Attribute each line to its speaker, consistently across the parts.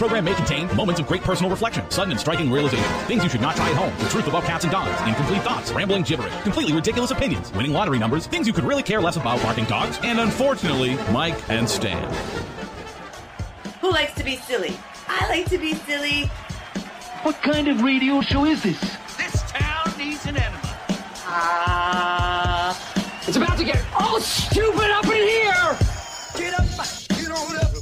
Speaker 1: program may contain moments of great personal reflection, sudden and striking realization, things you should not try at home, the truth about cats and dogs, incomplete thoughts, rambling gibberish, completely ridiculous opinions, winning lottery numbers, things you could really care less about, barking dogs, and unfortunately, Mike and Stan.
Speaker 2: Who likes to be silly? I like to be silly.
Speaker 3: What kind of radio show is this?
Speaker 4: This town needs an enema.
Speaker 3: It's about to get all stupid up in here!
Speaker 4: Get up, get on up,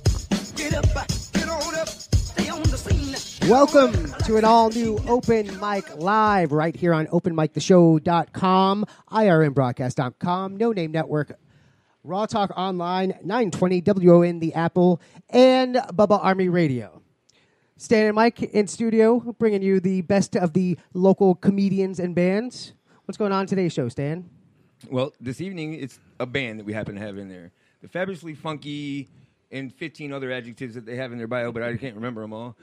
Speaker 4: get up, get on up, stay on the scene.
Speaker 5: Welcome to an all-new Open Mic Live right here on OpenMicTheShow.com, IRNBroadcast.com, No Name Network, Raw Talk Online, 920 WON The Apple, and Bubba Army Radio. Stan and Mike in studio, bringing you the best of the local comedians and bands. What's going on today's show, Stan?
Speaker 6: Well, this evening, it's a band that we happen to have in there. The Fabulously Funky and 15 other adjectives that they have in their bio, but I can't remember them all.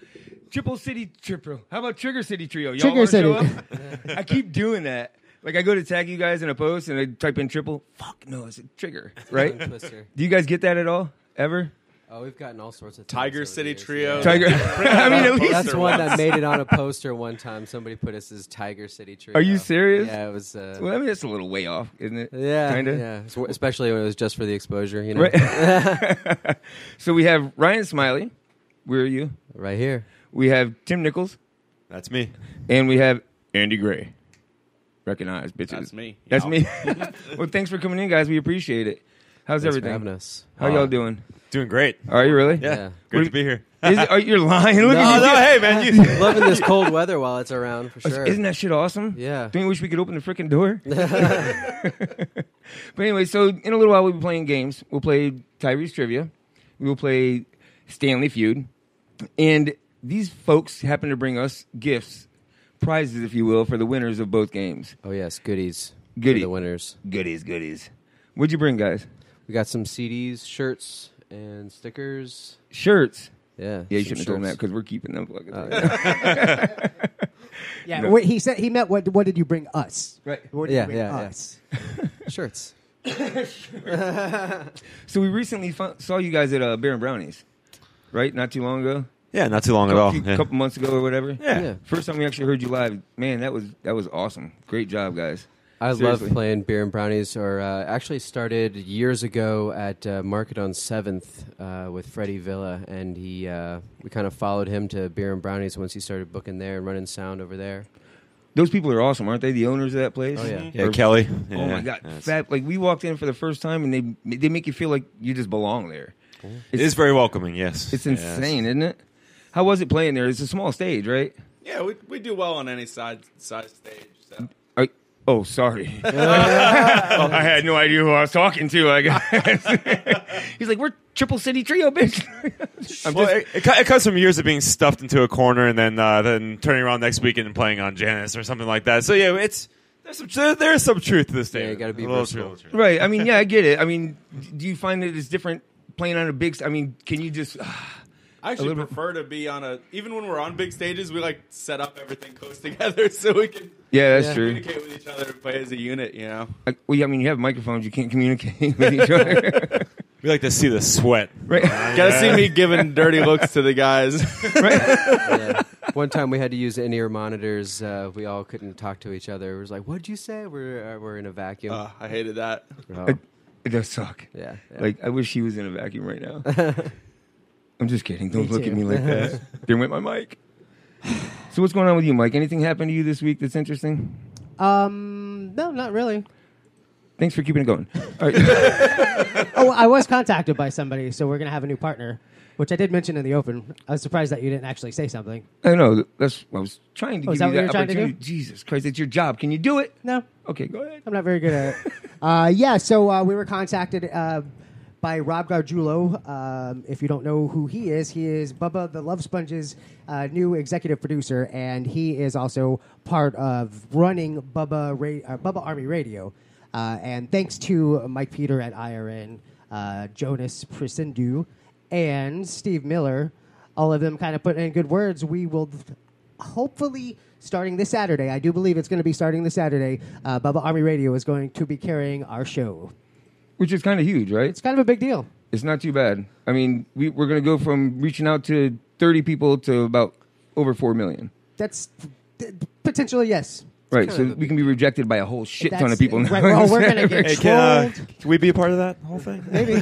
Speaker 6: Triple City Triple. How about Trigger City Trio? Y'all
Speaker 5: Trigger
Speaker 6: want to
Speaker 5: City.
Speaker 6: show up? I keep doing that. Like, I go to tag you guys in a post, and I type in triple. Fuck, no, it's a trigger, right?
Speaker 7: Twister.
Speaker 6: Do you guys get that at all? Ever?
Speaker 7: Oh, we've gotten all sorts of
Speaker 8: Tiger City Trio.
Speaker 6: Tiger. I mean, at least.
Speaker 7: That's one that made it on a poster one time. Somebody put us as Tiger City Trio.
Speaker 6: Are you serious?
Speaker 7: Yeah, it was.
Speaker 6: Well, I mean, that's a little way off, isn't it?
Speaker 7: Yeah,
Speaker 6: Kinda?
Speaker 7: yeah. Especially when it was just for the exposure, you know.
Speaker 6: Right. So we have Ryan SMILEY. Where are you?
Speaker 7: Right here.
Speaker 6: We have Tim Nichols.
Speaker 8: That's me.
Speaker 6: And we have Andy Gray. Recognize, bitches.
Speaker 8: That's me.
Speaker 6: That's
Speaker 8: Yeah.
Speaker 6: me. Well, thanks for coming in, guys. We appreciate it. How's
Speaker 7: Thanks
Speaker 6: everything?
Speaker 7: for having us.
Speaker 6: How y'all doing?
Speaker 8: Doing great.
Speaker 6: Are you really?
Speaker 7: Yeah.
Speaker 8: Good to be here.
Speaker 6: Are you lying? Look
Speaker 7: No,
Speaker 6: at you.
Speaker 8: no, hey, man. You,
Speaker 7: Loving this cold weather while it's around, for sure.
Speaker 6: Isn't that shit awesome?
Speaker 7: Yeah.
Speaker 6: Don't you wish we could open the freaking door? But anyway, so in a little while we'll be playing games. We'll play Tyree's Trivia. We will play Stanley Feud. And these folks happen to bring us gifts, prizes, if you will, for the winners of both games.
Speaker 7: Oh, yes. Goodies.
Speaker 6: Goodies.
Speaker 7: For the winners.
Speaker 6: Goodies. What'd you bring, guys?
Speaker 7: We got some CDs, shirts, and stickers.
Speaker 6: Shirts.
Speaker 7: Yeah.
Speaker 6: Yeah, you
Speaker 7: some
Speaker 6: shouldn't have told them that
Speaker 7: shirts.
Speaker 6: because we're keeping them.
Speaker 5: Yeah,
Speaker 6: No.
Speaker 5: he said he meant what did you bring us?
Speaker 6: Right.
Speaker 5: What did you bring
Speaker 7: Yeah.
Speaker 5: us?
Speaker 7: Shirts.
Speaker 6: So we recently saw you guys at Beer and Brownies, right? Not too long ago.
Speaker 8: yeah, not too long at all.
Speaker 6: A
Speaker 8: Yeah.
Speaker 6: couple months ago or whatever.
Speaker 7: Yeah.
Speaker 6: First time we actually heard you live, man, that was awesome. Great job, guys.
Speaker 7: I
Speaker 6: Seriously.
Speaker 7: love playing Beer and Brownies, or actually started years ago at Market on 7th with Freddie Villa, and we kind of followed him to Beer and Brownies once he started booking there and running sound over there.
Speaker 6: Those people are awesome, aren't they? The owners of that place.
Speaker 7: Oh, yeah.
Speaker 8: Yeah, Kelly.
Speaker 6: Oh
Speaker 8: Yeah.
Speaker 6: my God,
Speaker 8: Yeah, it's-
Speaker 6: fat! Like we walked in for the first time, and they make you feel like you just belong there.
Speaker 8: It is very welcoming, yes.
Speaker 6: It's
Speaker 8: Yes.
Speaker 6: insane, isn't it? How was it playing there? It's a small stage, right?
Speaker 9: Yeah, we do well on any size stage. So.
Speaker 6: Oh, sorry. I had no idea who I was talking to, I guess. He's like, we're Triple City Trio, bitch.
Speaker 8: It comes from years of being stuffed into a corner and then turning around next weekend and playing on Janice or something like that. So, yeah, there's some truth to this
Speaker 7: Yeah,
Speaker 8: statement.
Speaker 7: you gotta be
Speaker 8: A little
Speaker 7: versatile.
Speaker 8: truth.
Speaker 6: Right. I mean, yeah, I get it. I mean, do you find that it's different playing on a big... I mean, can you just...
Speaker 9: I actually prefer to be on even when we're on big stages, we like set up everything close together so we can
Speaker 6: Yeah, that's true.
Speaker 9: communicate with each other and play as a unit, you know?
Speaker 6: Well, yeah, I mean, you have microphones. You can't communicate with each other.
Speaker 8: We like to see the sweat.
Speaker 6: Right.
Speaker 9: Gotta see me giving dirty looks to the guys.
Speaker 7: Yeah. One time we had to use in-ear monitors. We all couldn't talk to each other. It was like, what'd you say? We're in a vacuum.
Speaker 9: I hated that.
Speaker 7: Oh,
Speaker 6: It does suck.
Speaker 7: yeah.
Speaker 6: Like, I wish he was in a vacuum right now. I'm just kidding. Don't
Speaker 5: Me
Speaker 6: look
Speaker 5: too.
Speaker 6: at me like that. There went my mic. So what's going on with you, Mike? Anything happened to you this week that's interesting?
Speaker 5: No, not really.
Speaker 6: Thanks for keeping it going. All right.
Speaker 5: Oh, I was contacted by somebody, so we're going to have a new partner, which I did mention in the open. I was surprised that you didn't actually say something.
Speaker 6: I know. That's I was trying to
Speaker 5: Oh,
Speaker 6: give
Speaker 5: is that
Speaker 6: you
Speaker 5: what you
Speaker 6: that
Speaker 5: were trying to do?
Speaker 6: opportunity. Jesus Christ, it's your job. Can you do it?
Speaker 5: No,
Speaker 6: Okay, go ahead.
Speaker 5: I'm not very good at it. Yeah, so we were contacted by Rob Gargiulo. If you don't know who he is Bubba the Love Sponge's new executive producer, and he is also part of running Bubba Army Radio. And thanks to Mike Peter at IRN, Jonas Prisindu, and Steve Miller, all of them kind of put in good words. We will hopefully, starting this Saturday, I do believe it's going to be starting this Saturday, Bubba Army Radio is going to be carrying our show.
Speaker 6: Which is kind of huge, right?
Speaker 5: It's kind of a big deal.
Speaker 6: It's not too bad. I mean, we're going to go from reaching out to 30 people to about over 4 million.
Speaker 5: That's potentially yes.
Speaker 6: Right, so we can be rejected by a whole shit ton of
Speaker 5: That's-
Speaker 6: people.
Speaker 5: right, well, we're gonna get
Speaker 8: Hey,
Speaker 5: trolled.
Speaker 8: can we be a part of that whole thing?
Speaker 5: Maybe.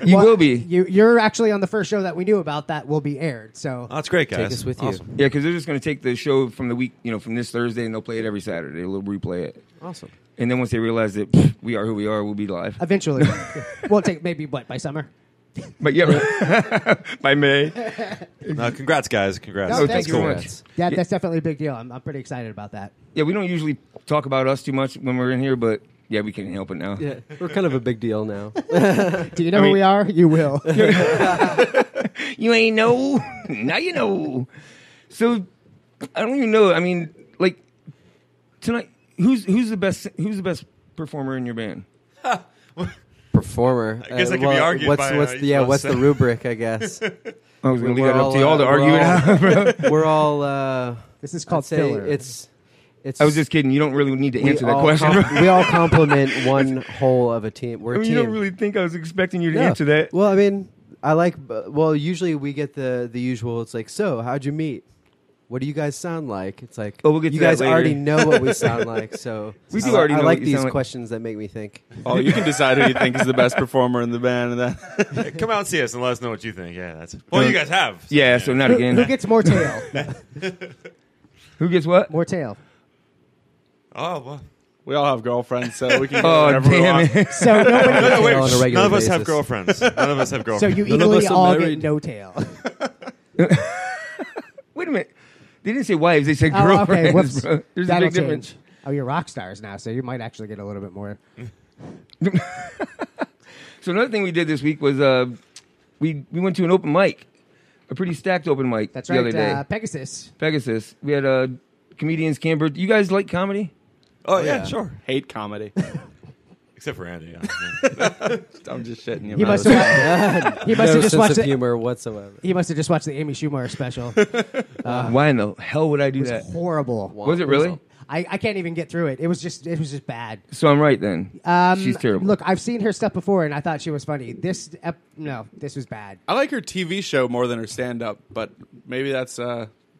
Speaker 6: You
Speaker 5: Well,
Speaker 6: will be.
Speaker 5: You're actually on the first show that we knew about that will be aired. So
Speaker 8: Oh, that's great, guys.
Speaker 7: Take us with
Speaker 8: Awesome.
Speaker 6: Yeah, because they're just going to take the show from the week, from this Thursday, and they'll play it every Saturday. They'll replay it.
Speaker 7: Awesome.
Speaker 6: And then once they realize that we are who we are, we'll be live.
Speaker 5: eventually, we'll take maybe by summer.
Speaker 6: But yeah, by May.
Speaker 8: No, congrats, guys. Congrats.
Speaker 5: No,
Speaker 6: Oh,
Speaker 5: thank
Speaker 6: thanks so
Speaker 5: you.
Speaker 6: much.
Speaker 5: Yeah, that's definitely a big deal. I'm pretty excited about that.
Speaker 6: Yeah, we don't usually talk about us too much when we're in here, but yeah, we can't help it now.
Speaker 7: Yeah, we're kind of a big deal now.
Speaker 5: Do you know who we are? You will.
Speaker 6: You ain't know. Now you know. So I don't even know. I mean, like tonight, who's the best performer in your band?
Speaker 7: Performer.
Speaker 8: I guess that could be argued
Speaker 7: what's,
Speaker 8: by,
Speaker 7: what's
Speaker 8: each
Speaker 7: the
Speaker 8: of us.
Speaker 7: what's the rubric? I guess
Speaker 6: I was going to leave
Speaker 7: We're
Speaker 6: that up
Speaker 7: all,
Speaker 6: to y'all to argue it out, bro.
Speaker 7: we're all.
Speaker 5: This is called
Speaker 7: I'd say
Speaker 5: filler.
Speaker 7: It's.
Speaker 6: I was just kidding. You don't really need to answer that
Speaker 7: all
Speaker 6: question.
Speaker 7: we all complement one whole of a team. We're
Speaker 6: I
Speaker 7: a
Speaker 6: mean,
Speaker 7: team.
Speaker 6: you don't really think I was expecting you to
Speaker 7: Yeah.
Speaker 6: answer that.
Speaker 7: Well, I mean, I like. Well, usually we get the usual. It's like, so how'd you meet? What do you guys sound like? It's like,
Speaker 6: Oh, we'll get
Speaker 7: you
Speaker 6: to that
Speaker 7: guys
Speaker 6: later.
Speaker 7: already know what we sound like. So
Speaker 6: We do already
Speaker 7: I
Speaker 6: know
Speaker 7: like
Speaker 6: what you
Speaker 7: these
Speaker 6: sound like.
Speaker 7: questions that make me think.
Speaker 9: Oh, you can decide who you think is the best performer in the band. And that.
Speaker 8: Come out and see us and let us know what you think. Yeah, that's. Well, you guys have. So,
Speaker 6: Yeah, so not again.
Speaker 5: Who gets more tail?
Speaker 6: Who gets what?
Speaker 5: More tail.
Speaker 8: Oh, well.
Speaker 9: We all have girlfriends, so we can. Get
Speaker 6: Oh,
Speaker 9: whatever we
Speaker 6: damn
Speaker 9: want.
Speaker 6: it.
Speaker 5: So nobody.
Speaker 8: No, wait,
Speaker 7: on a regular
Speaker 8: none of us have
Speaker 7: basis.
Speaker 8: girlfriends. None of us have
Speaker 5: So
Speaker 8: girlfriends.
Speaker 5: you
Speaker 7: None of
Speaker 5: equally
Speaker 7: us are
Speaker 5: all get
Speaker 7: married.
Speaker 5: no tail.
Speaker 6: Wait a minute. They didn't say wives. They said
Speaker 5: Oh,
Speaker 6: girlfriends,
Speaker 5: okay. Whoops.
Speaker 6: bro. There's
Speaker 5: That'll
Speaker 6: a big difference.
Speaker 5: change. Oh, you're rock stars now, so you might actually get a little bit more.
Speaker 6: So another thing we did this week was we went to an open mic, a pretty stacked open mic.
Speaker 5: That's
Speaker 6: the
Speaker 5: right,
Speaker 6: other day.
Speaker 5: Pegasus.
Speaker 6: Pegasus. We had comedians. Camber. You guys like comedy?
Speaker 8: Oh, yeah, sure.
Speaker 9: Hate comedy.
Speaker 8: Except for Andy. Yeah.
Speaker 9: I'm just shitting you.
Speaker 5: He must have. He must
Speaker 7: No
Speaker 5: have just
Speaker 7: sense
Speaker 5: watched
Speaker 7: of
Speaker 5: the.
Speaker 7: humor whatsoever.
Speaker 5: He must have just watched the Amy Schumer special.
Speaker 6: Why in the hell would I do
Speaker 5: It was
Speaker 6: that?
Speaker 5: horrible.
Speaker 6: Was it really?
Speaker 5: I can't even get through it. It was just bad.
Speaker 6: So I'm right then. She's terrible.
Speaker 5: Look, I've seen her stuff before, and I thought she was funny. This was bad.
Speaker 9: I like her TV show more than her stand-up, but maybe that's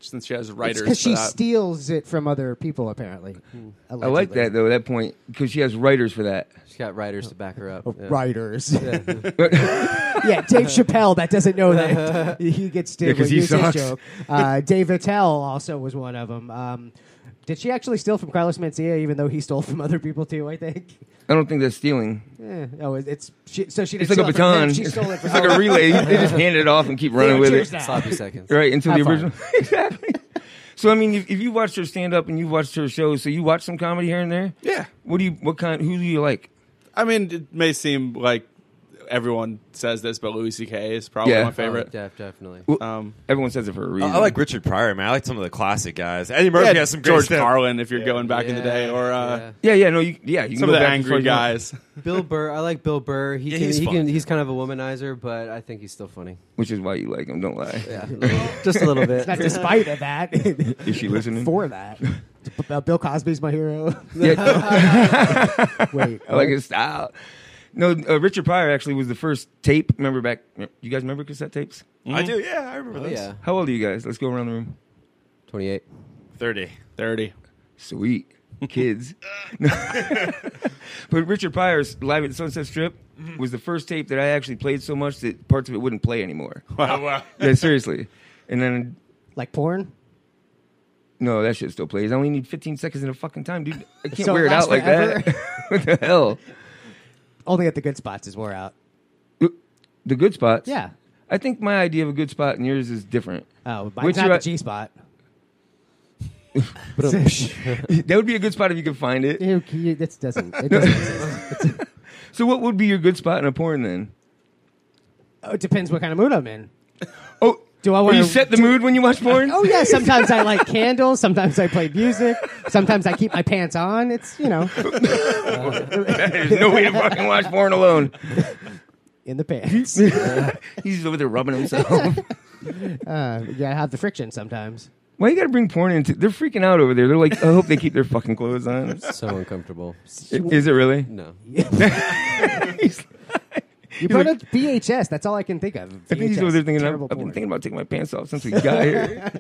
Speaker 9: since she has writers.
Speaker 5: Because she
Speaker 9: for that.
Speaker 5: steals it from other people, apparently.
Speaker 6: I like that though. That point because she has writers for that.
Speaker 7: She's got writers to back her up. Yeah.
Speaker 5: Writers. Yeah, Dave Chappelle that doesn't know that he gets steal.
Speaker 6: Yeah, 'cause he
Speaker 5: use his
Speaker 6: sucks.
Speaker 5: joke. Dave Attell also was one of them. Did she actually steal from Carlos Mencia, even though he stole from other people too? I think.
Speaker 6: I don't think that's stealing.
Speaker 5: So she didn't
Speaker 6: It's like a
Speaker 5: steal it from him,
Speaker 6: baton.
Speaker 5: She stole it from
Speaker 6: It's like a relay. They just hand it off and keep running with it.
Speaker 5: cheers now.
Speaker 7: Sloppy seconds.
Speaker 6: Right into
Speaker 5: Have
Speaker 6: the
Speaker 5: fun.
Speaker 6: original. Exactly. So I mean, if you watched her stand up and you watched her shows, so you watch some comedy here and there.
Speaker 9: Yeah.
Speaker 6: Who do you like?
Speaker 9: I mean, it may seem like everyone says this, but Louis C.K. is probably
Speaker 6: Yeah.
Speaker 9: my favorite.
Speaker 7: Oh, definitely.
Speaker 6: Everyone says it for a reason.
Speaker 8: I like Richard Pryor, man. I like some of the classic guys. Eddie Murphy has some great
Speaker 9: George
Speaker 8: stuff.
Speaker 9: Carlin, if you're going back in the day, or
Speaker 6: You can
Speaker 9: some
Speaker 6: go
Speaker 9: of the
Speaker 6: back
Speaker 9: angry
Speaker 6: before you-
Speaker 9: guys.
Speaker 7: Bill Burr. I like Bill Burr.
Speaker 8: Yeah, he's fun.
Speaker 7: He's kind of a womanizer, but I think he's still funny.
Speaker 6: Which is why you like him. Don't lie.
Speaker 7: Yeah, just a little bit.
Speaker 5: Not despite of that.
Speaker 6: Is she listening?
Speaker 5: For that. Bill Cosby's my hero.
Speaker 6: Yeah.
Speaker 5: Wait.
Speaker 6: I like his style. No, Richard Pryor actually was the first tape. Remember back? You guys remember cassette tapes?
Speaker 8: I do, yeah. I remember those.
Speaker 7: Yeah,
Speaker 6: How old are you guys? Let's go around the room.
Speaker 7: 28.
Speaker 8: 30.
Speaker 6: Sweet. Kids. But Richard Pryor's Live at Sunset Strip was the first tape that I actually played so much that parts of it wouldn't play anymore.
Speaker 8: Wow. Wow.
Speaker 6: Yeah, seriously. And then,
Speaker 5: Like porn?
Speaker 6: no, that shit still plays. I only need 15 seconds in a fucking time, dude. I can't
Speaker 5: So it
Speaker 6: wear it
Speaker 5: lasts
Speaker 6: out like
Speaker 5: forever?
Speaker 6: that. What the hell?
Speaker 5: Only at the good spots is wore out.
Speaker 6: The good spots?
Speaker 5: Yeah.
Speaker 6: I think my idea of a good spot and yours is different.
Speaker 5: Oh,
Speaker 6: What's
Speaker 5: mine's not
Speaker 6: your-
Speaker 5: the G spot.
Speaker 6: That would be a good spot if you could find it.
Speaker 5: It doesn't exist.
Speaker 6: So what would be your good spot in a porn then?
Speaker 5: Oh, it depends what kind of mood I'm in.
Speaker 6: Oh,
Speaker 5: Do I
Speaker 6: will
Speaker 5: want
Speaker 6: you set the mood when you watch porn?
Speaker 5: Oh yeah, sometimes I light candles. Sometimes I play music. Sometimes I keep my pants on. It's
Speaker 6: There's no way to fucking watch porn alone.
Speaker 5: in the pants.
Speaker 6: He's over there rubbing himself.
Speaker 5: You gotta have the friction sometimes.
Speaker 6: Why you gotta bring porn into? They're freaking out over there. They're like, I hope they keep their fucking clothes on.
Speaker 7: So uncomfortable.
Speaker 6: Is it really?
Speaker 7: No.
Speaker 6: He's
Speaker 5: You put a VHS. That's all I can think of.
Speaker 6: I think he's over there thinking, I've been thinking about taking my pants off since we got here.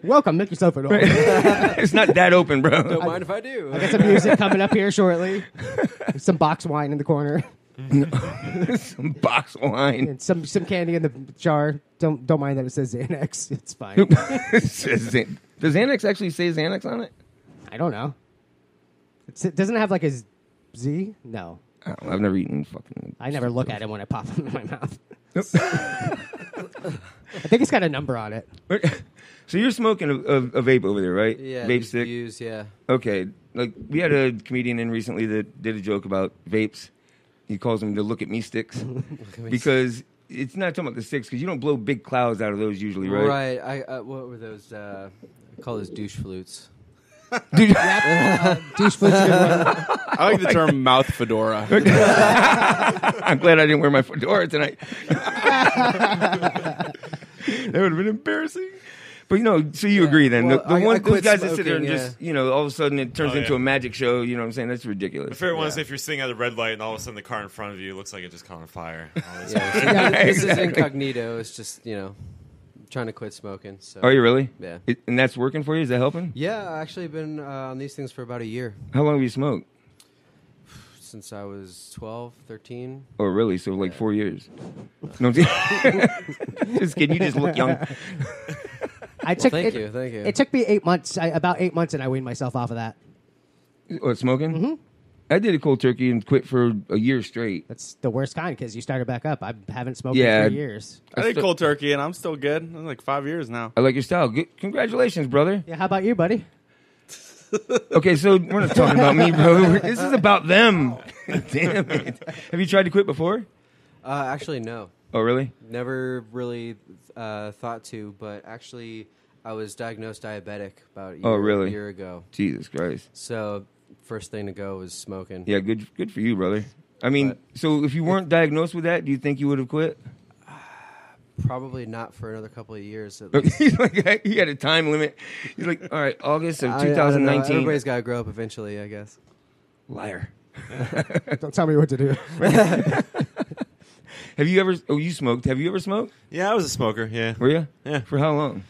Speaker 5: Welcome. Make yourself at home.
Speaker 6: It's not that open, bro.
Speaker 7: Don't mind if I do.
Speaker 5: I got some music coming up here shortly. Some box wine in the corner.
Speaker 6: Some box wine.
Speaker 5: And some candy in the jar. Don't mind that it says Xanax. It's fine.
Speaker 6: Does Xanax actually say Xanax on it?
Speaker 5: I don't know. Doesn't it have like a Z? No.
Speaker 6: I've never eaten fucking...
Speaker 5: I never look at it when I pop them in my mouth. I think it's got a number on it.
Speaker 6: So you're smoking a vape over there, right?
Speaker 7: Yeah.
Speaker 6: Vape stick?
Speaker 7: Views, yeah.
Speaker 6: Okay. Like, we had a comedian in recently that did a joke about vapes. He calls them the look at me sticks. Because it's not talking about the sticks, because you don't blow big clouds out of those usually, right?
Speaker 7: Right. What were those? I call those douche flutes.
Speaker 5: Douche flutes.
Speaker 9: I like the term mouth fedora.
Speaker 6: I'm glad I didn't wear my fedora tonight. That would have been embarrassing. But, so you agree then.
Speaker 7: Well,
Speaker 6: those guys that sit there
Speaker 7: smoking,
Speaker 6: and just, all of a sudden it turns into a magic show, you know what I'm saying? That's ridiculous.
Speaker 8: The favorite one is if you're sitting at a red light and all of a sudden the car in front of you looks like it just caught on fire.
Speaker 7: This is incognito. It's just, trying to quit smoking. So.
Speaker 6: Are you really?
Speaker 7: Yeah.
Speaker 6: And that's working for you? Is that helping?
Speaker 7: Yeah, I've actually been on these things for about a year.
Speaker 6: How long have you smoked?
Speaker 7: Since I was 12, 13.
Speaker 6: Oh, really? So, 4 years? No, just kidding. You just look young.
Speaker 7: Thank you.
Speaker 5: It took me 8 months, about 8 months, and I weaned myself off of that.
Speaker 6: What, smoking?
Speaker 5: Mm-hmm.
Speaker 6: I did a cold turkey and quit for a year straight.
Speaker 5: That's the worst kind because you started back up. I haven't smoked in 3 years.
Speaker 9: I did cold turkey, and I'm still good. I'm 5 years now.
Speaker 6: I like your style. Good. Congratulations, brother.
Speaker 5: Yeah, how about you, buddy?
Speaker 6: Okay, so we're not talking about me, bro. This is about them. Damn it. Have you tried to quit before?
Speaker 7: Actually, no.
Speaker 6: Oh, really?
Speaker 7: Never really thought to, but actually, I was diagnosed diabetic about a year ago.
Speaker 6: Jesus Christ.
Speaker 7: So, first thing to go was smoking.
Speaker 6: Yeah, good for you, brother. I mean, so if you weren't diagnosed with that, do you think you would have quit?
Speaker 7: Probably not for another couple of years at least.
Speaker 6: He's like, he had a time limit. He's like, all right, August of 2019.
Speaker 7: Everybody's got to grow up eventually, I guess.
Speaker 6: Liar.
Speaker 5: Don't tell me what to do.
Speaker 6: Have you ever? Oh, you smoked. Have you ever smoked?
Speaker 8: Yeah, I was a smoker. Yeah.
Speaker 6: Were you?
Speaker 8: Yeah.
Speaker 6: For how long?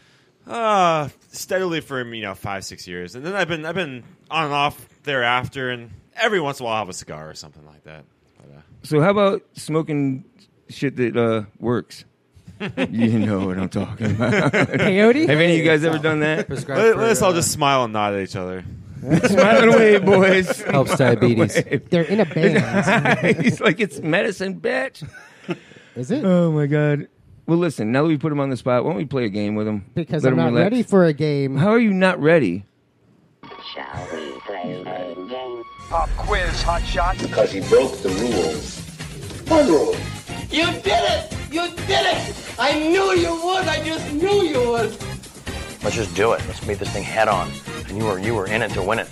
Speaker 8: Steadily for 5-6 years, and then I've been on and off thereafter, and every once in a while I'll have a cigar or something like that. But,
Speaker 6: so how about smoking shit that works? You know what I'm talking about.
Speaker 5: Peyote?
Speaker 6: Have any of you guys ever done that?
Speaker 8: Let's all just smile and nod at each other.
Speaker 6: Smile and wave, boys.
Speaker 7: Helps diabetes.
Speaker 5: They're in a band.
Speaker 6: He's like, it's medicine, bitch.
Speaker 5: Is it?
Speaker 6: Oh, my God. Well, listen, now that we put him on the spot, why don't we play a game with him?
Speaker 5: Because
Speaker 6: Let
Speaker 5: I'm
Speaker 6: him
Speaker 5: not
Speaker 6: relax.
Speaker 5: ready for a game.
Speaker 6: How are you not ready?
Speaker 10: Shall we play a game?
Speaker 4: Pop quiz, hot shot.
Speaker 11: Because he broke the rules. What rule?
Speaker 3: You did it! You did it! I knew you would! I just knew you would!
Speaker 12: Let's just do it. Let's meet this thing head on. And you were in it to win it.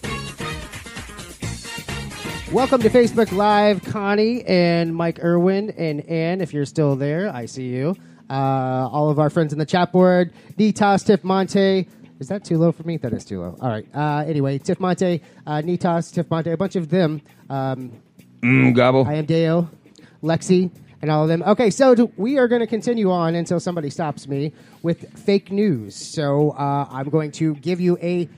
Speaker 5: Welcome to Facebook Live, Connie and Mike Irwin and Ann, if you're still there. I see you. All of our friends in the chat board. Nitas, Tiff Monte. Is that too low for me? That is too low. All right. Anyway, Tiff Monte, Nitas, Tiff Monte, a bunch of them.
Speaker 6: Gobble.
Speaker 5: I am Deo, Lexi, and all of them. Okay, so we are going to continue on until somebody stops me with fake news. So I'm going to give you a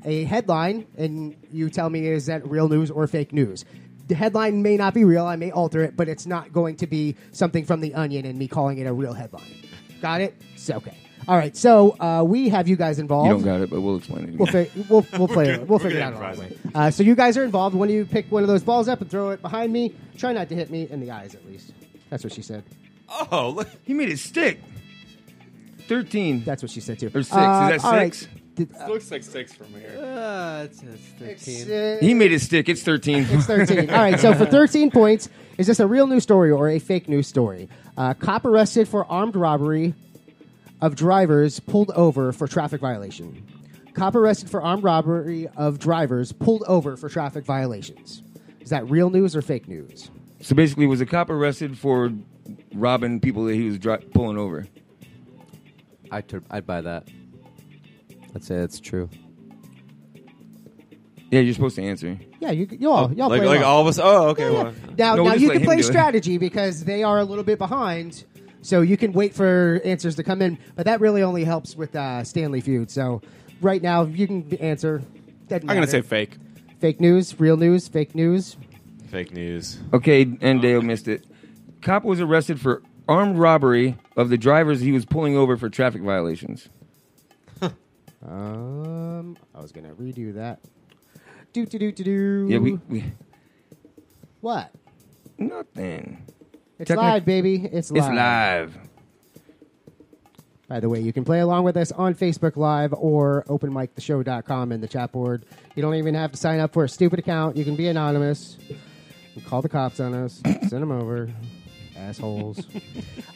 Speaker 5: headline, and you tell me is that real news or fake news. The headline may not be real. I may alter it, but it's not going to be something from The Onion and me calling it a real headline. Got it? So, okay. All right, so we have you guys involved.
Speaker 6: You don't got it, but we'll explain it.
Speaker 5: We'll play it. We'll figure it out along the way. So you guys are involved. When you pick one of those balls up and throw it behind me, try not to hit me in the eyes, at least. That's what she said.
Speaker 8: Oh, look.
Speaker 6: He made it stick. 13.
Speaker 5: That's what she said, too.
Speaker 6: Or 6. Is that 6?
Speaker 5: All right.
Speaker 9: It looks like 6 from here.
Speaker 7: It's 13.
Speaker 6: He made it stick. It's 13.
Speaker 5: It's 13. All right, so for 13 points, is this a real news story or a fake news story? Cop arrested for armed robbery of drivers pulled over for traffic violation. Cop arrested for armed robbery of drivers pulled over for traffic violations. Is that real news or fake news?
Speaker 6: So basically, was a cop arrested for robbing people that he was pulling over?
Speaker 7: I'd buy that. I'd say that's true.
Speaker 6: Yeah, you're supposed to answer.
Speaker 5: Yeah, y'all
Speaker 8: like
Speaker 5: play
Speaker 8: like
Speaker 5: along.
Speaker 8: all of us. Oh, okay.
Speaker 5: Yeah.
Speaker 8: Well,
Speaker 5: Now,
Speaker 6: No, we'll just
Speaker 5: you
Speaker 6: let
Speaker 5: can
Speaker 6: him
Speaker 5: play
Speaker 6: do it.
Speaker 5: strategy because they are a little bit behind, so you can wait for answers to come in. But that really only helps with Stanley Feud. So right now, you can answer.
Speaker 9: I'm going to say fake.
Speaker 5: Fake news, real news, fake news.
Speaker 8: fake news.
Speaker 6: Okay, and Dale missed it. Cop was arrested for armed robbery of the drivers he was pulling over for traffic violations.
Speaker 5: I was gonna redo that. Do.
Speaker 6: Yeah, we
Speaker 5: What?
Speaker 6: nothing.
Speaker 5: It's live, baby. It's live.
Speaker 6: It's live.
Speaker 5: By the way, you can play along with us on Facebook Live or openmictheshow.com in the chat board. You don't even have to sign up for a stupid account. You can be anonymous. You call the cops on us. Send them over. Assholes.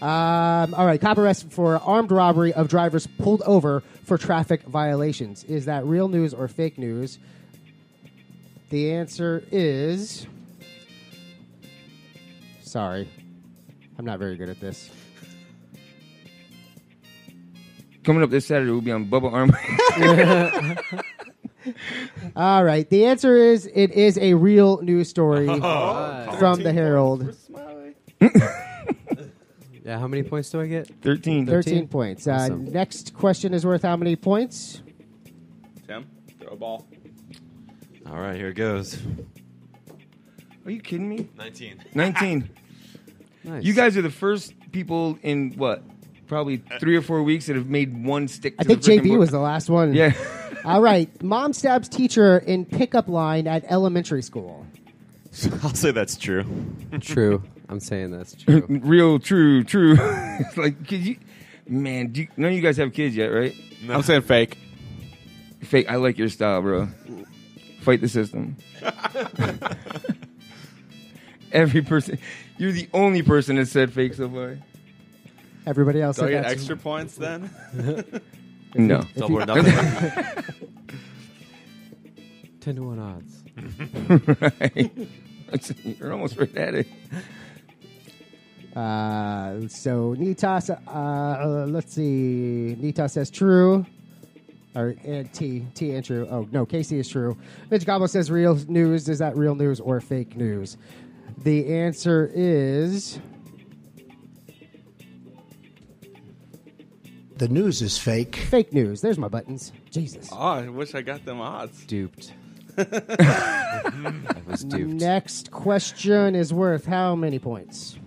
Speaker 5: All right. Cop arrested for armed robbery of drivers pulled over for traffic violations. Is that real news or fake news? The answer is... Sorry. I'm not very good at this.
Speaker 6: Coming up this Saturday, we'll be on Bubba Arm.
Speaker 5: All right. The answer is it is a real news story from the Herald.
Speaker 7: Yeah, how many points do I get?
Speaker 6: 13.
Speaker 5: 13 points.
Speaker 7: Awesome.
Speaker 5: Next question is worth how many points?
Speaker 9: Tim, throw a ball.
Speaker 8: All right, here it goes.
Speaker 6: Are you kidding me?
Speaker 8: 19.
Speaker 6: 19.
Speaker 7: Nice.
Speaker 6: You guys are the first people in, what, probably 3 or 4 weeks that have made one stick to
Speaker 5: I think
Speaker 6: the frickin'
Speaker 5: JB
Speaker 6: board.
Speaker 5: was the last one.
Speaker 6: Yeah.
Speaker 5: All right. Mom stabs teacher in pickup line at elementary school.
Speaker 8: I'll say that's true.
Speaker 7: True. I'm saying that's true.
Speaker 6: Real, true. It's like, could you... Man, none of you guys have kids yet, right?
Speaker 9: No. I'm saying fake.
Speaker 6: Fake. I like your style, bro. Fight the system. Every person... You're the only person that said fake so far.
Speaker 5: Everybody else
Speaker 9: Do I
Speaker 5: said
Speaker 9: get
Speaker 5: that's...
Speaker 9: extra points then?
Speaker 6: No.
Speaker 8: Double or nothing.
Speaker 7: 10-1 odds.
Speaker 6: Right. You're almost right at it.
Speaker 5: So Nitas, let's see. Nitas says true. Or T and true. Oh, no, Casey is true. Mitch Gobble says real news. Is that real news or fake news? The answer is...
Speaker 13: The news is fake.
Speaker 5: Fake news. There's my buttons. Jesus.
Speaker 9: Oh, I wish I got them odds.
Speaker 7: Duped. I was duped.
Speaker 5: Next question is worth how many points?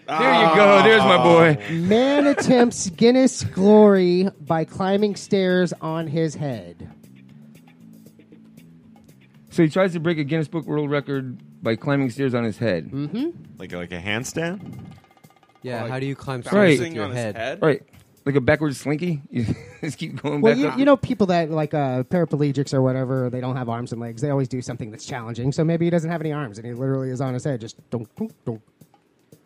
Speaker 6: There you go. There's my boy.
Speaker 5: Man attempts Guinness glory by climbing stairs on his head.
Speaker 6: So he tries to break a Guinness Book World Record by climbing stairs on his head.
Speaker 5: Mm-hmm.
Speaker 8: Like a handstand?
Speaker 7: Yeah,
Speaker 9: Like
Speaker 7: how do you climb
Speaker 6: Right.
Speaker 7: stairs with your
Speaker 9: on his
Speaker 7: head?
Speaker 9: head?
Speaker 6: Right. Like a backwards slinky. You just keep going
Speaker 5: Well,
Speaker 6: back up.
Speaker 5: you know people that like paraplegics or whatever, they don't have arms and legs. They always do something that's challenging. So maybe he doesn't have any arms and he literally is on his head just dunk, dunk, dunk.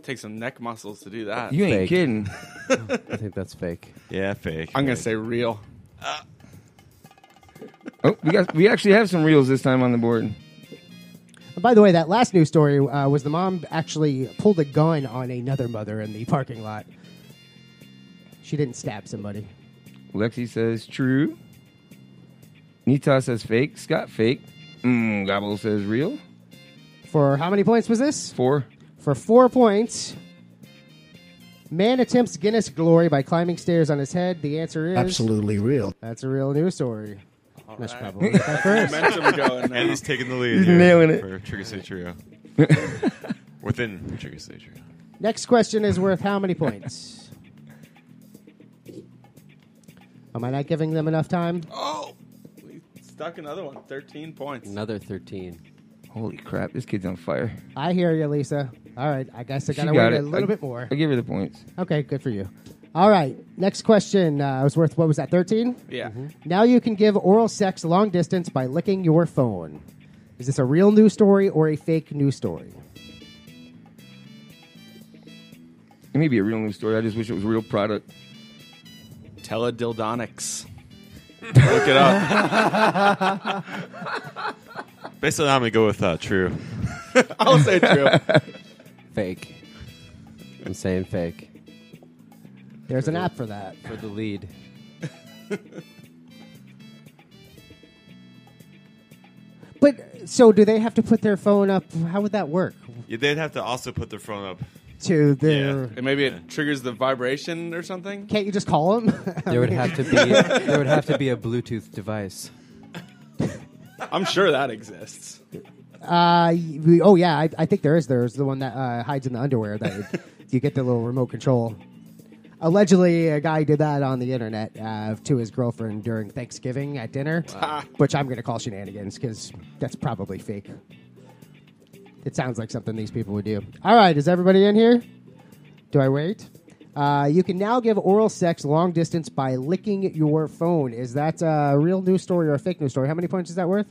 Speaker 9: Take some neck muscles to do that.
Speaker 6: You ain't
Speaker 7: Fake.
Speaker 6: kidding.
Speaker 7: I think that's fake.
Speaker 8: Yeah, fake.
Speaker 9: I'm going to say real.
Speaker 6: Oh, we actually have some reels this time on the board.
Speaker 5: And by the way, that last news story was the mom actually pulled a gun on another mother in the parking lot. She didn't stab somebody.
Speaker 6: Lexi says true. Nita says fake. Scott fake. Gobble says real.
Speaker 5: For how many points was this?
Speaker 6: 4.
Speaker 5: For 4 points. Man attempts Guinness glory by climbing stairs on his head. The answer is...
Speaker 13: Absolutely real.
Speaker 5: That's a real news story.
Speaker 9: All
Speaker 5: That's
Speaker 9: right.
Speaker 5: probably that first.
Speaker 9: Momentum going now.
Speaker 8: And he's taking the lead.
Speaker 6: He's
Speaker 8: here
Speaker 6: nailing it.
Speaker 8: for Trigger State Trio. Within Trigger State Trio.
Speaker 5: Next question is worth how many points? Am I not giving them enough time?
Speaker 9: Oh! We stuck another one. 13 points.
Speaker 7: Another 13.
Speaker 6: Holy crap, this kid's on fire.
Speaker 5: I hear you, Lisa. All right, I guess I
Speaker 6: She
Speaker 5: got to
Speaker 6: got
Speaker 5: wait
Speaker 6: it.
Speaker 5: a little bit more.
Speaker 6: I give her the points.
Speaker 5: Okay, good for you. All right, next question was worth, what was that, 13?
Speaker 9: Yeah.
Speaker 5: Now you can give oral sex long distance by licking your phone. Is this a real news story or a fake news story?
Speaker 6: It may be a real news story. I just wish it was a real product.
Speaker 9: Teledildonics. Look it up.
Speaker 8: Basically, I'm going to go with true.
Speaker 9: I'll say true.
Speaker 7: Fake. I'm saying fake.
Speaker 5: There's an app for that.
Speaker 7: For the lead.
Speaker 5: But so do they have to put their phone up? How would that work?
Speaker 8: Yeah, they'd have to also put their phone up
Speaker 5: to their.
Speaker 9: And maybe it triggers the vibration or something.
Speaker 5: Can't you just call them?
Speaker 7: There would have to be a Bluetooth device.
Speaker 9: I'm sure that exists.
Speaker 5: I think there is. There's the one that hides in the underwear that you get the little remote control. Allegedly, a guy did that on the internet to his girlfriend during Thanksgiving at dinner, which I'm going to call shenanigans because that's probably fake. It sounds like something these people would do. All right, is everybody in here? Do I wait? You can now give oral sex long distance by licking your phone. Is that a real news story or a fake news story? How many points is that worth?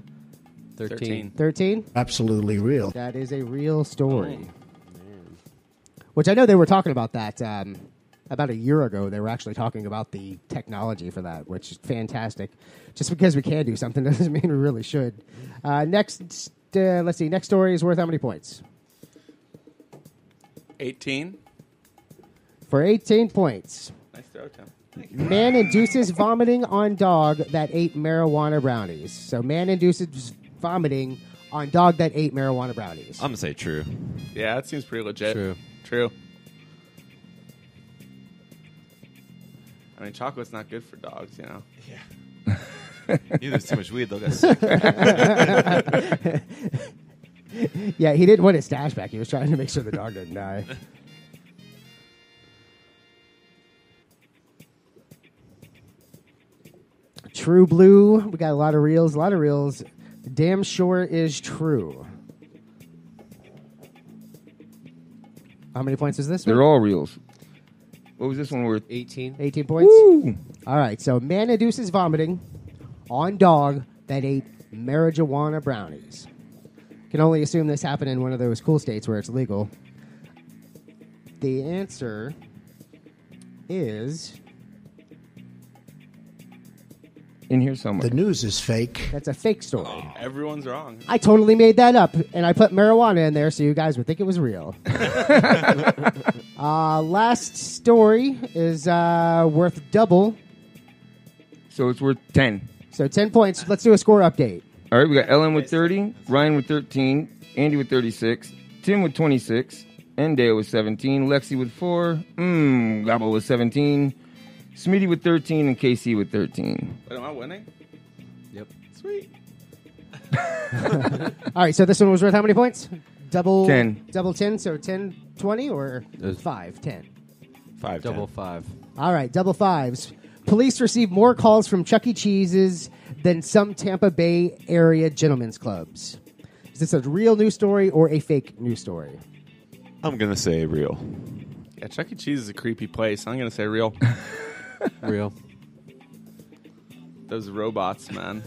Speaker 7: 13.
Speaker 5: 13?
Speaker 13: Absolutely real.
Speaker 5: That is a real story. Which I know they were talking about that about a year ago. They were actually talking about the technology for that, which is fantastic. Just because we can do something doesn't mean we really should. Next, let's see. Next story is worth how many points?
Speaker 9: 18.
Speaker 5: For 18 points.
Speaker 9: Nice throw, Tim.
Speaker 5: Man induces vomiting on dog that ate marijuana brownies. So man induces vomiting on dog that ate marijuana brownies.
Speaker 8: I'm going to say true.
Speaker 9: Yeah, that seems pretty legit.
Speaker 7: True.
Speaker 9: I mean, chocolate's not good for dogs, you know.
Speaker 8: Yeah. There's too much weed, they'll get sick.
Speaker 5: Yeah, he didn't want his stash back. He was trying to make sure the dog didn't die. True Blue. We got a lot of reels. Damn sure is true. How many points is this one?
Speaker 6: They're all reels. What was this one worth?
Speaker 7: 18.
Speaker 5: 18 points?
Speaker 6: Woo!
Speaker 5: All right, so man induces vomiting on dog that ate marijuana brownies. Can only assume this happened in one of those cool states where it's legal. The answer is...
Speaker 6: in here somewhere.
Speaker 13: The news is fake.
Speaker 5: That's a fake story.
Speaker 9: Oh, everyone's wrong.
Speaker 5: I totally made that up, and I put marijuana in there so you guys would think it was real. Last story is worth double.
Speaker 6: So it's worth 10.
Speaker 5: So 10 points. Let's do a score update.
Speaker 6: All right, we got Ellen with 30, Ryan with 13, Andy with 36, Tim with 26, Endale with 17, Lexi with 4, Gabo with 17, Smitty with 13, and KC with 13.
Speaker 9: Wait, am I winning?
Speaker 7: Yep.
Speaker 9: Sweet.
Speaker 5: All right, so this one was worth how many points? Double
Speaker 6: 10.
Speaker 5: Double 10, so 10, 20, or 5, 10?
Speaker 8: 5,
Speaker 7: Double 5.
Speaker 5: All right, double fives. Police receive more calls from Chuck E. Cheese's than some Tampa Bay area gentlemen's clubs. Is this a real news story or a fake news story?
Speaker 8: I'm going to say real.
Speaker 9: Yeah, Chuck E. Cheese is a creepy place. I'm going to say real.
Speaker 7: Real.
Speaker 9: Those robots, man.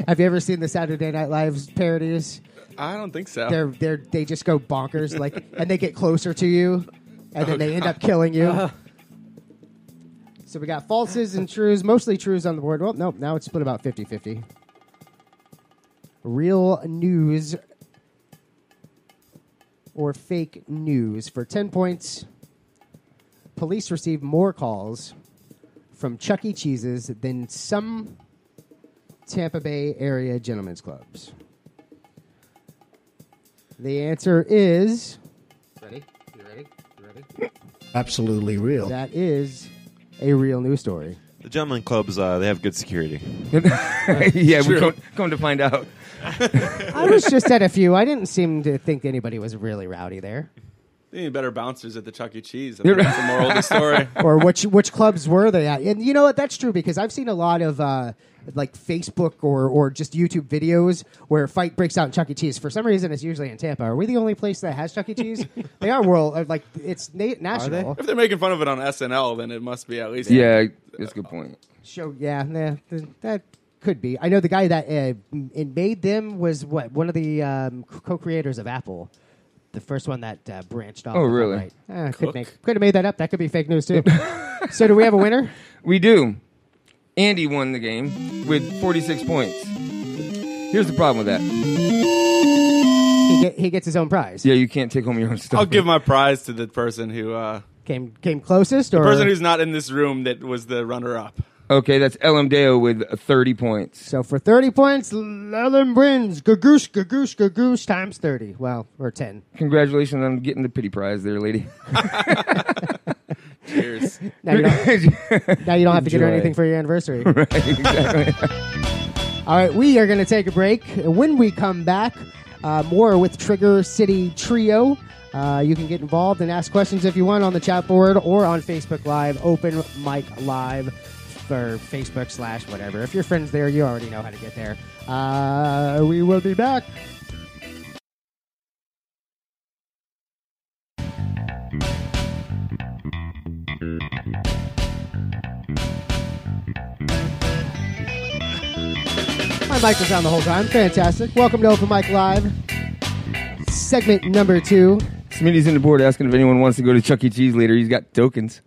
Speaker 5: Have you ever seen the Saturday Night Live parodies?
Speaker 9: I don't think so.
Speaker 5: They just go bonkers, like, and they get closer to you, and then they end up killing you. So we got falses and trues, mostly trues on the board. Well, nope, now it's split about 50-50. Real news or fake news for 10 points. Police received more calls from Chuck E. Cheese's than some Tampa Bay area gentlemen's clubs. The answer is... Ready? You ready?
Speaker 13: Absolutely real.
Speaker 5: That is a real news story.
Speaker 8: The gentlemen clubs, they have good security.
Speaker 6: Yeah, we come to find out.
Speaker 5: I was just at a few. I didn't seem to think anybody was really rowdy there.
Speaker 9: They need better bouncers at the Chuck E. Cheese. I think that's the moral of the story.
Speaker 5: Or which clubs were they at? And you know what? That's true because I've seen a lot of like Facebook or just YouTube videos where a fight breaks out in Chuck E. Cheese. For some reason, it's usually in Tampa. Are we the only place that has Chuck E. Cheese? They are it's national.
Speaker 9: If they're making fun of it on SNL, then it must be at least.
Speaker 6: Yeah, that's a good point.
Speaker 5: That could be. I know the guy that made them was one of the co-creators of Apple. The first one that branched off.
Speaker 6: Oh, really?
Speaker 5: Right. Could have made that up. That could be fake news, too. So do we have a winner?
Speaker 6: We do. Andy won the game with 46 points. Here's the problem with that.
Speaker 5: He gets his own prize.
Speaker 6: Yeah, you can't take home your own stuff.
Speaker 9: I'll give my prize to the person who
Speaker 5: Came closest,
Speaker 9: The
Speaker 5: or
Speaker 9: person who's not in this room that was the runner-up.
Speaker 6: Okay, that's LMDAO with 30 points.
Speaker 5: So for 30 points, Ellen wins. Gagoosh times 30. Well, or 10.
Speaker 6: Congratulations on getting the pity prize there, lady.
Speaker 9: Cheers.
Speaker 5: Now you don't have to get her anything for your anniversary.
Speaker 6: Right, exactly.
Speaker 5: All right, we are going to take a break. When we come back, more with Trigger City Trio. You can get involved and ask questions if you want on the chat board or on Facebook Live, Open Mic Live, or Facebook / whatever. If your friend's there, you already know how to get there. We will be back. My mic was on the whole time. Fantastic. Welcome to Open Mic Live. Segment number 2.
Speaker 6: Smitty's in the board asking if anyone wants to go to Chuck E. Cheese later. He's got tokens.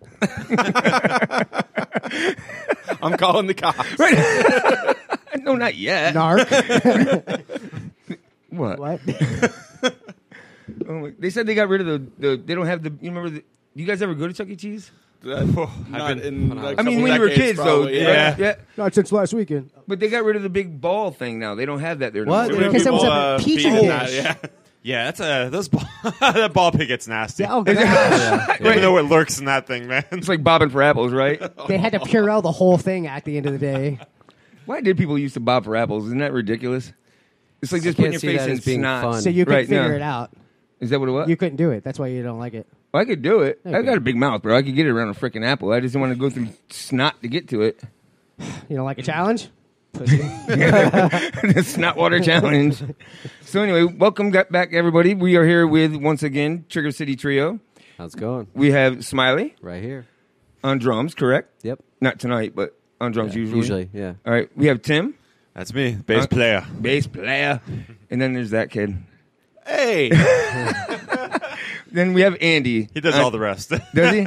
Speaker 9: I'm calling the cops.
Speaker 6: Right. No, not yet.
Speaker 5: Narc.
Speaker 6: What? They said they got rid of the they don't have the. You remember? Do you guys ever go to Chuck E. Cheese?
Speaker 9: Not in. Like,
Speaker 6: I mean, when you were kids,
Speaker 9: probably,
Speaker 6: though.
Speaker 9: yeah.
Speaker 6: Right? Yeah.
Speaker 5: Not since last weekend.
Speaker 6: But they got rid of the big ball thing now. They don't have that there.
Speaker 5: What?
Speaker 6: No more.
Speaker 5: Because that was a pizza dish.
Speaker 8: Yeah. Yeah, that's those that ball pit gets nasty.
Speaker 5: Oh, gosh.
Speaker 8: Yeah. You never know what lurks in that thing, man.
Speaker 6: It's like bobbing for apples, right?
Speaker 5: They had to Purell the whole thing at the end of the day.
Speaker 6: Why did people used to bob for apples? Isn't that ridiculous? It's like just putting your face in snot.
Speaker 5: So you couldn't figure it out.
Speaker 6: Is that what it was?
Speaker 5: You couldn't do it. That's why you don't like it.
Speaker 6: Well, I could do it.
Speaker 5: Okay.
Speaker 6: I got a big mouth, bro. I could get it around a freaking apple. I just didn't want to go through snot to get to it.
Speaker 5: You don't like a challenge? Pussy.
Speaker 6: The snot water challenge. So anyway, welcome back, everybody. We are here with, once again, Trigger City Trio.
Speaker 7: How's it going?
Speaker 6: We have Smiley.
Speaker 7: Right here.
Speaker 6: On drums, correct?
Speaker 7: Yep.
Speaker 6: Not tonight, but on drums usually.
Speaker 7: Usually, yeah.
Speaker 6: All right, we have Tim.
Speaker 8: That's me, bass player.
Speaker 6: Bass player. And then there's that kid.
Speaker 8: Hey.
Speaker 6: Then we have Andy.
Speaker 8: He does all the rest.
Speaker 6: Does he?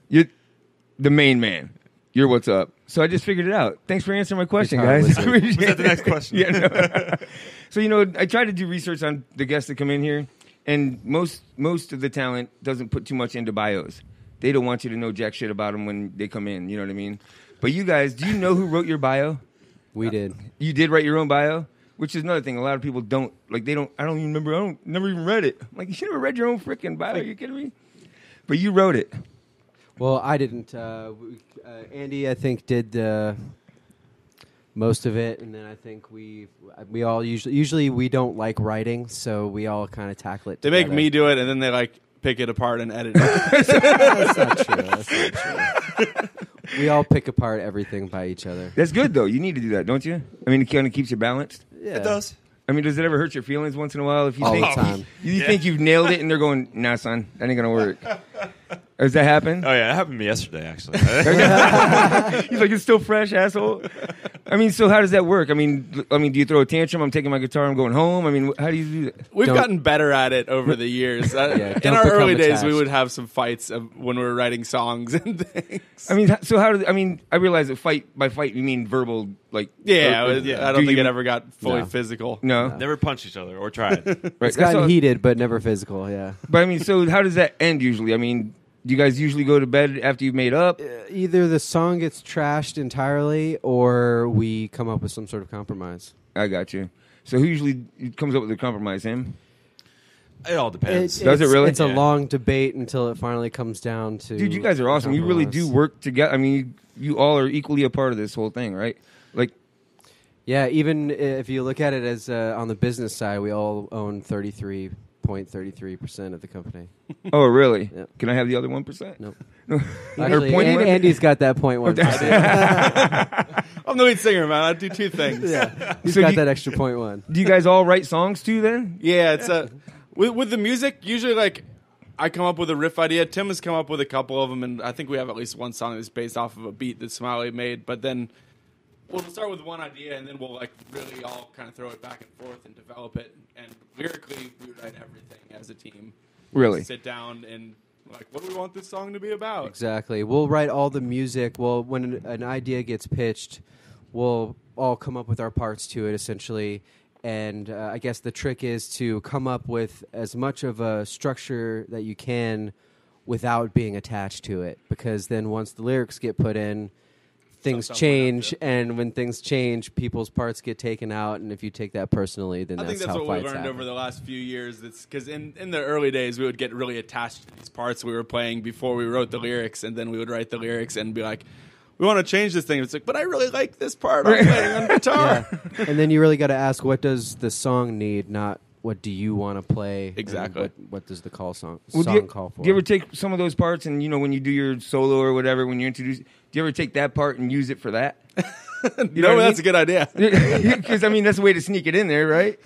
Speaker 6: You're the main man. You're what's up. So I just figured it out. Thanks for answering my question, guys.
Speaker 8: Was that the next question?
Speaker 6: Yeah, no. So, I try to do research on the guests that come in here, and most of the talent doesn't put too much into bios. They don't want you to know jack shit about them when they come in, you know what I mean? But you guys, do you know who wrote your bio?
Speaker 7: We did.
Speaker 6: You did write your own bio? Which is another thing. A lot of people don't. Like, they don't. I don't even remember. Never even read it. I'm like, you should have read your own freaking bio. Are you kidding me? But you wrote it.
Speaker 7: Well, I didn't. Andy, I think, did most of it, and then I think we all usually we don't like writing, so we all kind of tackle it.
Speaker 9: They
Speaker 7: together.
Speaker 9: make me do it, and then they pick it apart and edit it.
Speaker 7: That's not true. That's not true. We all pick apart everything by each other.
Speaker 6: That's good, though. You need to do that, don't you? I mean, it kind of keeps you balanced.
Speaker 7: Yeah.
Speaker 8: It does.
Speaker 6: I mean, does it ever hurt your feelings once in a while if you
Speaker 7: All
Speaker 6: think
Speaker 7: the time.
Speaker 6: you think you've nailed it and they're going, nah, son, that ain't gonna work? Has that happened?
Speaker 8: Oh yeah, it happened to me yesterday, actually.
Speaker 6: He's like, it's still fresh, asshole. I mean, so how does that work? I mean, do you throw a tantrum? I'm taking my guitar, I'm going home. I mean, how do you do that?
Speaker 9: We've gotten better at it over the years. In our early days, we would have some fights when we were writing songs and things.
Speaker 6: I mean, so how do I mean? I realize that by fight you mean verbal, like
Speaker 9: I don't think it ever got fully physical.
Speaker 6: No,
Speaker 8: never punched each other or tried.
Speaker 6: Right.
Speaker 7: It's gotten heated, but never physical. Yeah.
Speaker 6: But I mean, so how does that end usually? I mean, do you guys usually go to bed after you've made up?
Speaker 7: Either the song gets trashed entirely, or we come up with some sort of compromise.
Speaker 6: I got you. So who usually comes up with a compromise? Him?
Speaker 8: It all depends.
Speaker 6: Does it really?
Speaker 7: It's a long debate until it finally comes down to.
Speaker 6: Dude, you guys are awesome. You really do work together. I mean, you all are equally a part of this whole thing, right? Like,
Speaker 7: yeah. Even if you look at it as on the business side, we all own 33.33% of the company.
Speaker 6: Oh, really?
Speaker 7: Yep.
Speaker 6: Can I have the other 1%?
Speaker 7: Nope.
Speaker 6: No.
Speaker 7: Actually, Andy's got that 0.1%.
Speaker 9: I'm the lead singer, man. I do two things.
Speaker 7: Yeah, he's got that extra 0.1.
Speaker 6: Do you guys all write songs too? Then?
Speaker 9: Yeah, it's with the music. Usually, I come up with a riff idea. Tim has come up with a couple of them, and I think we have at least one song that's based off of a beat that Smiley made. But then we'll start with one idea, and then we'll really all kind of throw it back and forth and develop it. And lyrically, we write everything as a team.
Speaker 6: Really?
Speaker 9: Sit down and what do we want this song to be about?
Speaker 7: Exactly. We'll write all the music. Well, when an idea gets pitched, we'll all come up with our parts to it, essentially. And I guess the trick is to come up with as much of a structure that you can without being attached to it, because then once the lyrics get put in, things
Speaker 9: stuff
Speaker 7: change, and when things change, people's parts get taken out, and if you take that personally, then
Speaker 9: I think that's
Speaker 7: how
Speaker 9: what we
Speaker 7: fights
Speaker 9: learned
Speaker 7: happen.
Speaker 9: over the last few years. It's because in the early days, we would get really attached to these parts we were playing before we wrote the lyrics, and then we would write the lyrics and be like, we want to change this thing. It's like, but I really like this part I'm playing on guitar.
Speaker 7: Yeah. And then you really got to ask, what does the song need, not what do you want to play?
Speaker 9: Exactly.
Speaker 7: What does the song call for?
Speaker 6: Do you ever take some of those parts and, when you do your solo or whatever, when you introduce, do you ever take that part and use it for that?
Speaker 9: That's a good idea.
Speaker 6: Because, that's a way to sneak it in there, right?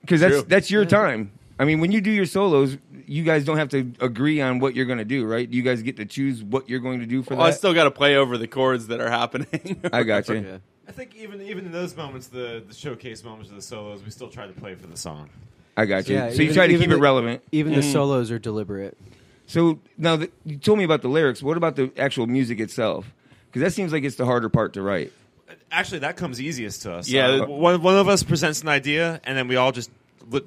Speaker 6: Because that's your time. When you do your solos, you guys don't have to agree on what you're going to do, right? You guys get to choose what you're going to do for that.
Speaker 9: I still got to play over the chords that are happening.
Speaker 6: I got you.
Speaker 9: Yeah.
Speaker 8: I think even in those moments, the showcase moments of the solos, we still try to play for the song.
Speaker 6: I got you.
Speaker 7: Yeah,
Speaker 6: so you try to keep it relevant.
Speaker 7: Even the solos are deliberate.
Speaker 6: So now you told me about the lyrics. What about the actual music itself? Because that seems like it's the harder part to write.
Speaker 8: Actually, that comes easiest to us.
Speaker 9: Yeah.
Speaker 8: One of us presents an idea, and then we all just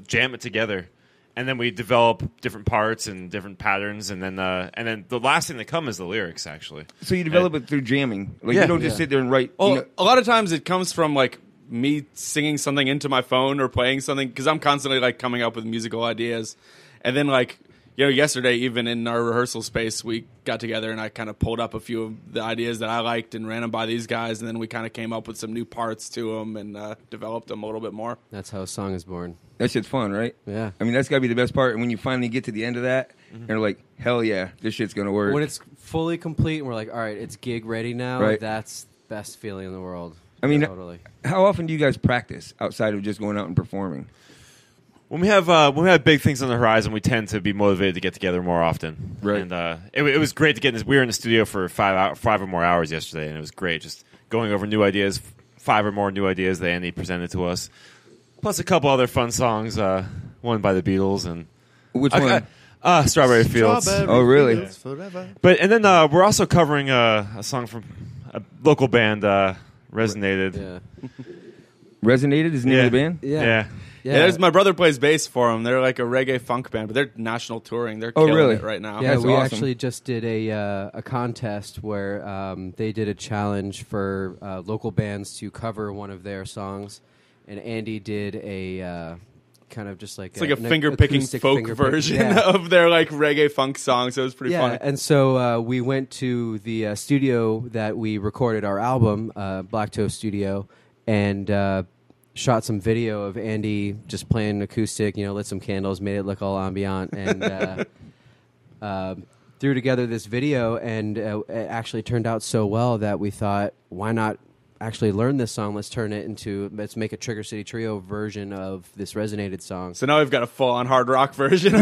Speaker 8: jam it together. And then we develop different parts and different patterns, and then the last thing that comes is the lyrics. Actually,
Speaker 6: so you develop it through jamming. Like you don't just sit there and write.
Speaker 9: Well, a lot of times it comes from like me singing something into my phone or playing something, because I'm constantly like coming up with musical ideas, and then like yesterday even in our rehearsal space we got together and I kind of pulled up a few of the ideas that I liked and ran them by these guys, and then we kind of came up with some new parts to them and developed them a little bit more.
Speaker 7: That's how a song is born.
Speaker 6: That shit's fun, right?
Speaker 7: Yeah.
Speaker 6: That's got to be the best part. And when you finally get to the end of that, and you're like, hell yeah, this shit's going to work.
Speaker 7: When it's fully complete and we're like, all right, it's gig ready now,
Speaker 6: Right.
Speaker 7: That's the best feeling in the world.
Speaker 6: Totally. How often do you guys practice outside of just going out and performing?
Speaker 8: When we have big things on the horizon, we tend to be motivated to get together more often.
Speaker 6: Right.
Speaker 8: And it was great to get in this. We were in the studio for 5 or more hours yesterday, and it was great just going over new ideas, 5 or more new ideas that Andy presented to us. Plus a couple other fun songs, one by the Beatles and
Speaker 6: which one?
Speaker 8: Strawberry Fields.
Speaker 6: Oh, really?
Speaker 8: Yeah.
Speaker 9: Forever.
Speaker 8: But and then we're also covering a song from a local band, Resonated.
Speaker 7: Yeah.
Speaker 6: Resonated is the name of the band?
Speaker 8: Yeah.
Speaker 9: Yeah, my brother plays bass for them. They're like a reggae funk band, but they're national touring. They're killing
Speaker 6: really?
Speaker 9: it right now.
Speaker 7: Yeah,
Speaker 6: That's
Speaker 7: we
Speaker 6: awesome.
Speaker 7: actually just did a contest where they did a challenge for local bands to cover one of their songs, and Andy did a kind of just like
Speaker 9: it's like a finger-picking folk version of their like reggae funk song, so it was pretty funny.
Speaker 7: And so we went to the studio that we recorded our album, Black Toe Studio, and shot some video of Andy just playing acoustic, lit some candles, made it look all ambient, and threw together this video, and it actually turned out so well that we thought, why not actually learn this song? Let's make a Trigger City Trio version of this Resonated song.
Speaker 9: So now we've got a full-on hard rock version.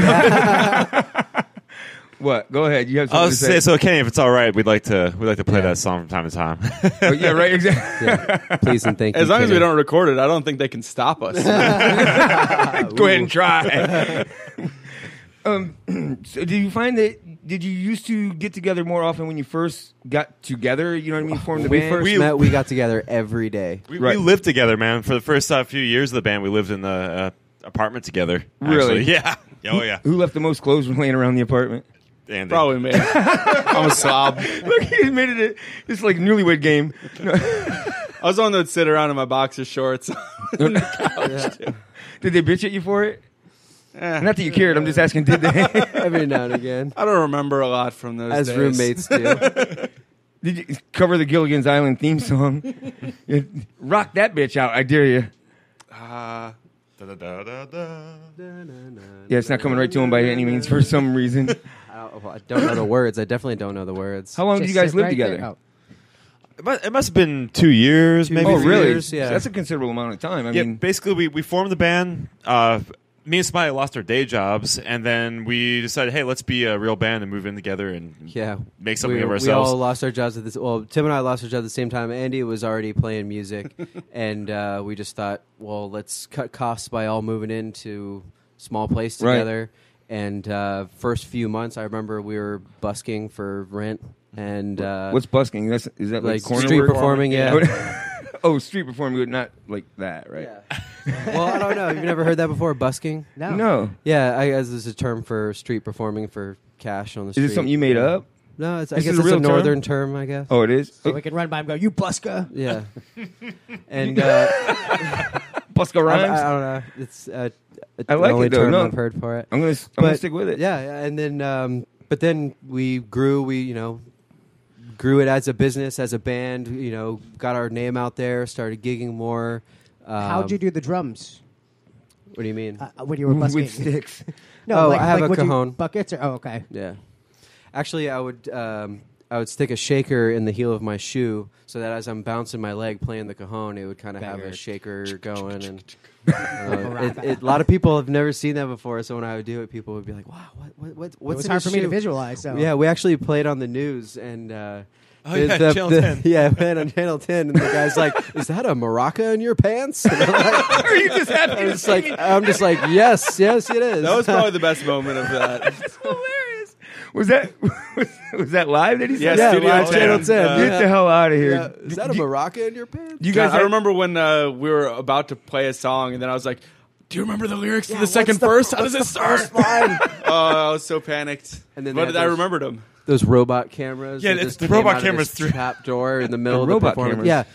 Speaker 6: What? Go ahead. You have
Speaker 8: I
Speaker 6: something
Speaker 8: was
Speaker 6: to say.
Speaker 8: so Kenny, if it's all right, we'd like to play that song from time to time.
Speaker 6: Oh, yeah, right. Exactly.
Speaker 7: Yeah. Please and thank you.
Speaker 9: As long as
Speaker 7: Kenny.
Speaker 9: we don't record it, I don't think they can stop us.
Speaker 6: Go ahead and try. So do you find that? Did you used to get together more often when you first got together? You know what I mean? Formed the
Speaker 7: we
Speaker 6: band.
Speaker 7: first met, we got together every day.
Speaker 8: We lived together, man. For the first few years of the band, we lived in the apartment together.
Speaker 6: Really?
Speaker 8: Actually. Yeah. Oh, yeah.
Speaker 6: Who left the most clothes laying around the apartment?
Speaker 8: Andy.
Speaker 9: Probably me. I'm a slob.
Speaker 6: Look, he made it. It's like a newlywed game.
Speaker 9: I was the one that would sit around in my boxer shorts on the couch.
Speaker 6: Yeah. Did they bitch at you for it?
Speaker 9: Eh.
Speaker 6: Not that you cared. I'm just asking. Did they?
Speaker 7: Every now and again.
Speaker 9: I don't remember a lot from those
Speaker 7: As
Speaker 9: days.
Speaker 7: roommates do.
Speaker 6: Did you cover the Gilligan's Island theme song? Rock that bitch out, I dare you. Yeah, it's not coming right to him by any means for some reason.
Speaker 7: I don't know the words. I definitely don't know the words.
Speaker 6: How long did you guys live together?
Speaker 8: It must have been 2 years, maybe.
Speaker 6: Oh,
Speaker 8: 3
Speaker 6: really?
Speaker 8: years.
Speaker 7: Yeah.
Speaker 6: So that's a considerable amount of time. I
Speaker 8: Yeah,
Speaker 6: mean,
Speaker 8: basically, we formed the band. Me and Smiley lost our day jobs, and then we decided, hey, let's be a real band and move in together and make something of ourselves.
Speaker 7: We all lost our jobs at this. Well, Tim and I lost our jobs at the same time. Andy was already playing music, and we just thought, well, let's cut costs by all moving into a small place together. Right. And first few months, I remember we were busking for rent. And
Speaker 6: what's busking? Is that like corner
Speaker 7: street
Speaker 6: work?
Speaker 7: performing? Yeah.
Speaker 6: Oh, street performing, but not like that, right?
Speaker 7: Yeah. Well, I don't know. You've never heard that before, busking?
Speaker 6: No.
Speaker 7: Yeah, I guess this is a term for street performing for cash on the
Speaker 6: Is
Speaker 7: street.
Speaker 6: it something you made up?
Speaker 7: No, I
Speaker 6: Is
Speaker 7: guess
Speaker 6: it a
Speaker 7: it's a
Speaker 6: real term?
Speaker 7: northern term, I guess.
Speaker 6: Oh, it is?
Speaker 5: So we can run by him and go, you busker.
Speaker 7: Yeah. And
Speaker 6: Busker rhymes?
Speaker 7: I don't know. It's
Speaker 6: I
Speaker 7: the
Speaker 6: like
Speaker 7: only
Speaker 6: it, though.
Speaker 7: term
Speaker 6: No.
Speaker 7: I've heard for it.
Speaker 6: I'm gonna stick with it.
Speaker 7: Yeah, and then but then we grew. We grew it as a business, as a band. Got our name out there. Started gigging more.
Speaker 5: How'd you do the drums?
Speaker 7: What do you mean?
Speaker 5: When you were busking?
Speaker 6: With sticks.
Speaker 5: No,
Speaker 7: I have a
Speaker 5: would you-
Speaker 7: cajon.
Speaker 5: buckets? Or, okay.
Speaker 7: Yeah. Actually, I would stick a shaker in the heel of my shoe so that as I'm bouncing my leg playing the cajon, it would kind of have a shaker going. And a lot of people have never seen that before, so when I would do it, people would be like, "Wow, what's
Speaker 5: It was
Speaker 7: in
Speaker 5: hard
Speaker 7: his
Speaker 5: for me to
Speaker 7: shoe?"
Speaker 5: visualize. So.
Speaker 7: Yeah, we actually played on the news and.
Speaker 8: Channel 10.
Speaker 7: Yeah, man, on Channel 10, and the guy's like, "Is that a maraca in your pants?" And I'm like,
Speaker 6: Are you just happy to see me?
Speaker 7: I'm just like, yes, it is.
Speaker 9: That was probably the best moment of that.
Speaker 6: That's hilarious. Was that live that he said?
Speaker 9: Yeah, Studio
Speaker 7: live
Speaker 9: 10.
Speaker 7: Channel 10.
Speaker 6: Get the hell out of here.
Speaker 7: Yeah. Is that a maraca in your pants?
Speaker 6: You guys
Speaker 9: I remember when we were about to play a song, and then I was like, "Do you remember the lyrics to the second verse? How does it start?" I was so panicked.
Speaker 7: And then
Speaker 9: But I remembered them.
Speaker 7: Those robot cameras.
Speaker 8: Yeah,
Speaker 7: that
Speaker 8: it's
Speaker 7: just
Speaker 8: the
Speaker 7: came
Speaker 8: robot
Speaker 7: out of
Speaker 8: cameras
Speaker 7: this
Speaker 8: through-
Speaker 7: trap door in the middle
Speaker 6: The
Speaker 7: of the
Speaker 6: robot
Speaker 7: performance.
Speaker 6: cameras.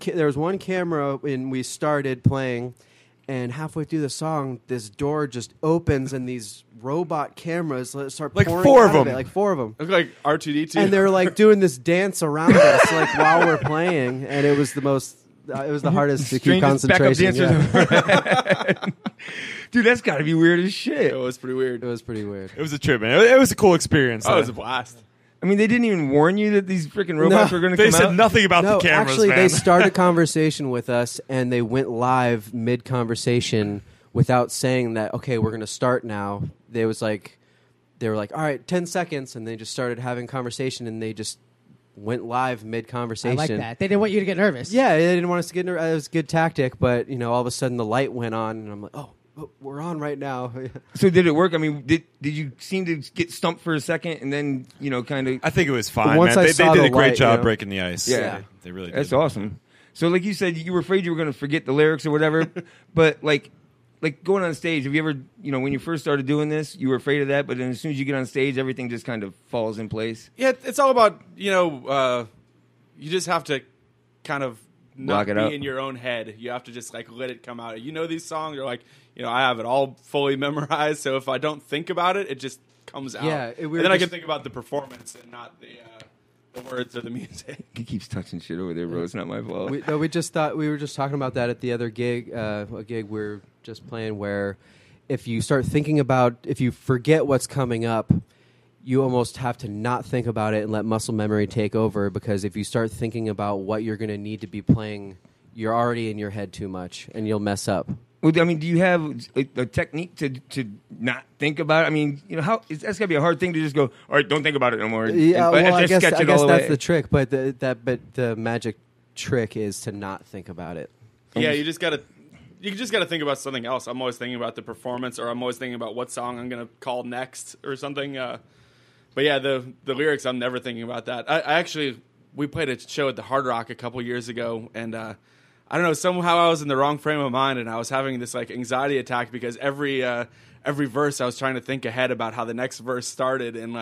Speaker 7: Yeah, there was one camera when we started playing, and halfway through the song, this door just opens, and these robot cameras start
Speaker 8: Like
Speaker 7: pouring
Speaker 8: four of
Speaker 7: out
Speaker 8: them.
Speaker 7: it, like 4 of them.
Speaker 9: Look like R2D2.
Speaker 7: And they're like doing this dance around us, like while we're playing, and it was the most. It was the hardest to keep
Speaker 6: Strangest backup
Speaker 7: concentration.
Speaker 6: dancers
Speaker 7: Yeah.
Speaker 6: ever. Dude, that's got to be weird as shit.
Speaker 9: It was pretty weird.
Speaker 7: It was pretty weird.
Speaker 8: It was a trip, man. It was a cool experience.
Speaker 9: Oh, it was a blast.
Speaker 6: I mean, they didn't even warn you that these freaking robots were going to come
Speaker 8: They said
Speaker 6: out?
Speaker 8: nothing about
Speaker 7: No,
Speaker 8: the cameras,
Speaker 7: actually,
Speaker 8: man.
Speaker 7: they started conversation with us, and they went live mid-conversation without saying that. Okay, we're going to start now. They were like, all right, 10 seconds, and they just started having conversation, and they just went live
Speaker 5: I
Speaker 7: mid-conversation.
Speaker 5: like that. They didn't want you to get nervous.
Speaker 7: Yeah, they didn't want us to get nervous. It was a good tactic, but all of a sudden the light went on, and I'm like, oh, we're on right now.
Speaker 6: So did it work? I mean, did you seem to get stumped for a second and then, kind of...
Speaker 8: I think it was fine,
Speaker 7: once
Speaker 8: man.
Speaker 7: I
Speaker 8: They
Speaker 7: saw
Speaker 8: did
Speaker 7: the
Speaker 8: a great
Speaker 7: light,
Speaker 8: job breaking the ice.
Speaker 6: Yeah.
Speaker 8: They really did.
Speaker 6: That's awesome. So like you said, you were afraid you were going to forget the lyrics or whatever, but like going on stage, have you ever, when you first started doing this, you were afraid of that, but then as soon as you get on stage, everything just kind of falls in place?
Speaker 9: Yeah, it's all about, you just have to kind of not
Speaker 6: Block it
Speaker 9: be
Speaker 6: up.
Speaker 9: in your own head. You have to just let it come out. These songs are like, I have it all fully memorized, so if I don't think about it, it just comes out.
Speaker 7: Yeah,
Speaker 9: and then I can think about the performance and not the words or the music.
Speaker 6: He keeps touching shit over there, bro. It's not my fault.
Speaker 7: We were just talking about that at the other gig, a gig we're just playing, where if you forget what's coming up, you almost have to not think about it and let muscle memory take over, because if you start thinking about what you're going to need to be playing, you're already in your head too much and you'll mess up.
Speaker 6: Well, I mean, do you have a technique to not think about it? I mean, that's got to be a hard thing to just go, all right, don't think about it no more.
Speaker 7: Yeah,
Speaker 6: But
Speaker 7: well, I guess
Speaker 6: sketch it
Speaker 7: that's
Speaker 6: all away.
Speaker 7: the trick, but the magic trick is to not think about it.
Speaker 9: Yeah, you just gotta think about something else. I'm always thinking about the performance, or I'm always thinking about what song I'm gonna call next or something. But yeah, the lyrics, I'm never thinking about that. We played a show at the Hard Rock a couple years ago, and I don't know, somehow I was in the wrong frame of mind, and I was having this anxiety attack because every verse I was trying to think ahead about how the next verse started, and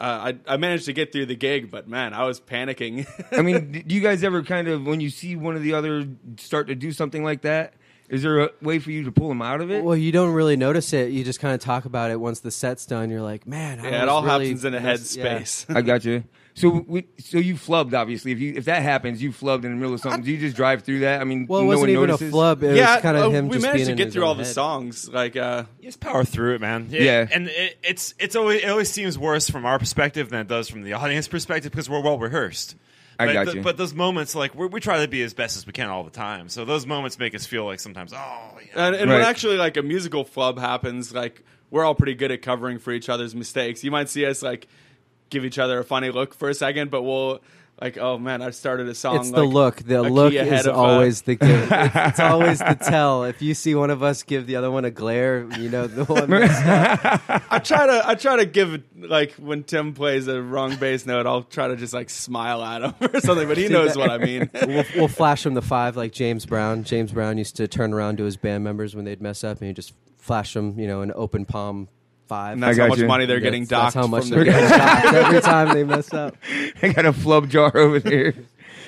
Speaker 9: I managed to get through the gig, but man, I was panicking.
Speaker 6: I mean, do you guys ever kind of, when you see one of the other start to do something like that, is there a way for you to pull them out of it?
Speaker 7: Well, you don't really notice it. You just kind of talk about it once the set's done. You're like, man,
Speaker 9: it all happens in a head space.
Speaker 6: I got you. So you flubbed, obviously. If that happens, you flubbed in the middle of something. Do you just drive through that? I mean,
Speaker 7: well, it
Speaker 6: no
Speaker 7: wasn't
Speaker 6: one
Speaker 7: even
Speaker 6: notices?
Speaker 7: a flub. It was kind of him
Speaker 9: we
Speaker 7: just
Speaker 9: managed
Speaker 7: being
Speaker 9: to
Speaker 7: in
Speaker 9: get
Speaker 7: his
Speaker 9: through
Speaker 7: own
Speaker 9: all the
Speaker 7: head.
Speaker 9: songs.
Speaker 8: You just power through it, man.
Speaker 6: Yeah.
Speaker 8: And it always seems worse from our perspective than it does from the audience perspective, because we're well rehearsed.
Speaker 6: I got you.
Speaker 8: But those moments, we try to be as best as we can all the time. So those moments make us feel like sometimes,
Speaker 9: And
Speaker 6: Right.
Speaker 9: when actually a musical flub happens, we're all pretty good at covering for each other's mistakes. You might see us give each other a funny look for a second, but we'll oh man, I started a song.
Speaker 7: It's the look. The
Speaker 9: a
Speaker 7: look
Speaker 9: key ahead
Speaker 7: is
Speaker 9: of,
Speaker 7: always the give. It's always the tell. If you see one of us give the other one a glare, the one.
Speaker 9: I try to give it, when Tim plays a wrong bass note, I'll try to just smile at him or something, but he knows what I mean.
Speaker 7: We'll flash him the 5 like James Brown. James Brown used to turn around to his band members when they'd mess up, and he'd just flash them, an open palm 5.
Speaker 9: And that's how much money they're getting docked.
Speaker 7: That's how much
Speaker 9: from
Speaker 7: they're getting docked every time they mess up.
Speaker 6: I got a flub jar over there.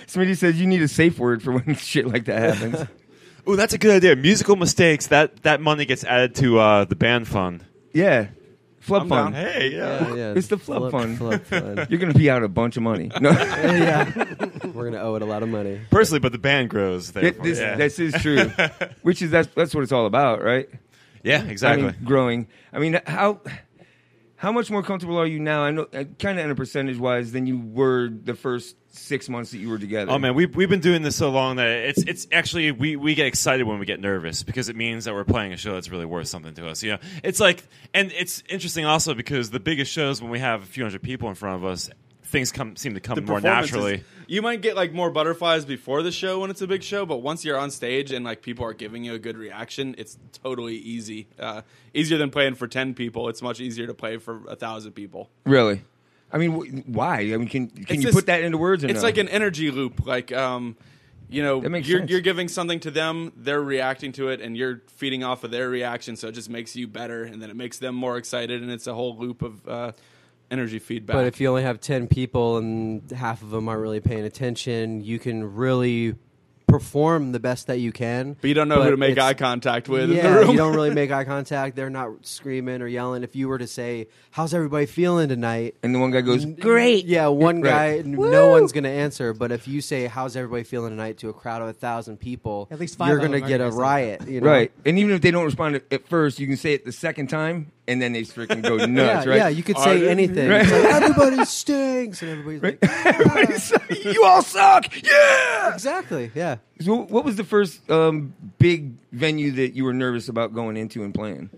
Speaker 6: Somebody says you need a safe word for when shit like that happens.
Speaker 8: Ooh, that's a good idea. Musical mistakes. That money gets added to the band fund.
Speaker 6: Yeah. Flub
Speaker 9: I'm
Speaker 6: fund.
Speaker 9: down.
Speaker 8: Hey, yeah.
Speaker 6: It's the flub fund.
Speaker 7: Flub fund.
Speaker 6: You're going to be out a bunch of money. No.
Speaker 7: Yeah. We're going to owe it a lot of money.
Speaker 8: Personally, but the band grows.
Speaker 6: This is true. Which is that's what it's all about, right?
Speaker 8: Yeah, exactly.
Speaker 6: I mean, growing. I mean, how much more comfortable are you now? I know, kind of in a percentage wise, than you were the first 6 months that you were together.
Speaker 8: Oh man, we've been doing this so long that it's actually we get excited when we get nervous because it means that we're playing a show that's really worth something to us. You know, it's like, and it's interesting also because the biggest shows when we have a few hundred people in front of us, things seem to come more naturally.
Speaker 9: You might get like more butterflies before the show when it's a big show, but once you're on stage and like people are giving you a good reaction, it's totally easy. Easier than playing for 10 people. It's much easier to play for 1,000 people.
Speaker 6: Really? I mean, why? I mean, can you put that into words? Or
Speaker 9: it's
Speaker 6: no?
Speaker 9: like an energy loop. Like, you know,
Speaker 6: That makes
Speaker 9: you're
Speaker 6: sense.
Speaker 9: giving something to them, they're reacting to it, and you're feeding off of their reaction, so it just makes you better, and then it makes them more excited, and it's a whole loop of energy feedback.
Speaker 7: But if you only have 10 people and half of them aren't really paying attention, you can really perform the best that you can.
Speaker 9: But you don't know who to make eye contact with
Speaker 7: Yeah,
Speaker 9: in the room.
Speaker 7: you don't really make eye contact. They're not screaming or yelling. If you were to say, "How's everybody feeling tonight?"
Speaker 6: And the one guy goes, "Great."
Speaker 7: Yeah, one guy,
Speaker 6: Right.
Speaker 7: no one's going to answer. But if you say, "How's everybody feeling tonight?" to a crowd of 1,000 people,
Speaker 5: At least 5
Speaker 7: you're
Speaker 5: of them
Speaker 7: going to
Speaker 5: are
Speaker 7: get
Speaker 5: gonna
Speaker 7: a
Speaker 5: say
Speaker 7: riot. You know?
Speaker 6: Right. And even if they don't respond at first, you can say it the second time, and then they freaking go nuts,
Speaker 7: Yeah,
Speaker 6: right?
Speaker 7: yeah, you could say anything.
Speaker 6: Right.
Speaker 7: It's like, everybody stinks, and everybody's like,
Speaker 6: You all suck. Yeah.
Speaker 7: exactly, yeah.
Speaker 6: So what was the first big venue that you were nervous about going into and playing?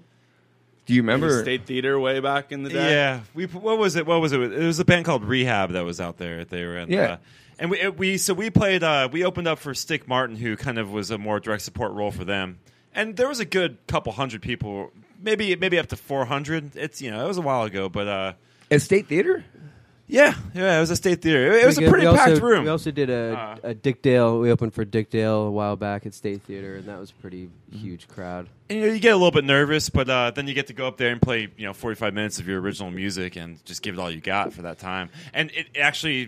Speaker 6: Do you remember?
Speaker 9: State Theater way back in the day.
Speaker 8: Yeah, what was it? It was a band called Rehab that was out there. They were in,
Speaker 6: Yeah.
Speaker 8: and we played. We opened up for Stick Martin, who kind of was a more direct support role for them. And there was a good couple hundred people, maybe up to 400. It's it was a while ago, but
Speaker 6: at State Theater.
Speaker 8: Yeah, it was a State Theater. It was a pretty packed room.
Speaker 7: We also did a Dick Dale. We opened for Dick Dale a while back at State Theater, and that was a pretty huge crowd.
Speaker 8: And you get a little bit nervous, but then you get to go up there and play 45 minutes of your original music and just give it all you got for that time. And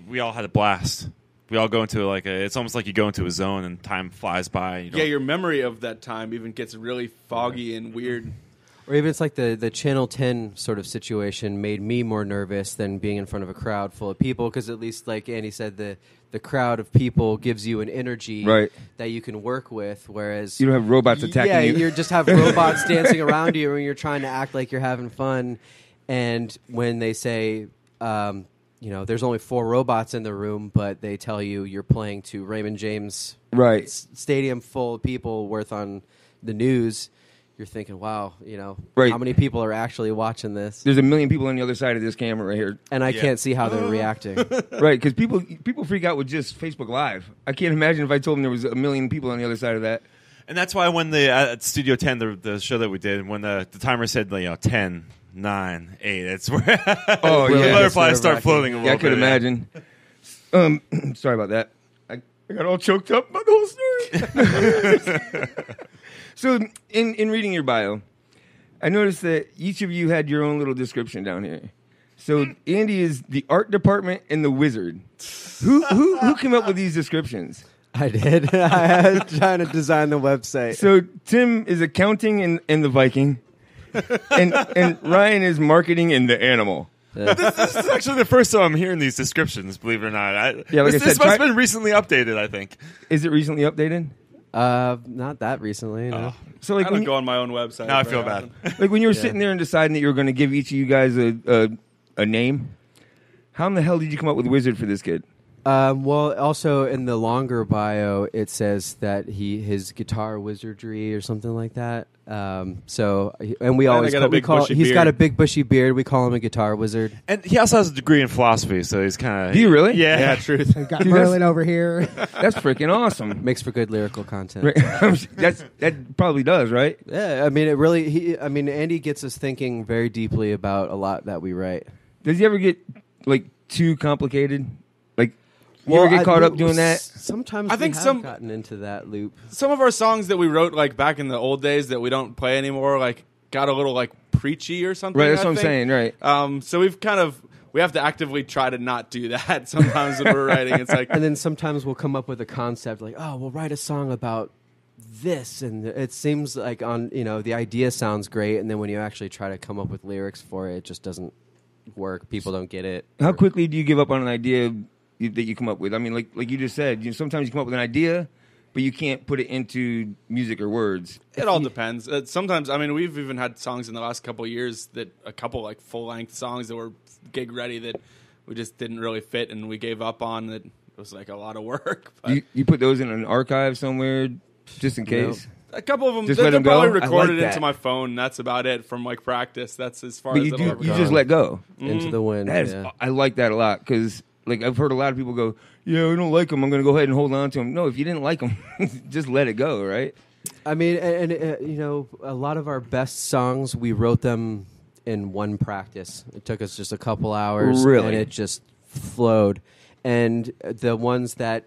Speaker 8: we all had a blast. We all go into it's almost like you go into a zone and time flies by.
Speaker 9: Your memory of that time even gets really foggy and weird.
Speaker 7: Or even it's like the Channel 10 sort of situation made me more nervous than being in front of a crowd full of people, because at least, like Andy said, the crowd of people gives you an energy that you can work with, whereas...
Speaker 6: You don't have robots attacking you.
Speaker 7: Yeah, you just have robots dancing around you and you're trying to act like you're having fun. And when they say, there's only 4 robots in the room, but they tell you you're playing to Raymond James Stadium full of people worth on the news... You're thinking, wow, how many people are actually watching this?
Speaker 6: There's 1 million people on the other side of this camera right here.
Speaker 7: And I can't see how they're reacting.
Speaker 6: Right, because people freak out with just Facebook Live. I can't imagine if I told them there was 1 million people on the other side of that.
Speaker 8: And that's why when at Studio 10, the show that we did, when the timer said 10, 9, 8, it's where the butterflies start floating a little bit.
Speaker 6: I could imagine. Sorry about that. I got all choked up by the whole story. So, in reading your bio, I noticed that each of you had your own little description down here. So, Andy is the art department and the wizard. Who came up with these descriptions?
Speaker 7: I did. I was trying to design the website.
Speaker 6: So, Tim is accounting and the Viking, and Ryan is marketing and the animal.
Speaker 8: This is actually the first time I'm hearing these descriptions, believe it or not. This must have been recently updated, I think.
Speaker 6: Is it recently updated?
Speaker 7: Not that recently. No.
Speaker 6: So
Speaker 9: I don't go on my own website.
Speaker 8: Now I feel bad.
Speaker 6: Like when you were sitting there and deciding that you were going to give each of you guys a name, how in the hell did you come up with Wizard for this kid?
Speaker 7: Well, also in the longer bio, it says that his guitar wizardry or something like that. And we always he's got a big bushy beard. We call him a guitar wizard.
Speaker 8: And he also has a degree in philosophy, so he's kind of...
Speaker 6: Do you really?
Speaker 8: Yeah, truth.
Speaker 5: Got Merlin over here.
Speaker 6: That's freaking awesome.
Speaker 7: Makes for good lyrical content.
Speaker 6: That probably does, right?
Speaker 7: Yeah, I mean, it really... Andy gets us thinking very deeply about a lot that we write.
Speaker 6: Does he ever get, too complicated? You ever get caught up doing that?
Speaker 7: Sometimes
Speaker 9: I think
Speaker 7: we have gotten into that loop.
Speaker 9: Some of our songs that we wrote back in the old days that we don't play anymore, got a little like preachy or something.
Speaker 6: Right, that's
Speaker 9: I
Speaker 6: what I'm
Speaker 9: think.
Speaker 6: saying, right.
Speaker 9: So we have to actively try to not do that sometimes when we're writing. It's like,
Speaker 7: and then sometimes we'll come up with a concept like, oh, we'll write a song about this, and it seems like the idea sounds great, and then when you actually try to come up with lyrics for it just doesn't work. People don't get it.
Speaker 6: How quickly do you give up on an idea that you come up with? I mean, like you just said, sometimes you come up with an idea, but you can't put it into music or words.
Speaker 9: it all depends. Sometimes, I mean, we've even had songs in the last couple of years a couple like full length songs that were gig ready that we just didn't really fit, and we gave up on. That it was like a lot of work. But
Speaker 6: You put those in an archive somewhere just in case.
Speaker 9: a couple of them,
Speaker 6: Just let
Speaker 9: they're
Speaker 6: them
Speaker 9: probably
Speaker 6: go? I
Speaker 9: recorded
Speaker 6: like that.
Speaker 9: into my phone. That's about it from like practice. That's as far
Speaker 6: But
Speaker 9: as
Speaker 6: you
Speaker 9: it'll ever go.
Speaker 6: just let go.
Speaker 7: Into the wind.
Speaker 6: That is, I like that a lot because like I've heard a lot of people go, yeah, I don't like them. I'm going to go ahead and hold on to them. No, if you didn't like them, just let it go, right?
Speaker 7: I mean, and a lot of our best songs, we wrote them in one practice. It took us just a couple hours,
Speaker 6: Really?
Speaker 7: and it just flowed. And the ones that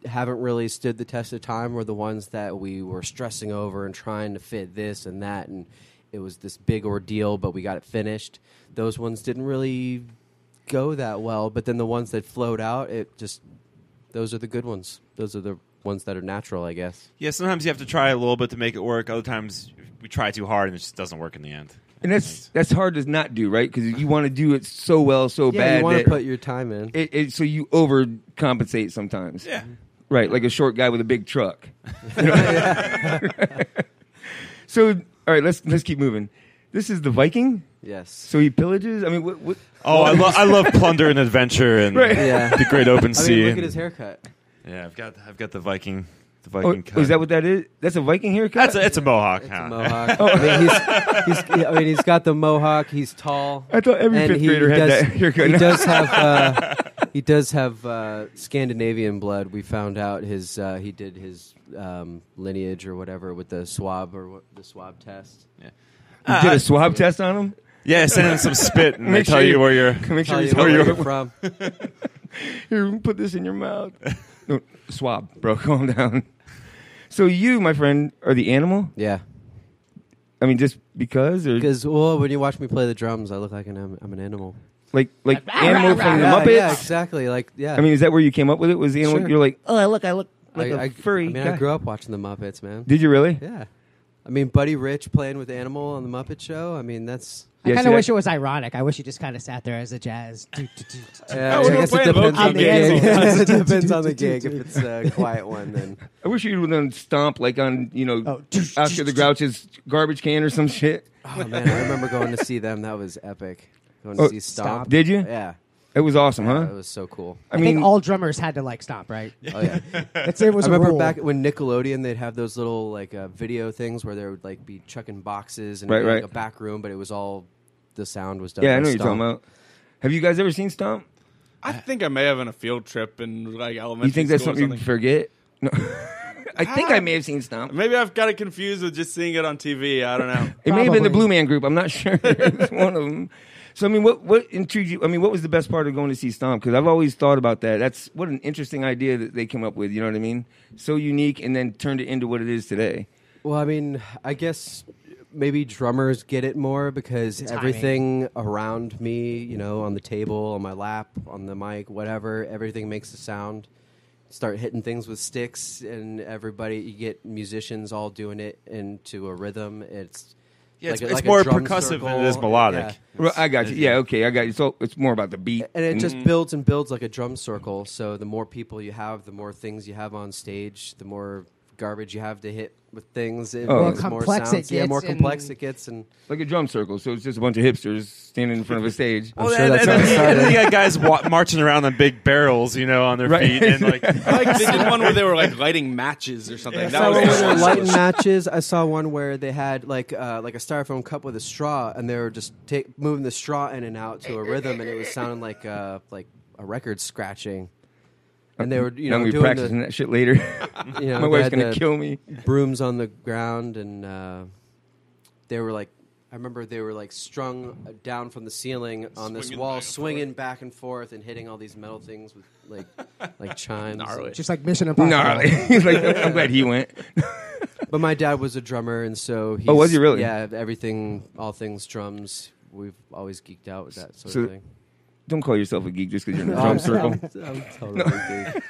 Speaker 7: haven't really stood the test of time were the ones that we were stressing over and trying to fit this and that, and it was this big ordeal, but we got it finished. Those ones didn't really go that well, but then the ones that flowed out, those are the good ones. Those are the ones that are natural, I guess.
Speaker 8: Yeah, sometimes you have to try a little bit to make it work. Other times we try too hard and it just doesn't work in the end.
Speaker 6: And that's hard to not do, right? Because you want to do it so well, so bad.
Speaker 7: You want
Speaker 6: that
Speaker 7: to put your time in.
Speaker 6: so you overcompensate sometimes.
Speaker 8: Yeah.
Speaker 6: Right, like a short guy with a big truck. So, all right, let's keep moving. This is the Viking?
Speaker 7: Yes.
Speaker 6: So he pillages? I mean, what?
Speaker 8: Oh, I love plunder and adventure and
Speaker 6: Right.
Speaker 8: the great open sea.
Speaker 7: I mean, look
Speaker 8: and-
Speaker 7: at his haircut.
Speaker 8: Yeah, I've got the Viking cut.
Speaker 6: Is that what that is? That's a Viking haircut?
Speaker 8: It's a mohawk.
Speaker 7: It's
Speaker 8: huh?
Speaker 7: a mohawk. I mean, he's got the mohawk. He's tall.
Speaker 6: I thought every
Speaker 7: and
Speaker 6: fifth grader had that haircut.
Speaker 7: He does have Scandinavian blood. We found out he did his lineage or whatever with the swab test.
Speaker 8: Yeah.
Speaker 6: You did a swab test on him?
Speaker 8: Yeah, send in some spit and they
Speaker 6: Make
Speaker 8: tell
Speaker 6: sure
Speaker 8: you where you're.
Speaker 6: Make sure
Speaker 7: Tell
Speaker 6: you
Speaker 7: you
Speaker 6: where
Speaker 7: where
Speaker 6: you're
Speaker 7: from.
Speaker 6: Here, put this in your mouth. No, swab, bro. Calm down. So you, my friend, are the animal?
Speaker 7: Yeah.
Speaker 6: I mean, just because?
Speaker 7: Because when you watch me play the drums, I look like I'm an animal.
Speaker 6: Like animal from the Muppets?
Speaker 7: Yeah, exactly. I
Speaker 6: mean, is that where you came up with it? Was the animal?
Speaker 7: Sure.
Speaker 6: You're like, oh, I look like
Speaker 7: I
Speaker 6: a furry
Speaker 7: I
Speaker 6: guy.
Speaker 7: grew up watching the Muppets, man.
Speaker 6: Did you really?
Speaker 7: Yeah. I mean, Buddy Rich playing with Animal on the Muppet Show. I mean, that's.
Speaker 5: I kind of wish it was ironic. I wish he just kind of sat there as a jazz.
Speaker 7: Yeah, I guess it depends on the gig. It depends on the gig. If it's a quiet one, then.
Speaker 6: I wish you would have done stomp like on Oscar the Grouch's garbage can or some shit.
Speaker 7: Oh man, I remember going to see them. That was epic. Going to see Stomp.
Speaker 6: Did you?
Speaker 7: Yeah.
Speaker 6: It was awesome, huh?
Speaker 7: It was so cool.
Speaker 5: I mean, think all drummers had to stomp, right?
Speaker 7: Oh yeah.
Speaker 5: It was.
Speaker 7: I remember
Speaker 5: rule.
Speaker 7: back when Nickelodeon, they'd have those little video things where they would be chucking boxes and
Speaker 6: Right.
Speaker 7: a back room, but it was all the sound was done.
Speaker 6: Yeah,
Speaker 7: by
Speaker 6: I know what you're
Speaker 7: Stomp.
Speaker 6: talking about. Have you guys ever seen Stomp?
Speaker 9: I think I may have on a field trip in elementary.
Speaker 6: You think that's
Speaker 9: school or
Speaker 6: something you forget? No. I think I may have seen Stomp.
Speaker 9: Maybe I've got it confused with just seeing it on TV. I don't know.
Speaker 6: It may have been the Blue Man Group. I'm not sure. It's one of them. So, I mean, what intrigued you? I mean, what was the best part of going to see Stomp? Because I've always thought about that. That's what an interesting idea that they came up with. You know what I mean? So unique, and then turned it into what it is today.
Speaker 7: Well, I mean, I guess maybe drummers get it more because everything around me, on the table, on my lap, on the mic, whatever, everything makes a sound. Start hitting things with sticks, and you get musicians all doing it into a rhythm. It's
Speaker 8: it's more percussive than it is melodic.
Speaker 6: Yeah. I got you. Yeah, okay, I got you. So it's more about the beat.
Speaker 7: And it just builds and builds like a drum circle. So the more people you have, the more things you have on stage, the more garbage you have to hit with things.
Speaker 5: The more complex it gets.
Speaker 7: Yeah, more complex it gets. And
Speaker 6: like a drum circle. So it's just a bunch of hipsters standing in front of a stage.
Speaker 7: I'm sure that's how it
Speaker 8: and
Speaker 7: started.
Speaker 8: then you got guys marching around on big barrels, on their feet. And
Speaker 9: I they did one where they were lighting matches or something.
Speaker 7: I
Speaker 9: That
Speaker 7: saw
Speaker 9: was
Speaker 7: one where they were
Speaker 9: awesome.
Speaker 7: lighting matches. I saw one where they had like a styrofoam cup with a straw, and they were just moving the straw in and out to a rhythm, and it was sounding like a record scratching. And they were,
Speaker 6: I'm gonna be
Speaker 7: doing
Speaker 6: practicing that shit later. My wife's gonna kill me.
Speaker 7: Brooms on the ground, and they were I remember they were strung down from the ceiling on this wall, swinging back and forth and hitting all these metal things with like chimes.
Speaker 9: Gnarly.
Speaker 5: Just like Mission Impossible.
Speaker 6: Gnarly. He's like, I'm glad he went.
Speaker 7: But my dad was a drummer, and so he's,
Speaker 6: was he really?
Speaker 7: Yeah, everything, all things drums. We've always geeked out with that sort of thing.
Speaker 6: Don't call yourself a geek just because you're in the drum circle.
Speaker 7: I'm totally a geek.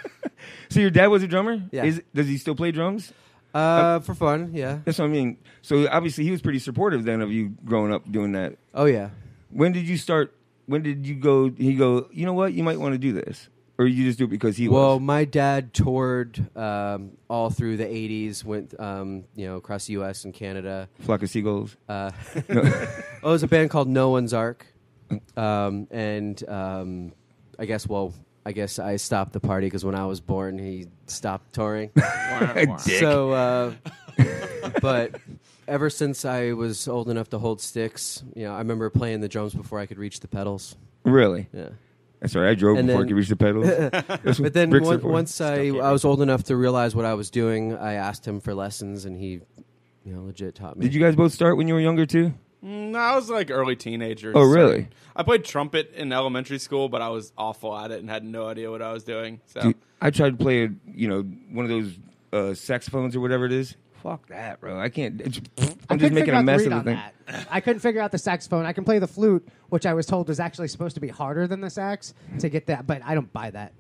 Speaker 6: So your dad was a drummer?
Speaker 7: Yeah.
Speaker 6: Does he still play drums?
Speaker 7: For fun, yeah.
Speaker 6: That's what I mean. So obviously he was pretty supportive then of you growing up doing that.
Speaker 7: Oh, yeah.
Speaker 6: When did you start? When did you go? He go, you know what? You might want to do this. Or you just do it because he was?
Speaker 7: Well, my dad toured all through the 80s, went across the U.S. and Canada.
Speaker 6: Flock of Seagulls?
Speaker 7: It was a band called No One's Ark. I guess I stopped the party because when I was born, he stopped touring. So, but ever since I was old enough to hold sticks, I remember playing the drums before I could reach the pedals.
Speaker 6: Really?
Speaker 7: Yeah.
Speaker 6: That's right. I drove before I could reach the pedals.
Speaker 7: But then once I was old enough to realize what I was doing, I asked him for lessons, and he, legit taught me.
Speaker 6: Did you guys both start when you were younger too?
Speaker 9: No, I was like early teenager.
Speaker 6: Oh, really?
Speaker 9: I played trumpet in elementary school, but I was awful at it and had no idea what I was doing. So
Speaker 6: Dude, I tried to play, one of those saxophones or whatever it is. Fuck that, bro. I can't. I'm just making a mess of the thing.
Speaker 5: I couldn't figure out the saxophone. I can play the flute, which I was told was actually supposed to be harder than the sax to get that, but I don't buy that.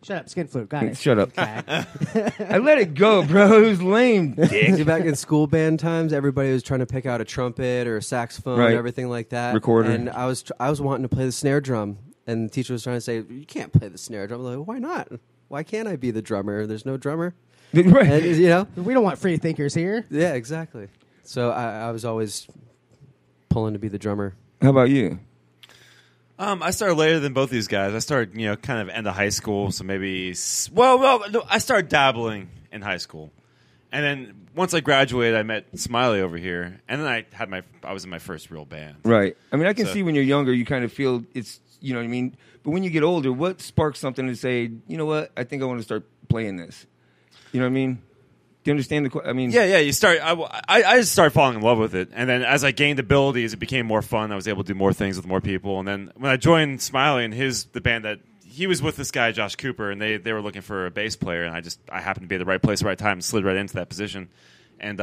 Speaker 5: Shut up, skin flute. Got it.
Speaker 6: Shut up. I let it go, bro. It was lame. Dick.
Speaker 7: Back in school band times, everybody was trying to pick out a trumpet or a saxophone
Speaker 6: Right.
Speaker 7: and everything like that.
Speaker 6: Recorder.
Speaker 7: And I was wanting to play the snare drum, and the teacher was trying to say, "You can't play the snare drum." I'm like, why not? Why can't I be the drummer? There's no drummer.
Speaker 6: Right.
Speaker 7: And,
Speaker 5: we don't want free thinkers here.
Speaker 7: Yeah, exactly. So I was always pulling to be the drummer.
Speaker 6: How about you?
Speaker 8: I started later than both these guys. I started, kind of end of high school, so maybe. No, I started dabbling in high school, and then once I graduated, I met Smiley over here, and then I was in my first real band.
Speaker 6: Right. I mean, I can see when you're younger, you kind of feel it's, you know what I mean. But when you get older, what sparks something to say, you know what? I think I want to start playing this. You know what I mean? Do you understand the? I mean,
Speaker 8: yeah. You start. I just started falling in love with it, and then as I gained abilities, it became more fun. I was able to do more things with more people, and then when I joined Smiley and the band that he was with, this guy Josh Cooper, and they were looking for a bass player, and I happened to be at the right place, at the right time, and slid right into that position, and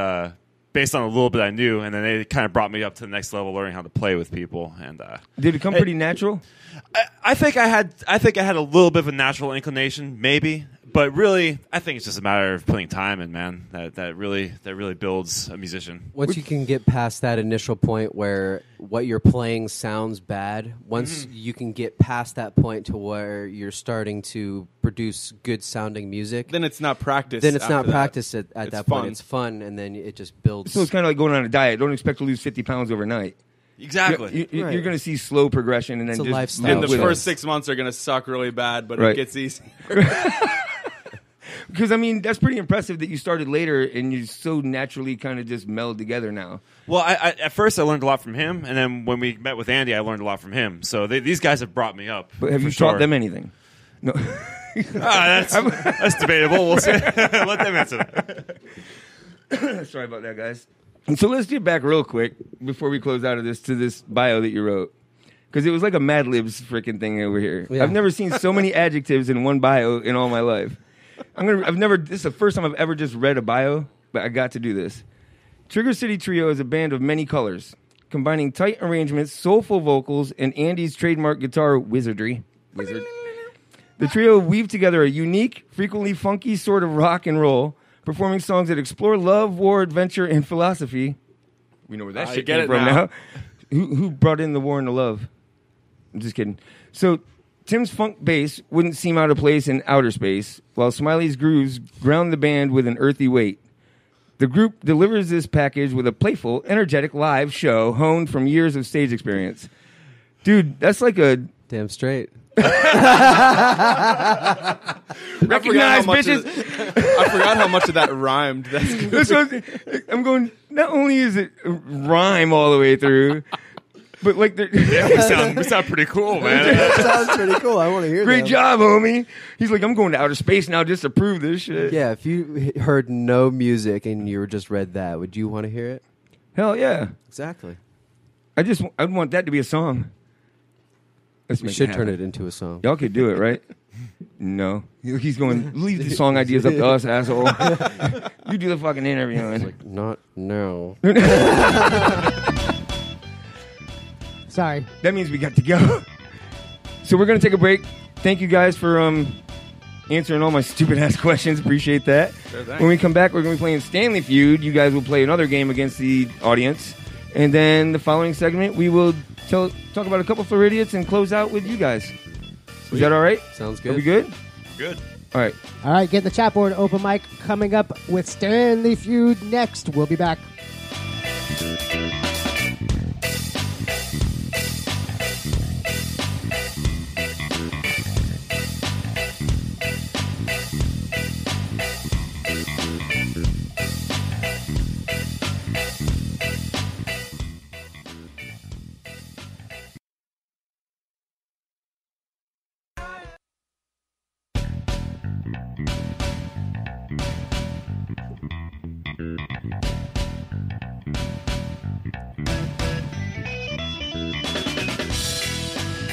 Speaker 8: based on a little bit I knew, and then they kind of brought me up to the next level, learning how to play with people, and
Speaker 6: did it come pretty natural?
Speaker 8: I think I had a little bit of a natural inclination, maybe. But really, I think it's just a matter of putting time in, man. That really builds a musician.
Speaker 7: Once you can get past that initial point where what you're playing sounds bad, once you can get past that point to where you're starting to produce good sounding music,
Speaker 9: then it's not practice.
Speaker 7: Then it's not
Speaker 9: after
Speaker 7: practice
Speaker 9: that.
Speaker 7: at
Speaker 9: It's
Speaker 7: that
Speaker 9: fun.
Speaker 7: point. It's fun, and then it just builds.
Speaker 6: So it's kind of like going on a diet. Don't expect to lose 50 pounds overnight.
Speaker 8: Exactly.
Speaker 6: You're going to see slow progression, and then
Speaker 7: It's a
Speaker 6: just
Speaker 7: lifestyle.
Speaker 6: live
Speaker 9: And the
Speaker 6: with
Speaker 9: first
Speaker 6: it.
Speaker 9: 6 months are going to suck really bad, but
Speaker 6: Right.
Speaker 9: it gets easy.
Speaker 6: Because, I mean, that's pretty impressive that you started later and you so naturally kind of just meld together now.
Speaker 8: Well, I at first I learned a lot from him, and then when we met with Andy, I learned a lot from him. So these guys have brought me up.
Speaker 6: But have you taught them anything? No.
Speaker 8: That's debatable. We'll see. Let them answer that.
Speaker 6: Sorry about that, guys. And so let's get back real quick before we close out of this to this bio that you wrote. Because it was like a Mad Libs freaking thing over here.
Speaker 7: Yeah.
Speaker 6: I've never seen so many adjectives in one bio in all my life. This is the first time I've ever just read a bio, but I got to do this. Trigger City Trio is a band of many colors, combining tight arrangements, soulful vocals, and Andy's trademark guitar wizardry. The trio weave together a unique, frequently funky sort of rock and roll, performing songs that explore love, war, adventure, and philosophy. We know where that shit came from now. Who brought in the war and the love? I'm just kidding. So Tim's funk bass wouldn't seem out of place in outer space, while Smiley's grooves ground the band with an earthy weight. The group delivers this package with a playful, energetic live show honed from years of stage experience. Dude, that's like a...
Speaker 7: Damn straight.
Speaker 6: Recognize, bitches!
Speaker 9: I forgot how much of that rhymed. That's good.
Speaker 6: I'm going, not only is it rhyme all the way through... But like,
Speaker 8: we sound pretty cool, man.
Speaker 7: That sounds pretty cool. I want to hear.
Speaker 6: Great job, homie. He's like, I'm going to outer space now just to prove this shit.
Speaker 7: Yeah, if you heard no music and you just read that, would you want to hear it?
Speaker 6: Hell yeah.
Speaker 7: Exactly.
Speaker 6: I'd want that to be a song. Let's
Speaker 7: We
Speaker 6: make
Speaker 7: should
Speaker 6: it
Speaker 7: turn
Speaker 6: happen.
Speaker 7: it into a song.
Speaker 6: Y'all could do it, right? No. He's going, leave the song ideas up to us, asshole. You do the fucking interview.
Speaker 7: Like, not now.
Speaker 5: Sorry.
Speaker 6: That means we got to go. So we're going to take a break. Thank you guys for answering all my stupid-ass questions. Appreciate that.
Speaker 9: Sure thing.
Speaker 6: When we come back, we're going to be playing Stanley Feud. You guys will play another game against the audience. And then the following segment, we will talk about a couple FLoridiots and close out with you guys. Is that all right?
Speaker 7: Sounds
Speaker 6: Are
Speaker 7: good.
Speaker 6: we good?
Speaker 8: Good.
Speaker 6: All right.
Speaker 5: All right, get in the chat board. Open mic coming up with Stanley Feud next. We'll be back.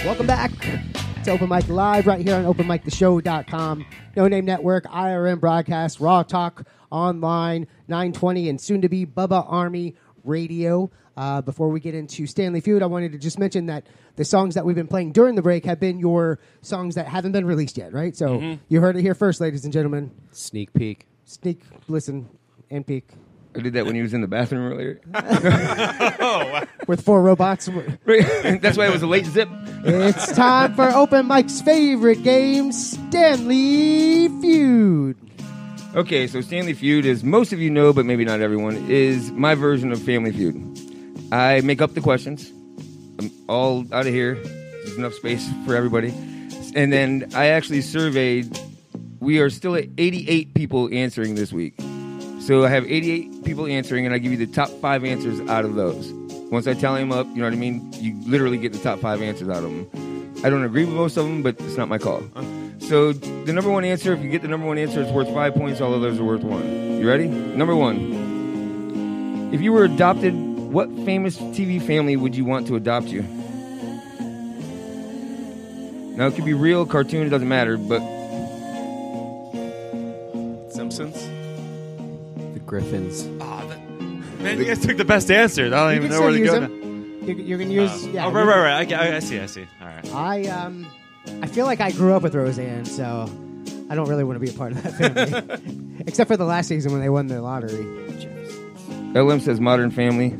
Speaker 5: Welcome back to Open Mic Live right here on OpenMicTheShow.com. No Name Network, IRM Broadcast, Raw Talk Online, 920, and soon to be Bubba Army Radio. Before we get into Stanley Feud, I wanted to just mention that the songs that we've been playing during the break have been your songs that haven't been released yet, right? So you heard it here first, ladies and gentlemen.
Speaker 7: Sneak peek.
Speaker 5: Sneak, listen, and peek.
Speaker 6: I did that when he was in the bathroom earlier.
Speaker 5: With 4 robots.
Speaker 6: That's why it was a late zip.
Speaker 5: It's time for Open Mic's favorite game, Stanley Feud.
Speaker 6: Okay, so Stanley Feud, as most of you know, but maybe not everyone, is my version of Family Feud. I make up the questions. I'm all out of here. There's enough space for everybody. And then I actually surveyed. We are still at 88 people answering this week. So I have 88 people answering, and I give you the top 5 answers out of those. Once I tally them up, you know what I mean? You literally get the top 5 answers out of them. I don't agree with most of them, but it's not my call. So the number 1 answer, if you get the number 1 answer, it's worth 5 points. All others are worth 1. You ready? Number 1. If you were adopted, what famous TV family would you want to adopt you? Now, it could be real, cartoon, it doesn't matter, but...
Speaker 9: Simpsons?
Speaker 7: The Griffins.
Speaker 8: Man, you guys took the best answer. I don't even know where to go.
Speaker 5: You're going to use... yeah,
Speaker 8: oh, right. I see. All right.
Speaker 5: I feel like I grew up with Roseanne, so I don't really want to be a part of that family. Except for the last season when they won the lottery.
Speaker 6: LM says Modern Family.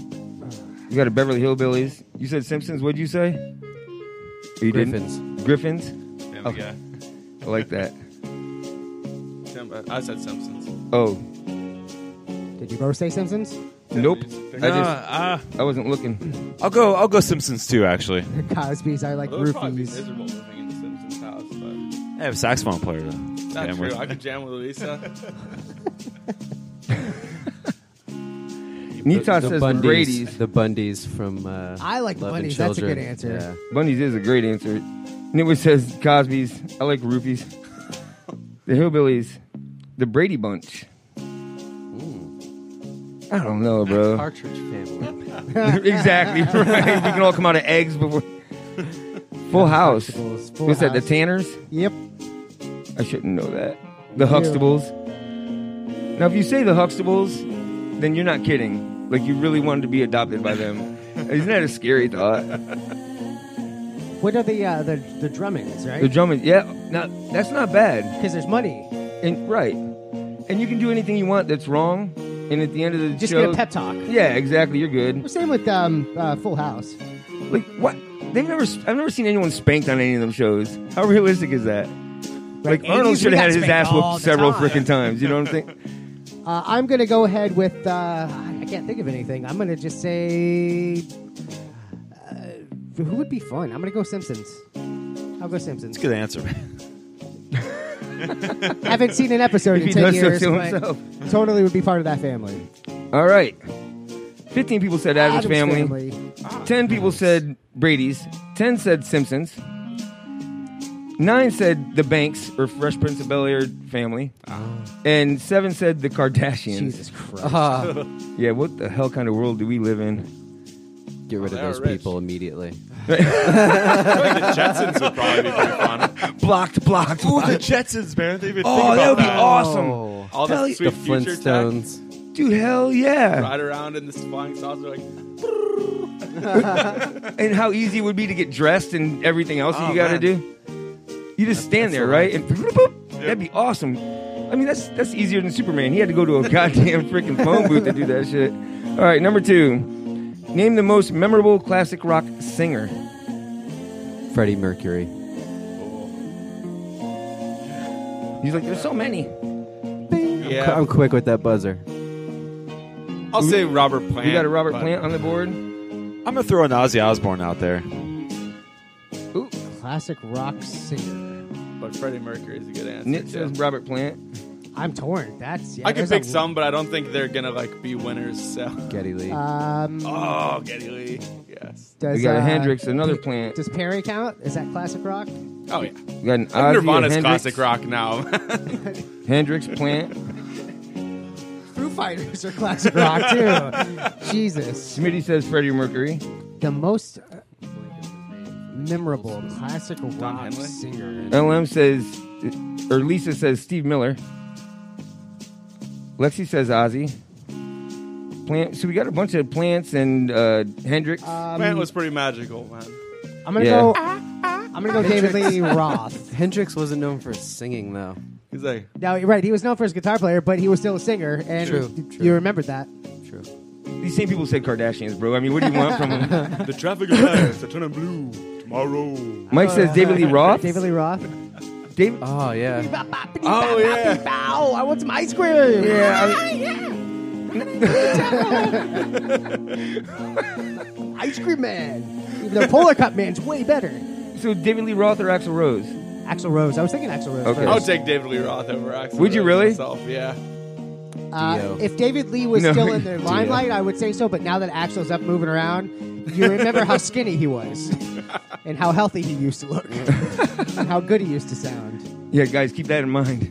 Speaker 6: You got a Beverly Hillbillies. You said Simpsons. What'd you say? Or you
Speaker 7: Griffins.
Speaker 6: Didn't? Griffins?
Speaker 9: Family Guy.
Speaker 6: I like that.
Speaker 9: I said Simpsons.
Speaker 6: Oh.
Speaker 5: Did you both say Simpsons?
Speaker 6: Nope.
Speaker 8: I
Speaker 6: wasn't looking.
Speaker 8: I'll go Simpsons too, actually.
Speaker 5: Cosby's, I like
Speaker 9: Well, it would probably be
Speaker 5: roofies.
Speaker 9: miserable living in the Simpsons house, but
Speaker 8: I have a saxophone player though.
Speaker 9: not
Speaker 8: Jam
Speaker 9: true.
Speaker 8: with.
Speaker 9: I could jam with Lisa.
Speaker 6: Nita says the Brady's.
Speaker 7: The Bundys from
Speaker 5: I like
Speaker 7: Love and
Speaker 5: Bunnies. That's a good
Speaker 7: Children.
Speaker 5: answer.
Speaker 7: Yeah.
Speaker 6: Bundy's is a great answer. Nitwit says Cosby's. I like roofies. The Hillbillies. The Brady Bunch. I don't know, bro.
Speaker 7: Partridge Family.
Speaker 6: Exactly right. We can all come out of eggs before. Full House.
Speaker 5: Full
Speaker 6: What's that? The
Speaker 5: House.
Speaker 6: Tanners?
Speaker 5: Yep.
Speaker 6: I shouldn't know that. The Huxtables. Now, if you say the Huxtables, then you're not kidding. Like you really wanted to be adopted by them. Isn't that a scary thought?
Speaker 5: What are the Drummings, right?
Speaker 6: The Drummond, yeah. Now that's not bad.
Speaker 5: Because there's money.
Speaker 6: And right. And you can do anything you want that's wrong. And at the end of the
Speaker 5: Just
Speaker 6: show,
Speaker 5: get a pep talk.
Speaker 6: Yeah, exactly. You're good.
Speaker 5: Same with Full House.
Speaker 6: Like what? I've never seen anyone spanked on any of them shows. How realistic is that? Like
Speaker 5: Right,
Speaker 6: Arnold
Speaker 5: we
Speaker 6: should have
Speaker 5: got
Speaker 6: had his
Speaker 5: spanked
Speaker 6: ass
Speaker 5: all
Speaker 6: whooped
Speaker 5: the
Speaker 6: several
Speaker 5: time.
Speaker 6: freaking times. You know what I'm saying?
Speaker 5: I'm going to go ahead with, I can't think of anything. I'm going to just say, who would be fun? I'm going to go Simpsons. I'll go Simpsons.
Speaker 8: It's a good answer, man.
Speaker 5: Haven't seen an episode
Speaker 6: If
Speaker 5: in
Speaker 6: he
Speaker 5: 10
Speaker 6: does so
Speaker 5: years,
Speaker 6: to
Speaker 5: but
Speaker 6: himself.
Speaker 5: totally would be part of that family.
Speaker 6: All right. 15 people said Addams
Speaker 5: Addams
Speaker 6: Family. 10 people said Brady's. 10 said Simpsons. 9 said the Banks or Fresh Prince of Bel-Air family. And 7 said the Kardashians.
Speaker 5: Jesus Christ.
Speaker 6: Yeah, what the hell kind of world do we live in?
Speaker 7: Get rid of
Speaker 9: they're
Speaker 7: those
Speaker 9: rich.
Speaker 7: people immediately.
Speaker 9: I think the Jetsons would probably be pretty fun.
Speaker 6: Blocked.
Speaker 8: Ooh, the Jetsons, man. They've been
Speaker 6: Oh, that would be awesome.
Speaker 9: All the
Speaker 6: Hell,
Speaker 9: sweet
Speaker 7: The
Speaker 9: future
Speaker 7: Flintstones.
Speaker 6: Dude, hell yeah.
Speaker 9: tech. Ride around in this flying saucer like.
Speaker 6: And how easy it would be to get dressed and everything else that you got to do. You just stand there, right? And that'd be awesome. I mean, that's easier than Superman. He had to go to a goddamn freaking phone booth to do that shit. All right, number 2. Name the most memorable classic rock singer.
Speaker 7: Freddie Mercury.
Speaker 6: He's like, there's so many.
Speaker 9: Yeah.
Speaker 7: I'm quick with that buzzer.
Speaker 9: I'll say Robert Plant.
Speaker 6: You got a Robert
Speaker 9: but-
Speaker 6: Plant on the board?
Speaker 8: I'm going to throw an Ozzy Osbourne out there.
Speaker 6: Ooh.
Speaker 5: Classic rock singer.
Speaker 9: But Freddie Mercury is a good answer.
Speaker 6: Nick
Speaker 9: too.
Speaker 6: says Robert Plant.
Speaker 5: I'm torn. That's
Speaker 9: I can
Speaker 5: there's
Speaker 9: pick
Speaker 5: a-
Speaker 9: some, but I don't think they're gonna like be winners. So.
Speaker 7: Geddy Lee.
Speaker 9: Oh, Geddy Lee. Yes.
Speaker 5: Does,
Speaker 6: We got a Hendrix, another Plant.
Speaker 5: Does Perry count? Is that classic rock?
Speaker 9: Oh yeah.
Speaker 6: We got an Ozzy,
Speaker 9: Nirvana's
Speaker 6: a Hendrix,
Speaker 9: classic rock now.
Speaker 6: Hendrix, Plant.
Speaker 5: Foo Fighters are classic rock too. Jesus.
Speaker 6: Smitty says Freddie Mercury.
Speaker 5: The most memorable classic rock
Speaker 9: Henley?
Speaker 5: singer.
Speaker 6: LM says, or Lisa says Steve Miller. Lexi says Ozzy. Plant. So we got a bunch of Plants and Hendrix.
Speaker 9: Plant was pretty magical, man.
Speaker 5: I'm gonna
Speaker 6: Yeah.
Speaker 5: go. I'm gonna go David Lee Roth.
Speaker 7: Hendrix wasn't known for singing, though.
Speaker 9: He's like,
Speaker 5: Now, right, he was known for his guitar player, but he was still a singer, and
Speaker 7: True.
Speaker 5: you remembered that.
Speaker 7: True.
Speaker 6: These same people said Kardashians, bro. I mean, what do you want from them?
Speaker 8: The traffic lights are turning blue tomorrow.
Speaker 6: Mike says David Lee Roth.
Speaker 5: David Lee Roth.
Speaker 6: David.
Speaker 7: Oh, yeah.
Speaker 9: oh yeah.
Speaker 5: Bow! I want some ice cream.
Speaker 6: Yeah.
Speaker 5: Ice cream man. Even though Polar Cup man's way better.
Speaker 6: So David Lee Roth or Axl Rose?
Speaker 5: Axl Rose. I was thinking Axl Rose.
Speaker 6: Okay.
Speaker 9: I would
Speaker 5: first.
Speaker 9: take David Lee Roth over Axl.
Speaker 6: Would you
Speaker 9: Rose
Speaker 6: really?
Speaker 9: Myself. Yeah.
Speaker 7: Dio.
Speaker 5: If David Lee was
Speaker 6: No.
Speaker 5: still in the limelight, I would say so. But now that Axl's up moving around, you remember how skinny he was, and how healthy he used to look, and how good he used to sound.
Speaker 6: Yeah, guys, keep that in mind.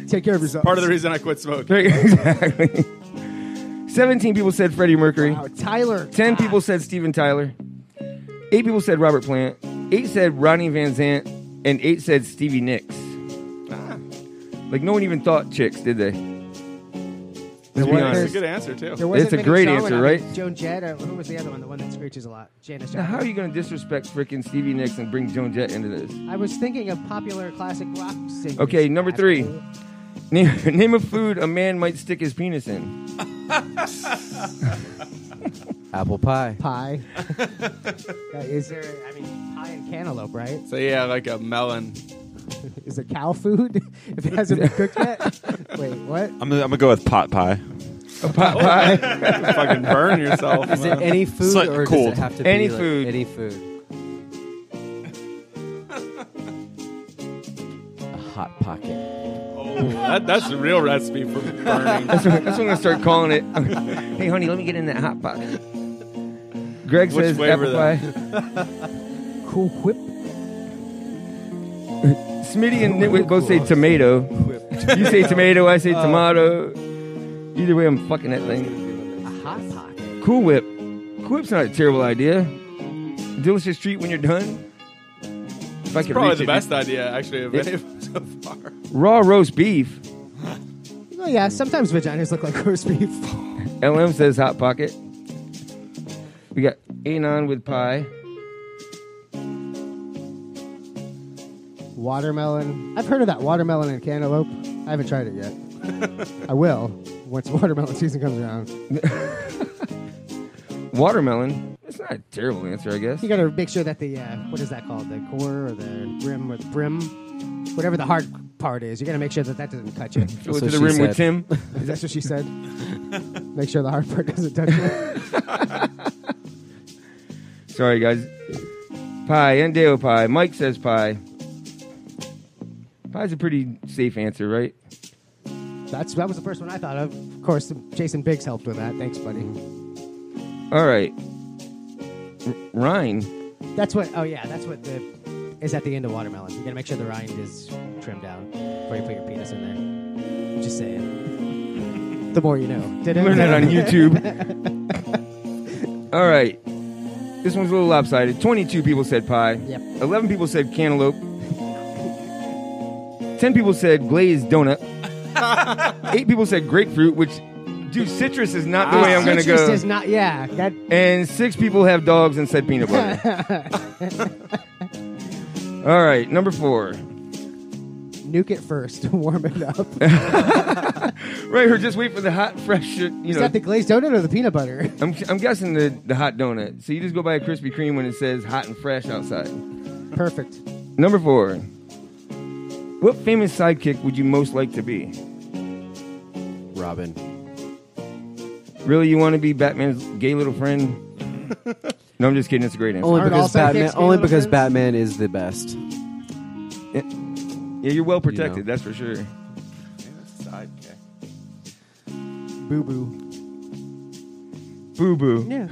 Speaker 5: Take care of yourself.
Speaker 9: Part of the reason I quit smoking.
Speaker 6: Exactly. 17 people said Freddie Mercury.
Speaker 5: Wow, Tyler.
Speaker 6: 10 people said Steven Tyler. 8 people said Robert Plant. 8 said Ronnie Van Zant. And 8 said Stevie Nicks. Like, no one even thought Chicks, did they? Let's be
Speaker 5: was-
Speaker 6: honest.
Speaker 9: That's a good answer too.
Speaker 5: There wasn't
Speaker 6: It's a
Speaker 5: many
Speaker 6: great
Speaker 5: showing.
Speaker 6: answer,
Speaker 5: I mean,
Speaker 6: right?
Speaker 5: Joan Jett, or who was the other one? The one that screeches a lot. Janice
Speaker 6: Now, how
Speaker 5: Joplin.
Speaker 6: are you going to disrespect freaking Stevie Nicks and bring Joan Jett into this?
Speaker 5: I was thinking of popular classic rock singers.
Speaker 6: Okay, number 3.
Speaker 5: Asshole.
Speaker 6: Name a food a man might stick his penis in.
Speaker 7: Apple pie.
Speaker 5: Pie. Is there? I mean, pie and cantaloupe, right?
Speaker 9: So yeah, like a melon.
Speaker 5: Is it cow food? If it hasn't been cooked yet. Wait, what?
Speaker 8: I'm gonna go with pot pie.
Speaker 6: A pot pie.
Speaker 9: Fucking burn yourself.
Speaker 7: Is it any food,
Speaker 8: Slight
Speaker 7: or
Speaker 8: cold.
Speaker 7: does it have to be
Speaker 6: Any
Speaker 7: like
Speaker 6: food.
Speaker 7: Any food. A hot pocket.
Speaker 9: Oh, that's the real recipe for burning.
Speaker 6: That's what I'm going to start calling it. Hey, honey, let me get in that hot pot. Greg
Speaker 9: Which
Speaker 6: says
Speaker 9: flavor,
Speaker 6: apple
Speaker 9: though?
Speaker 6: pie.
Speaker 5: Cool Whip.
Speaker 6: Smitty and Nitwit both say tomato. You say tomato, I say tomato. Either way, I'm fucking that thing.
Speaker 5: A hot pocket.
Speaker 6: Cool Whip. Cool Whip's not a terrible idea. Delicious treat when you're done. If I
Speaker 9: It's
Speaker 6: could
Speaker 9: probably
Speaker 6: reach
Speaker 9: the
Speaker 6: it.
Speaker 9: best idea, actually, of
Speaker 6: Yep.
Speaker 9: any of them so far.
Speaker 6: Raw roast beef.
Speaker 5: Oh yeah, sometimes vaginas look like roast beef.
Speaker 6: LM says hot pocket. We got Anon with pie.
Speaker 5: Watermelon. I've heard of that watermelon and cantaloupe. I haven't tried it yet. I will once watermelon season comes around.
Speaker 6: Watermelon. It's not a terrible answer, I guess.
Speaker 5: You got to make sure that the what is that called? The core or the rim or the brim, whatever the hard part is. You got to make sure that doesn't cut you.
Speaker 6: Fill it to the rim with Tim.
Speaker 5: Is that what she said? Make sure the hard part doesn't touch you.
Speaker 6: Sorry, guys. Pie. Endeo pie. Mike says pie. Pie's a pretty safe answer, right?
Speaker 5: That was the first one I thought of. Of course, Jason Biggs helped with that. Thanks, buddy.
Speaker 6: All right. Rind.
Speaker 5: That's what. Oh yeah, that's what is at the end of watermelon. You got to make sure the rind is trimmed down before you put your penis in there. Just saying. The more you know.
Speaker 6: Learn that on YouTube. All right. This one's a little lopsided. 22 people said pie.
Speaker 5: Yep.
Speaker 6: 11 people said cantaloupe. 10 people said glazed donut. 8 people said grapefruit, which, dude, citrus is not the way I'm going to go.
Speaker 5: Citrus is not, yeah.
Speaker 6: And 6 people have dogs and said peanut butter. All right, number 4.
Speaker 5: Nuke it first. Warm it up.
Speaker 6: Right, or just wait for the hot, fresh,
Speaker 5: Is that the glazed donut or the peanut butter?
Speaker 6: I'm guessing the hot donut. So you just go buy a Krispy Kreme when it says hot and fresh outside.
Speaker 5: Perfect.
Speaker 6: Number 4. What famous sidekick would you most like to be?
Speaker 7: Robin.
Speaker 6: Really, you want to be Batman's gay little friend? No, I'm just kidding. It's a great answer.
Speaker 7: Only because Batman is the best.
Speaker 6: Yeah, you're well protected. That's for sure.
Speaker 9: Sidekick.
Speaker 5: Boo Boo.
Speaker 6: Boo Boo.
Speaker 5: Yeah.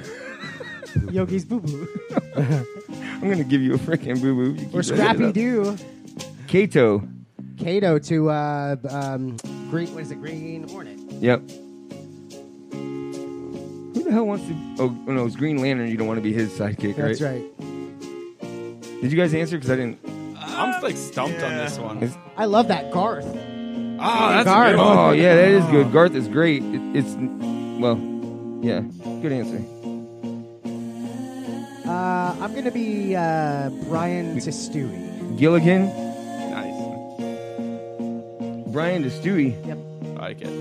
Speaker 5: Yogi's Boo Boo.
Speaker 6: I'm gonna give you a freaking Boo Boo.
Speaker 5: Or Scrappy Doo.
Speaker 6: Kato.
Speaker 5: Kato to Green. What is it? Green Hornet.
Speaker 6: Yep. Who the hell wants to? Oh no, it's Green Lantern. You don't want to be his sidekick, right?
Speaker 5: That's right.
Speaker 6: Did you guys answer? Because I didn't.
Speaker 9: I'm like stumped on this one.
Speaker 5: I love that Garth.
Speaker 9: Oh, that's
Speaker 5: Garth.
Speaker 9: a good one.
Speaker 6: Oh yeah, that is good. Garth is great. It's well, yeah, good answer.
Speaker 5: I'm gonna be Brian to Stewie.
Speaker 6: Gilligan.
Speaker 9: Nice.
Speaker 6: Brian to Stewie.
Speaker 5: Yep.
Speaker 9: I like it.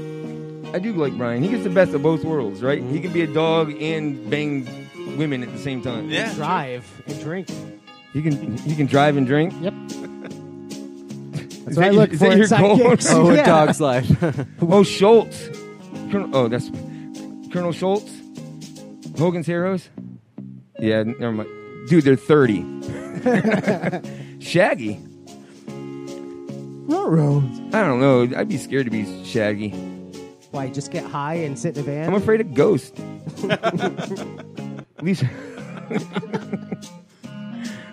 Speaker 6: I do like Brian. He gets the best of both worlds, right? He can be a dog and bang women at the same time.
Speaker 9: Yeah.
Speaker 5: Drive and drink.
Speaker 6: He can drive and drink.
Speaker 5: Yep.
Speaker 6: Is
Speaker 5: That's what I look
Speaker 6: is
Speaker 5: for
Speaker 6: that
Speaker 5: in
Speaker 6: your goal?
Speaker 5: sidekicks.
Speaker 7: Oh, a
Speaker 5: Yeah.
Speaker 7: dog's life.
Speaker 6: Oh, Schultz. That's Colonel Schultz. Hogan's Heroes. Yeah, never mind. Dude, they're 30. Shaggy.
Speaker 5: Railroads.
Speaker 6: I don't know. I'd be scared to be Shaggy.
Speaker 5: Why? Just get high and sit in a van?
Speaker 6: I'm afraid of ghosts. Lisa.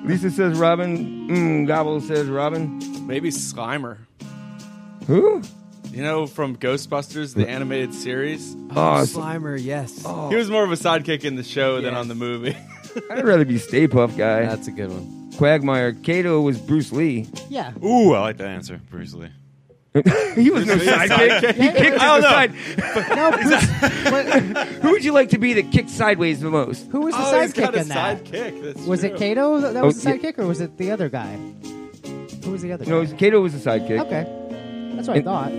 Speaker 6: Lisa says Robin. Gobble says Robin.
Speaker 9: Maybe Slimer.
Speaker 6: Who?
Speaker 9: You know, from Ghostbusters, the animated series?
Speaker 7: Oh, Slimer, yes.
Speaker 6: Oh.
Speaker 9: He was more of a sidekick in the show than on the movie.
Speaker 6: I'd rather be Stay Puft Guy.
Speaker 7: That's a good one.
Speaker 6: Quagmire. Kato was Bruce Lee.
Speaker 5: Yeah.
Speaker 8: Ooh, I like that answer. Bruce Lee.
Speaker 6: He was no sidekick. He kicked to the side. Who would you like to be that kicked sideways the most?
Speaker 5: Who was the
Speaker 9: he's
Speaker 5: sidekick
Speaker 9: got a
Speaker 5: in that?
Speaker 9: sidekick. That's
Speaker 5: Was
Speaker 9: true.
Speaker 5: it Kato that was the
Speaker 6: yeah.
Speaker 5: sidekick, or was it the other guy? Who was the other
Speaker 6: No,
Speaker 5: guy?
Speaker 6: Kato was the sidekick.
Speaker 5: Okay. That's what I thought.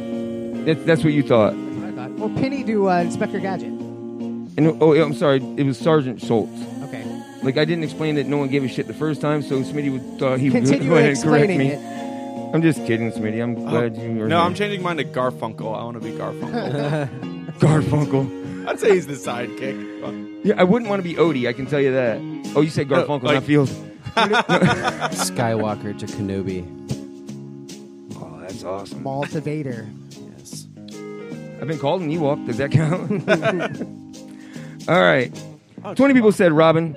Speaker 6: That's what you thought.
Speaker 5: That's what I thought. Well, Penny to Inspector Gadget.
Speaker 6: And I'm sorry, it was Sergeant Schultz.
Speaker 5: Okay.
Speaker 6: Like, I didn't explain that no one gave a shit the first time, so Smitty would thought he would
Speaker 5: Continue
Speaker 6: go ahead and correct
Speaker 5: explaining
Speaker 6: me.
Speaker 5: it.
Speaker 6: I'm just kidding, Smitty. I'm glad you were
Speaker 9: No,
Speaker 6: here.
Speaker 9: I'm changing mine to Garfunkel. I want to be Garfunkel.
Speaker 6: Garfunkel.
Speaker 9: I'd say he's the sidekick.
Speaker 6: Yeah, I wouldn't want to be Odie, I can tell you that. Oh, you said Garfunkel,
Speaker 9: like-
Speaker 6: not Fields.
Speaker 7: Skywalker to Kenobi.
Speaker 6: Oh, that's awesome.
Speaker 5: Maul to Vader.
Speaker 7: Yes.
Speaker 6: I've been called an Ewok. Does that count? All right. 20 people said Robin.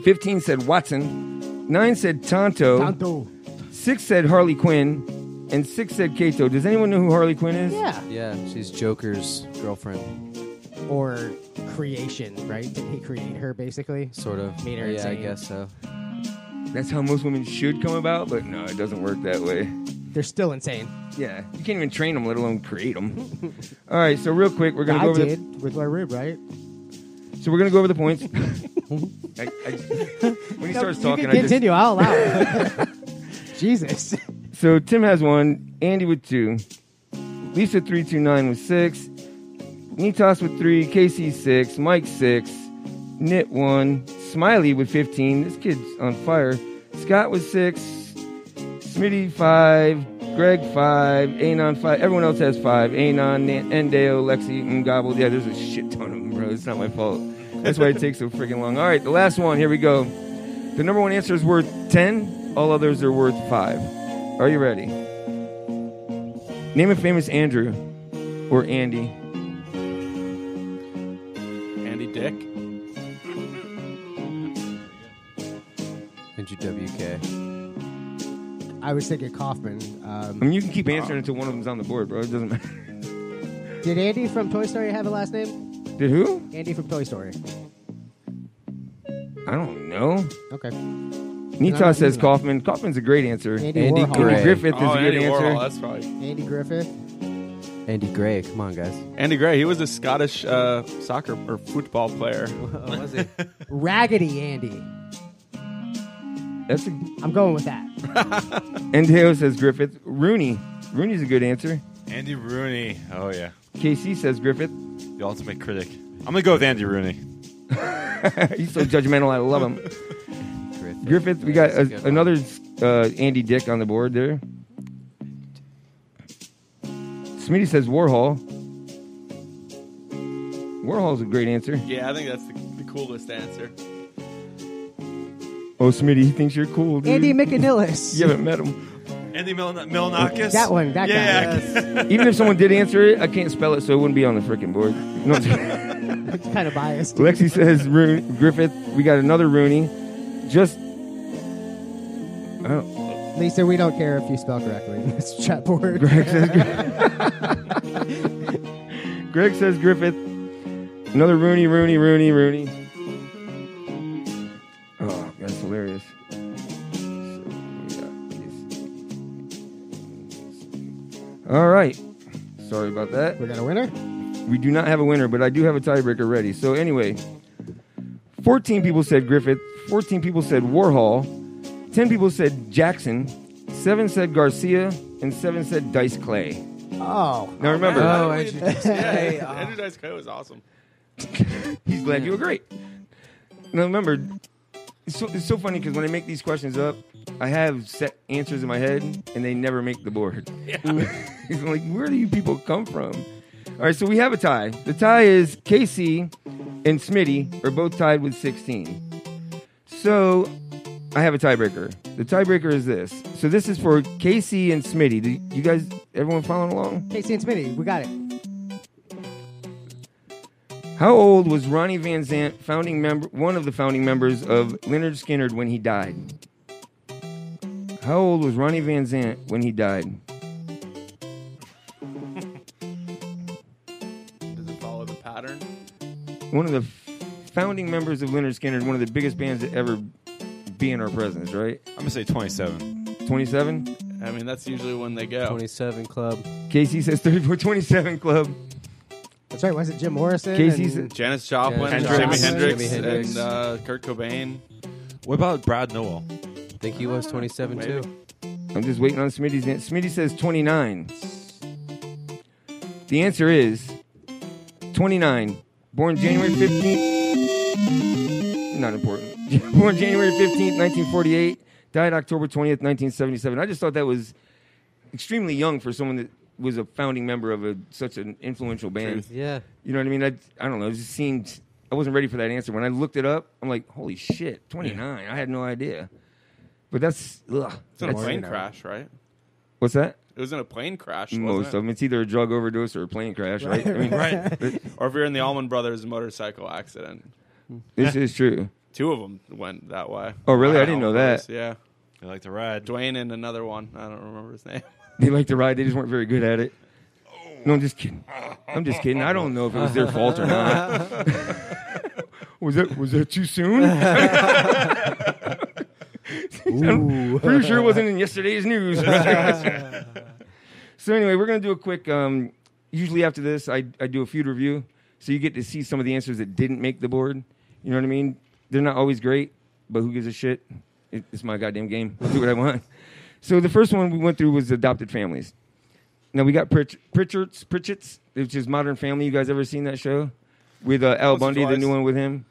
Speaker 6: 15 said Watson. 9 said Tonto.
Speaker 5: Tonto.
Speaker 6: 6 said Harley Quinn. And 6 said Kato. Does anyone know who Harley Quinn is?
Speaker 5: Yeah.
Speaker 7: Yeah, she's Joker's girlfriend.
Speaker 5: Or creation, right? Didn't he create her, basically?
Speaker 7: Sort of.
Speaker 5: Made her
Speaker 7: Yeah,
Speaker 5: insane.
Speaker 7: I guess so.
Speaker 6: That's how most women should come about, but no, it doesn't work that way.
Speaker 5: They're still insane.
Speaker 6: Yeah, you can't even train them, let alone create them. All right, so real quick, we're going to
Speaker 5: I
Speaker 6: go over
Speaker 5: did with my rib, right?
Speaker 6: So we're going to go over the points. When he starts talking,
Speaker 5: you can continue. I'll allow it. Jesus.
Speaker 6: So Tim has 1, Andy with 2, Lisa 329 with 6, Nitos with 3, Casey 6, Mike 6, Knit 1, Smiley with 15. This kid's on fire. Scott with 6, Smitty 5, Greg 5, Anon 5. Everyone else has 5. Anon, Endeo, Lexi, Ngobble. Yeah, there's a shit ton of them, bro. It's not my fault. That's why it takes so freaking long. All right, the last one. Here we go. The number one answer is worth 10. All others are worth 5. Are you ready? Name a famous Andrew or Andy.
Speaker 9: Andy Dick.
Speaker 7: Andrew WK.
Speaker 5: I was thinking Kaufman.
Speaker 6: I mean, you can keep answering until one of them's on the board, bro. It doesn't matter.
Speaker 5: Did Andy from Toy Story have a last name?
Speaker 6: Did who?
Speaker 5: Andy from Toy Story.
Speaker 6: I don't know.
Speaker 5: Okay.
Speaker 6: Nita says Kaufman. Kaufman's a great answer.
Speaker 5: Andy
Speaker 7: Gray.
Speaker 6: Griffith is a good
Speaker 9: Andy
Speaker 6: answer.
Speaker 9: Warhol, that's probably
Speaker 5: Andy Griffith.
Speaker 7: Andy Gray. Come on, guys.
Speaker 9: Andy Gray. He was a Scottish soccer or football player.
Speaker 7: Was he?
Speaker 5: Raggedy Andy. I'm going with that.
Speaker 6: And Dale says Griffith. Rooney. Rooney's a good answer.
Speaker 8: Andy Rooney. Oh, yeah.
Speaker 6: KC says Griffith.
Speaker 8: The ultimate critic. I'm going to go with Andy Rooney.
Speaker 6: He's so judgmental. I love him. Griffith. We got another Andy Dick on the board there. Smitty says Warhol. Warhol's a great answer.
Speaker 9: Yeah, I think that's the coolest answer.
Speaker 6: Oh, Smitty, he thinks you're cool, dude.
Speaker 5: Andy McAnillis.
Speaker 6: You haven't met him.
Speaker 8: Andy Milonakis?
Speaker 5: That one. That guy.
Speaker 8: Yeah.
Speaker 6: Even if someone did answer it, I can't spell it, so it wouldn't be on the freaking board. No,
Speaker 5: It's kind of biased.
Speaker 6: Lexi says Griffith. We got another Rooney. Just...
Speaker 5: Lisa, we don't care if you spell correctly. It's chat board.
Speaker 6: Greg says Griffith. Another Rooney. Oh, that's hilarious. All right. Sorry about that.
Speaker 5: We got a winner?
Speaker 6: We do not have a winner, but I do have a tiebreaker ready. So anyway, 14 people said Griffith. 14 people said Warhol. 10 people said Jackson. 7 said Garcia. And 7 said Dice Clay.
Speaker 5: Oh.
Speaker 6: Now remember.
Speaker 9: Andrew Dice Clay was awesome.
Speaker 6: He's glad you were great. Now remember, it's so funny because when I make these questions up, I have set answers in my head, and they never make the board. Yeah. I'm like, where do you people come from? All right, so we have a tie. The tie is KC and Smitty are both tied with 16. So I have a tiebreaker. The tiebreaker is this. So this is for KC and Smitty. Do you guys, everyone following along?
Speaker 5: KC and Smitty, we got it.
Speaker 6: How old was Ronnie Van Zant, one of the founding members of Lynyrd Skynyrd, when he died? How old was Ronnie Van Zant when he died?
Speaker 9: Does it follow the pattern?
Speaker 6: One of the founding members of Lynyrd Skynyrd, one of the biggest bands to ever be in our presence, right?
Speaker 8: I'm going to say 27.
Speaker 6: 27?
Speaker 9: I mean, that's usually when they go.
Speaker 7: 27 Club.
Speaker 6: Casey says 34-27 Club.
Speaker 5: That's right. Was it Jim Morrison?
Speaker 6: Casey's
Speaker 9: Janis Joplin,
Speaker 5: Jimi
Speaker 9: Hendrix, and Kurt Cobain.
Speaker 8: What about Brad Nowell?
Speaker 7: I think he was 27 too.
Speaker 6: I'm just waiting on Smitty's answer. Smitty says 29. The answer is 29. Born January 15th. Not important. Born January 15th, 1948. Died October 20th, 1977. I just thought that was extremely young for someone that was a founding member of such an influential band.
Speaker 7: Yeah.
Speaker 6: You know what I mean? I don't know. It just seemed... I wasn't ready for that answer. When I looked it up, I'm like, holy shit, 29. Yeah. I had no idea. But that's... Ugh.
Speaker 9: It's in a plane crash, right?
Speaker 6: What's that?
Speaker 9: It was in a plane crash,
Speaker 6: Most of them. It's either a drug overdose or a plane crash, right? I mean,
Speaker 9: right. Or if you're in the Allman Brothers motorcycle accident.
Speaker 6: This is true. 2
Speaker 9: of them went that way.
Speaker 6: Oh, really? I didn't know that.
Speaker 9: Yeah.
Speaker 8: They like to ride.
Speaker 9: Dwayne and another one. I don't remember his name.
Speaker 6: They like to ride. They just weren't very good at it. No, I'm just kidding. I'm just kidding. I don't know if it was their fault or not. Was that too soon? I'm pretty sure it wasn't in yesterday's news. So anyway, we're going to do a quick... usually after this, I do a feud review. So you get to see some of the answers that didn't make the board. You know what I mean? They're not always great, but who gives a shit? It's my goddamn game. I'll do what I want. So the first one we went through was adopted families. Now we got Pritchett's, which is Modern Family. You guys ever seen that show? With Al Bundy, the new one with him?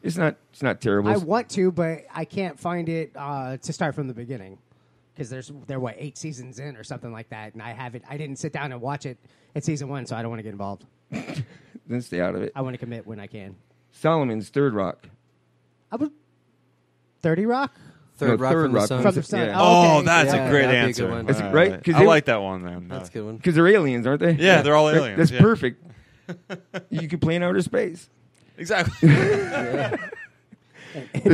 Speaker 6: It's not terrible.
Speaker 5: I want to, but I can't find it to start from the beginning. Because they're 8 seasons in or something like that, and I didn't sit down and watch it at season 1, so I don't want to get involved.
Speaker 6: Then stay out of it.
Speaker 5: I want to commit when I can.
Speaker 6: Solomon's Third Rock.
Speaker 5: 30 Rock?
Speaker 7: Third Rock from the Sun.
Speaker 5: From the Sun.
Speaker 6: Yeah.
Speaker 8: Oh, that's a great answer.
Speaker 6: That's right?
Speaker 8: I like that one, man.
Speaker 7: That's a good one.
Speaker 6: Because they're aliens, aren't they?
Speaker 8: Yeah, they're all aliens.
Speaker 6: That's
Speaker 8: yeah.
Speaker 6: perfect. You could play in outer space.
Speaker 8: Exactly.
Speaker 6: The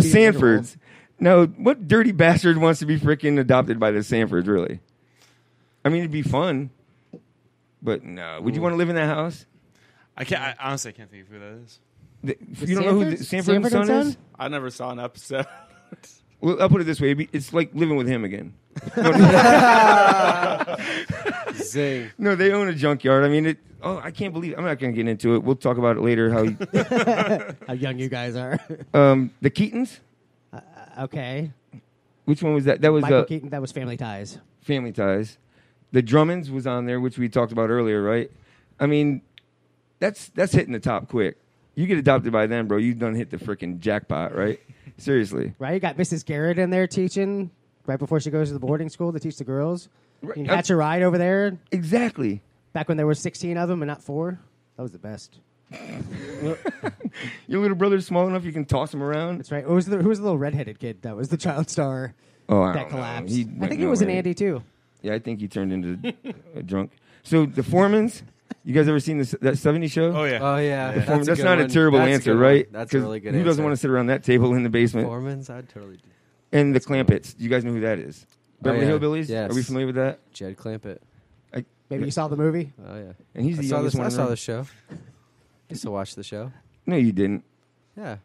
Speaker 6: Sanfords. Now, what dirty bastard wants to be freaking adopted by the Sanfords, really? I mean, it'd be fun. But no. Would you want to live in that house?
Speaker 8: I honestly can't think of who that is.
Speaker 6: You don't know who Sanford and Son is?
Speaker 9: I never saw an episode.
Speaker 6: Well, I'll put it this way: it's like living with him again.
Speaker 7: Zing.
Speaker 6: No, they own a junkyard. I mean, I can't believe. I'm not going to get into it. We'll talk about it later.
Speaker 5: How young you guys are.
Speaker 6: The Keatons.
Speaker 5: Okay.
Speaker 6: Which one was that? That was
Speaker 5: Michael Keaton. That was Family Ties.
Speaker 6: Family Ties. The Drummonds was on there, which we talked about earlier, right? I mean, that's hitting the top quick. You get adopted by them, bro. You done hit the freaking jackpot, right? Seriously.
Speaker 5: Right? You got Mrs. Garrett in there teaching right before she goes to the boarding school to teach the girls. You can catch a ride over there.
Speaker 6: Exactly.
Speaker 5: Back when there were 16 of them and not 4. That was the best.
Speaker 6: Your little brother's small enough you can toss him around.
Speaker 5: That's right. Who was the little redheaded kid that was the child star that collapsed? I think he was an Andy, too.
Speaker 6: Yeah, I think he turned into a drunk. So the Foremans, you guys ever seen that 70s show?
Speaker 8: Oh, yeah.
Speaker 7: Oh, yeah.
Speaker 6: That's not a terrible answer, right?
Speaker 7: That's a really good answer.
Speaker 6: Who doesn't want to sit around that table in the basement?
Speaker 7: Foremans, I'd totally do.
Speaker 6: And the Clampets. You guys know who that is? Beverly Hillbillies?
Speaker 7: Yes.
Speaker 6: Are we familiar with that?
Speaker 7: Jed Clampett.
Speaker 5: Maybe you saw the movie?
Speaker 7: Oh, yeah.
Speaker 6: And he's the youngest one.
Speaker 7: I saw the show. Used to watch the show.
Speaker 6: No, you didn't.
Speaker 7: Yeah.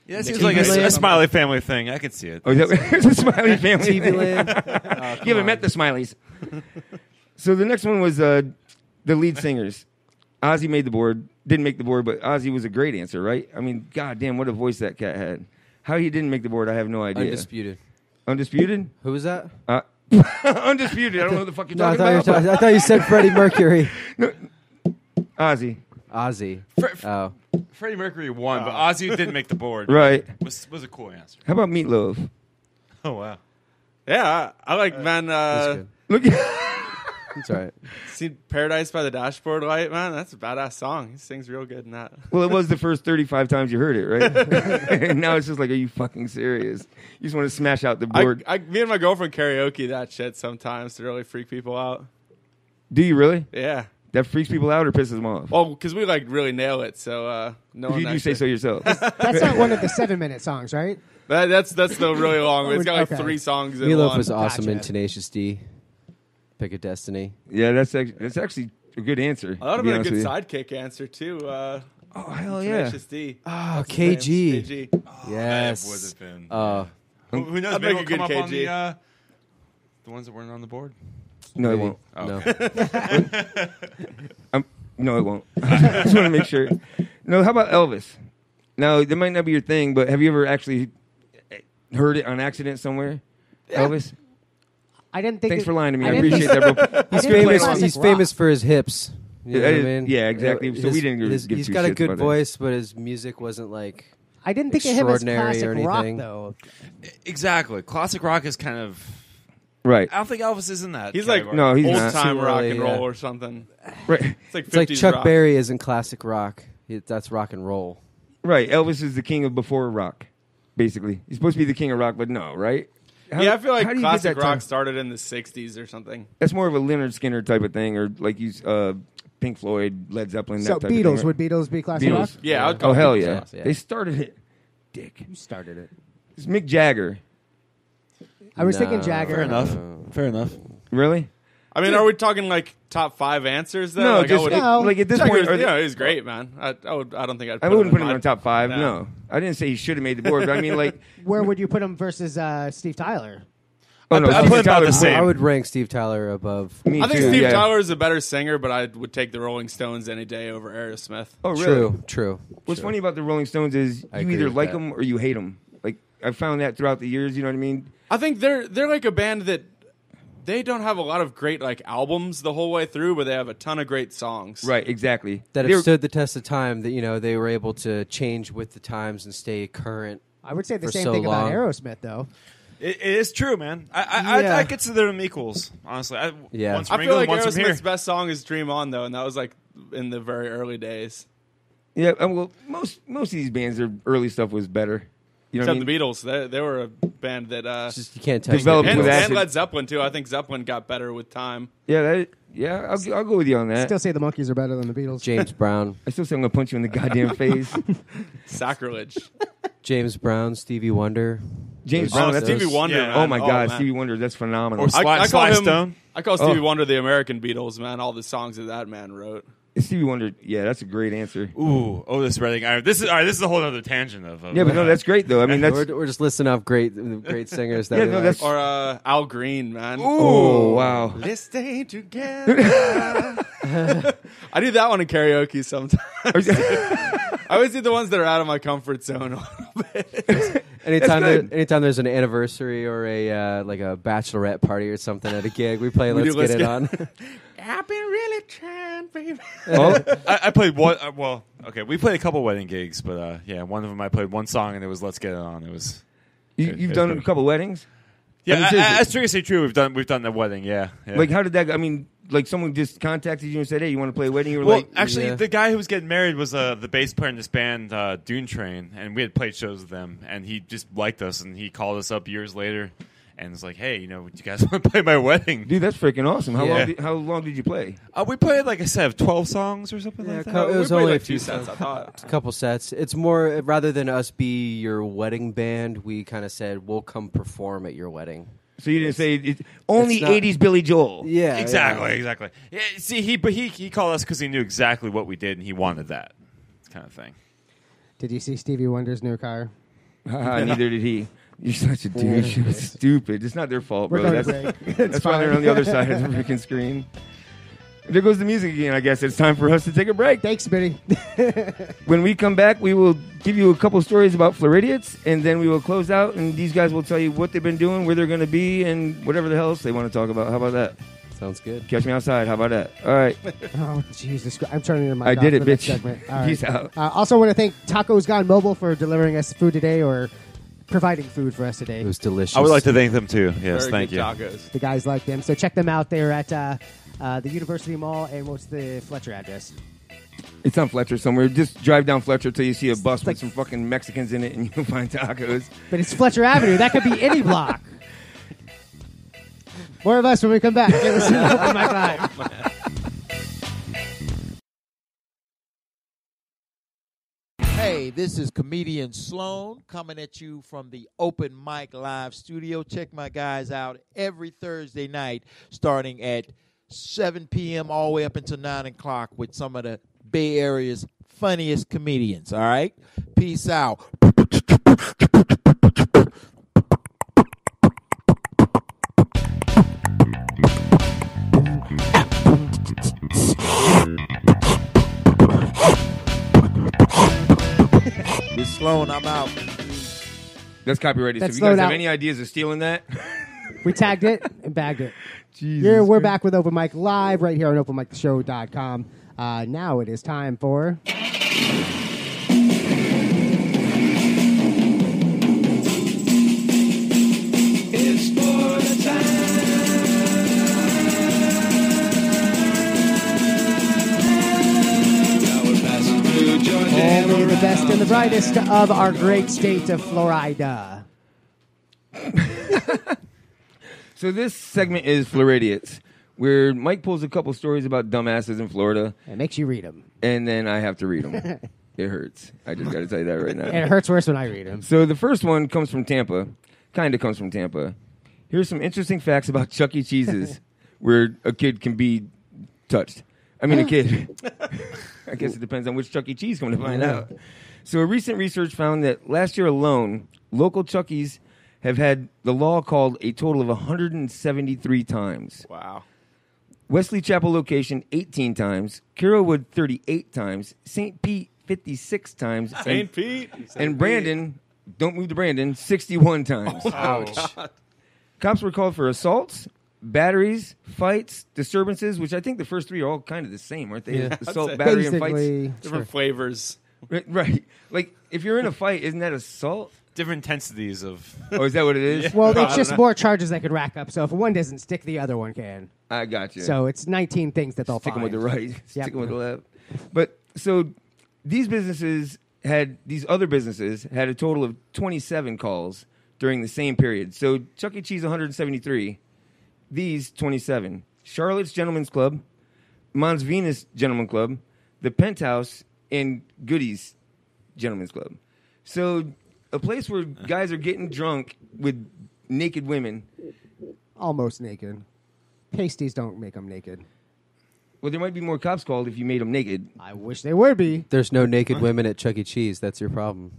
Speaker 8: Yeah, it seems like a Smiley family thing. I can see it.
Speaker 6: Oh, it's a Smiley family
Speaker 7: TV
Speaker 6: thing.
Speaker 7: Land.
Speaker 6: You haven't met the Smileys. So the next one was the lead singers. Ozzy made the board. Didn't make the board, but Ozzy was a great answer, right? I mean, goddamn, what a voice that cat had. How he didn't make the board, I have no idea.
Speaker 7: Undisputed.
Speaker 6: Undisputed?
Speaker 7: Who was that?
Speaker 6: Undisputed. I don't know what the fuck you're talking about.
Speaker 7: I thought you said Freddie Mercury.
Speaker 6: No. Ozzy.
Speaker 8: Freddie Mercury won, but Ozzy didn't make the board.
Speaker 6: Right.
Speaker 8: Was a cool answer.
Speaker 6: How about Meatloaf?
Speaker 8: Oh, wow.
Speaker 9: Yeah, I like, man.
Speaker 6: Look at
Speaker 7: That's all right.
Speaker 9: Seen Paradise by the Dashboard Light, man? That's a badass song. He sings real good in that.
Speaker 6: Well, it was the first 35 times you heard it, right? And now it's just like, are you fucking serious? You just want to smash out the board.
Speaker 9: Me and my girlfriend karaoke that shit sometimes to really freak people out.
Speaker 6: Do you really?
Speaker 9: Yeah.
Speaker 6: That freaks people out or pisses them off?
Speaker 9: Well, because we like really nail it, so no one
Speaker 6: If you do say so yourself.
Speaker 5: That's not one of the 7-minute songs, right?
Speaker 9: That's the really long one. It's got like 3 songs in
Speaker 7: Meatloaf
Speaker 9: one.
Speaker 7: was awesome in Tenacious D. Pick a Destiny.
Speaker 6: Yeah, that's actually a good answer.
Speaker 9: That would have been a good sidekick answer, too.
Speaker 6: Oh, hell yeah.
Speaker 9: Tenacious D.
Speaker 7: Oh, KG.
Speaker 9: KG.
Speaker 7: Yes.
Speaker 8: That would have been. Who knows?
Speaker 9: I'd
Speaker 8: Maybe
Speaker 9: make
Speaker 8: we'll
Speaker 9: a
Speaker 8: come
Speaker 9: good
Speaker 8: up on
Speaker 9: KG.
Speaker 8: the ones that weren't on the board.
Speaker 6: No, it won't.
Speaker 8: Oh,
Speaker 7: No.
Speaker 8: okay.
Speaker 6: No, it won't. I just want to make sure. No, how about Elvis? Now, that might not be your thing, but have you ever actually heard it on accident somewhere? Yeah. Elvis?
Speaker 5: I didn't think.
Speaker 6: Thanks for lying to me. I appreciate that, bro.
Speaker 7: He's famous for his hips. You know what I mean?
Speaker 6: Yeah, exactly. So we didn't give
Speaker 7: He's
Speaker 6: two
Speaker 7: got a
Speaker 6: shits
Speaker 7: good
Speaker 6: about
Speaker 7: voice, but his music wasn't like.
Speaker 5: I didn't think of him as
Speaker 7: extraordinary
Speaker 5: classic
Speaker 7: or
Speaker 5: rock,
Speaker 7: anything.
Speaker 5: though.
Speaker 8: Exactly. Classic rock is kind of.
Speaker 6: Right.
Speaker 8: I don't think Elvis is in that.
Speaker 9: He's
Speaker 8: category.
Speaker 9: like
Speaker 6: he's
Speaker 9: old
Speaker 6: not.
Speaker 9: time rock
Speaker 7: Really,
Speaker 9: and
Speaker 7: yeah.
Speaker 9: roll or something.
Speaker 6: Right.
Speaker 9: It's like
Speaker 7: Chuck
Speaker 9: rock.
Speaker 7: Berry isn't classic rock. That's rock and roll.
Speaker 6: Right. Elvis is the king of before rock, basically. He's supposed to be the king of rock, but no, right?
Speaker 9: I feel like
Speaker 6: how do you get
Speaker 9: classic
Speaker 6: that
Speaker 9: rock
Speaker 6: time?
Speaker 9: started in the 60s or something.
Speaker 6: That's more of a Leonard Skinner type of thing, or like use Pink Floyd, Led Zeppelin,
Speaker 5: So
Speaker 6: that type of
Speaker 5: Beatles,
Speaker 6: thing. Right?
Speaker 5: would Beatles be classic rock?
Speaker 6: Beatles.
Speaker 9: Yeah, I would call
Speaker 6: Oh, hell
Speaker 9: Beatles
Speaker 6: yeah.
Speaker 9: rock,
Speaker 7: yeah.
Speaker 6: They started it. Dick.
Speaker 5: Who started it?
Speaker 6: It's Mick Jagger.
Speaker 5: I was
Speaker 7: No.
Speaker 5: thinking Jagger.
Speaker 8: Fair enough.
Speaker 6: Really?
Speaker 9: I mean, are we talking like top 5 answers though?
Speaker 6: No,
Speaker 9: like,
Speaker 6: just like at this point.
Speaker 9: he's great, man. I don't think I'd.
Speaker 6: I
Speaker 9: put
Speaker 6: wouldn't
Speaker 9: him
Speaker 6: put him in the top 5. No. I didn't say he should have made the board, but I mean, like.
Speaker 5: Where would you put him versus Steve Tyler?
Speaker 6: Oh, no,
Speaker 8: I put him about the same.
Speaker 7: I would rank Steve Tyler above.
Speaker 6: Me
Speaker 9: I think
Speaker 6: too,
Speaker 9: Steve
Speaker 6: yeah.
Speaker 9: Tyler is a better singer, but I would take the Rolling Stones any day over Aerosmith.
Speaker 6: Oh, really?
Speaker 7: True.
Speaker 6: What's funny about the Rolling Stones is
Speaker 7: I
Speaker 6: you
Speaker 7: agree
Speaker 6: either
Speaker 7: with
Speaker 6: like
Speaker 7: that.
Speaker 6: them or you hate them. Like, I found that throughout the years, you know what I mean?
Speaker 9: I think they're like a band that they don't have a lot of great like albums the whole way through, but they have a ton of great songs.
Speaker 6: Right, exactly.
Speaker 7: That
Speaker 6: They're-
Speaker 7: have stood the test of time. That they were able to change with the times and stay current.
Speaker 5: I would say the
Speaker 7: for
Speaker 5: same
Speaker 7: so
Speaker 5: thing
Speaker 7: long.
Speaker 5: about Aerosmith, though.
Speaker 8: It is true, man. I consider them equals, honestly.
Speaker 7: Yeah.
Speaker 8: Once
Speaker 9: I
Speaker 8: Ringo,
Speaker 9: feel like
Speaker 8: once I'm here.
Speaker 9: Aerosmith's best song is "Dream On," though, and that was like in the very early days.
Speaker 6: Yeah, well, most of these bands, their early stuff was better. You know what I
Speaker 9: Except
Speaker 6: mean?
Speaker 9: the Beatles, they were a band that
Speaker 7: Just you can't touch
Speaker 6: Developed
Speaker 7: the
Speaker 6: with
Speaker 7: Beatles.
Speaker 6: acid.
Speaker 9: and Led Zeppelin too. I think Zeppelin got better with time.
Speaker 6: Yeah, I'll go with you on that.
Speaker 5: Still say the Monkees are better than the Beatles.
Speaker 7: James Brown,
Speaker 6: I still say I'm going to punch you in the goddamn face.
Speaker 9: Sacrilege.
Speaker 7: James Brown, Stevie Wonder.
Speaker 6: James
Speaker 7: Those-
Speaker 6: Brown,
Speaker 7: those-
Speaker 6: that's
Speaker 9: Stevie Wonder.
Speaker 8: yeah.
Speaker 9: Man.
Speaker 6: Oh, my God,
Speaker 9: man.
Speaker 6: Stevie Wonder, that's phenomenal.
Speaker 8: Or Sly
Speaker 9: I call him,
Speaker 8: Stone.
Speaker 9: I call Stevie Wonder the American Beatles, man. All the songs that man wrote.
Speaker 6: Stevie Wonder, yeah, that's a great answer.
Speaker 8: Ooh, Otis Redding. All right, this is a whole other tangent of.
Speaker 6: Yeah, but no, that's great though. I mean, that's
Speaker 7: we're just listing off great singers. That
Speaker 6: Yeah,
Speaker 7: we
Speaker 6: no,
Speaker 7: like.
Speaker 6: that's-
Speaker 9: Or Al Green, man.
Speaker 6: Oh, wow.
Speaker 9: Let's stay together. I do that one in karaoke sometimes. I always do the ones that are out of my comfort zone a little bit.
Speaker 7: Anytime there's an anniversary or a like a bachelorette party or something at a gig, we play Let's Get It On.
Speaker 9: I've been really trying, baby.
Speaker 8: Well, I played one. Well, okay, we played a couple wedding gigs, but yeah, one of them I played one song and it was "Let's Get It On." It was.
Speaker 6: You've done a couple weddings.
Speaker 8: Yeah, as Trigger say true, we've done the wedding. Yeah, yeah.
Speaker 6: Like, how did that? I mean, like someone just contacted you and said, "Hey, you want to play a wedding?" You were
Speaker 8: Well,
Speaker 6: like,
Speaker 8: actually, the guy who was getting married was the bass player in this band, Dune Train, and we had played shows with them, and he just liked us, and he called us up years later, and was like, "Hey, do you guys want to play my wedding?"
Speaker 6: Dude, that's freaking awesome.
Speaker 8: Yeah.
Speaker 6: How long did you play?
Speaker 8: We played, like I said, 12 songs or something like that.
Speaker 7: It was
Speaker 9: we played
Speaker 7: only
Speaker 9: like
Speaker 7: a few
Speaker 9: two sets, I thought.
Speaker 7: A couple sets. It's more rather than us be your wedding band. We kind of said we'll come perform at your wedding.
Speaker 6: So you didn't say only
Speaker 7: not-
Speaker 6: 80s Billy Joel.
Speaker 7: Yeah,
Speaker 8: Exactly. Yeah, see, he called us because he knew exactly what we did, and he wanted that kind of thing.
Speaker 5: Did you see Stevie Wonder's new car?
Speaker 6: Neither did he. You're such a douche. You're stupid. It's not their fault,
Speaker 5: We're
Speaker 6: bro.
Speaker 5: going to
Speaker 6: That's
Speaker 5: break.
Speaker 6: that's
Speaker 5: It's
Speaker 6: why they're
Speaker 5: fine.
Speaker 6: on the other side of the freaking screen. There goes the music again. I guess it's time for us to take a break.
Speaker 5: Thanks, Smitty.
Speaker 6: When we come back, we will give you a couple stories about FLoridiots, and then we will close out, and these guys will tell you what they've been doing, where they're going to be, and whatever the hell else they want to talk about. How about that?
Speaker 7: Sounds good.
Speaker 6: Catch me outside. How about that? All right.
Speaker 5: Oh, Jesus Christ. I'm turning your mic
Speaker 6: I
Speaker 5: off
Speaker 6: did it,
Speaker 5: for the next
Speaker 6: bitch.
Speaker 5: segment. All right.
Speaker 6: Peace out.
Speaker 5: Also want to thank Tacos Gone Mobile for delivering us food today or providing food for us today.
Speaker 7: It was delicious.
Speaker 8: I would like to thank them too. Yes,
Speaker 9: Very
Speaker 8: thank
Speaker 9: good
Speaker 8: you.
Speaker 9: tacos.
Speaker 5: The guys like them. So check them out. They're at the University Mall. And what's the Fletcher address?
Speaker 6: It's on Fletcher somewhere. Just drive down Fletcher till you see a bus with some fucking Mexicans in it, and you'll find tacos.
Speaker 5: But it's Fletcher Avenue. That could be any block. More of us when we come back. Get listening to Open Mic Live.
Speaker 14: Hey, this is comedian Sloan coming at you from the Open Mic Live studio. Check my guys out every Thursday night starting at 7 p.m. all the way up until 9 o'clock with some of the Bay Area's funniest comedians, all right? Peace out. This Sloan, I'm out.
Speaker 6: That's copyrighted.
Speaker 5: That's
Speaker 6: so if you guys
Speaker 5: slowed
Speaker 6: have
Speaker 5: out.
Speaker 6: any ideas of stealing that,
Speaker 5: We tagged it and bagged it.
Speaker 6: Jesus
Speaker 5: We're
Speaker 6: Christ.
Speaker 5: back with Open Mic Live right here on OpenMicShow.com. Now it is time for...
Speaker 4: It's for the
Speaker 5: Only the best and the brightest of our great state of Florida.
Speaker 6: So this segment is FLoridiots, where Mike pulls a couple stories about dumbasses in Florida.
Speaker 5: It makes you read them.
Speaker 6: And then I have to read them. It hurts. I just got to tell you that right now.
Speaker 5: And it hurts worse when I read them.
Speaker 6: So the first one comes from Tampa. Kind of comes from Tampa. Here's some interesting facts about Chuck E. Cheese's, where a kid can be touched. I mean, a kid. I guess it depends on which Chuck E. Cheese, come to find out. So a recent research found that last year alone, local Chuck E.'s have had the law called a total of 173 times.
Speaker 9: Wow.
Speaker 6: Wesley Chapel location 18 times, Carrollwood 38 times, St. Pete 56 times,
Speaker 9: St. Pete?
Speaker 6: and Brandon, don't move to Brandon, 61 times.
Speaker 9: Ouch.
Speaker 6: Cops were called for assaults, batteries, fights, disturbances, which I think the first three are all kind of the same, aren't they?
Speaker 5: Yeah.
Speaker 6: Assault, battery, and
Speaker 5: Basically,
Speaker 6: fights.
Speaker 9: Different flavors.
Speaker 6: Right. Like, if you're in a fight, isn't that assault?
Speaker 8: Different intensities of.
Speaker 6: Oh, is that what it is?
Speaker 5: Well, it's just more charges that could rack up. So if one doesn't stick, the other one can.
Speaker 6: I got you.
Speaker 5: So it's 19 things that they'll
Speaker 6: Stick 'em
Speaker 5: find.
Speaker 6: with the right.
Speaker 5: Yep.
Speaker 6: Stick 'em with the left. But so these other businesses had a total of 27 calls during the same period. So Chuck E. Cheese 173, these 27. Charlotte's Gentlemen's Club, Mons Venus Gentlemen's Club, the Penthouse, and Goody's Gentlemen's Club. So a place where guys are getting drunk with naked women.
Speaker 5: Almost naked. Pasties don't make them naked.
Speaker 6: Well, there might be more cops called if you made them naked.
Speaker 5: I wish they would be.
Speaker 7: There's no naked women at Chuck E. Cheese. That's your problem.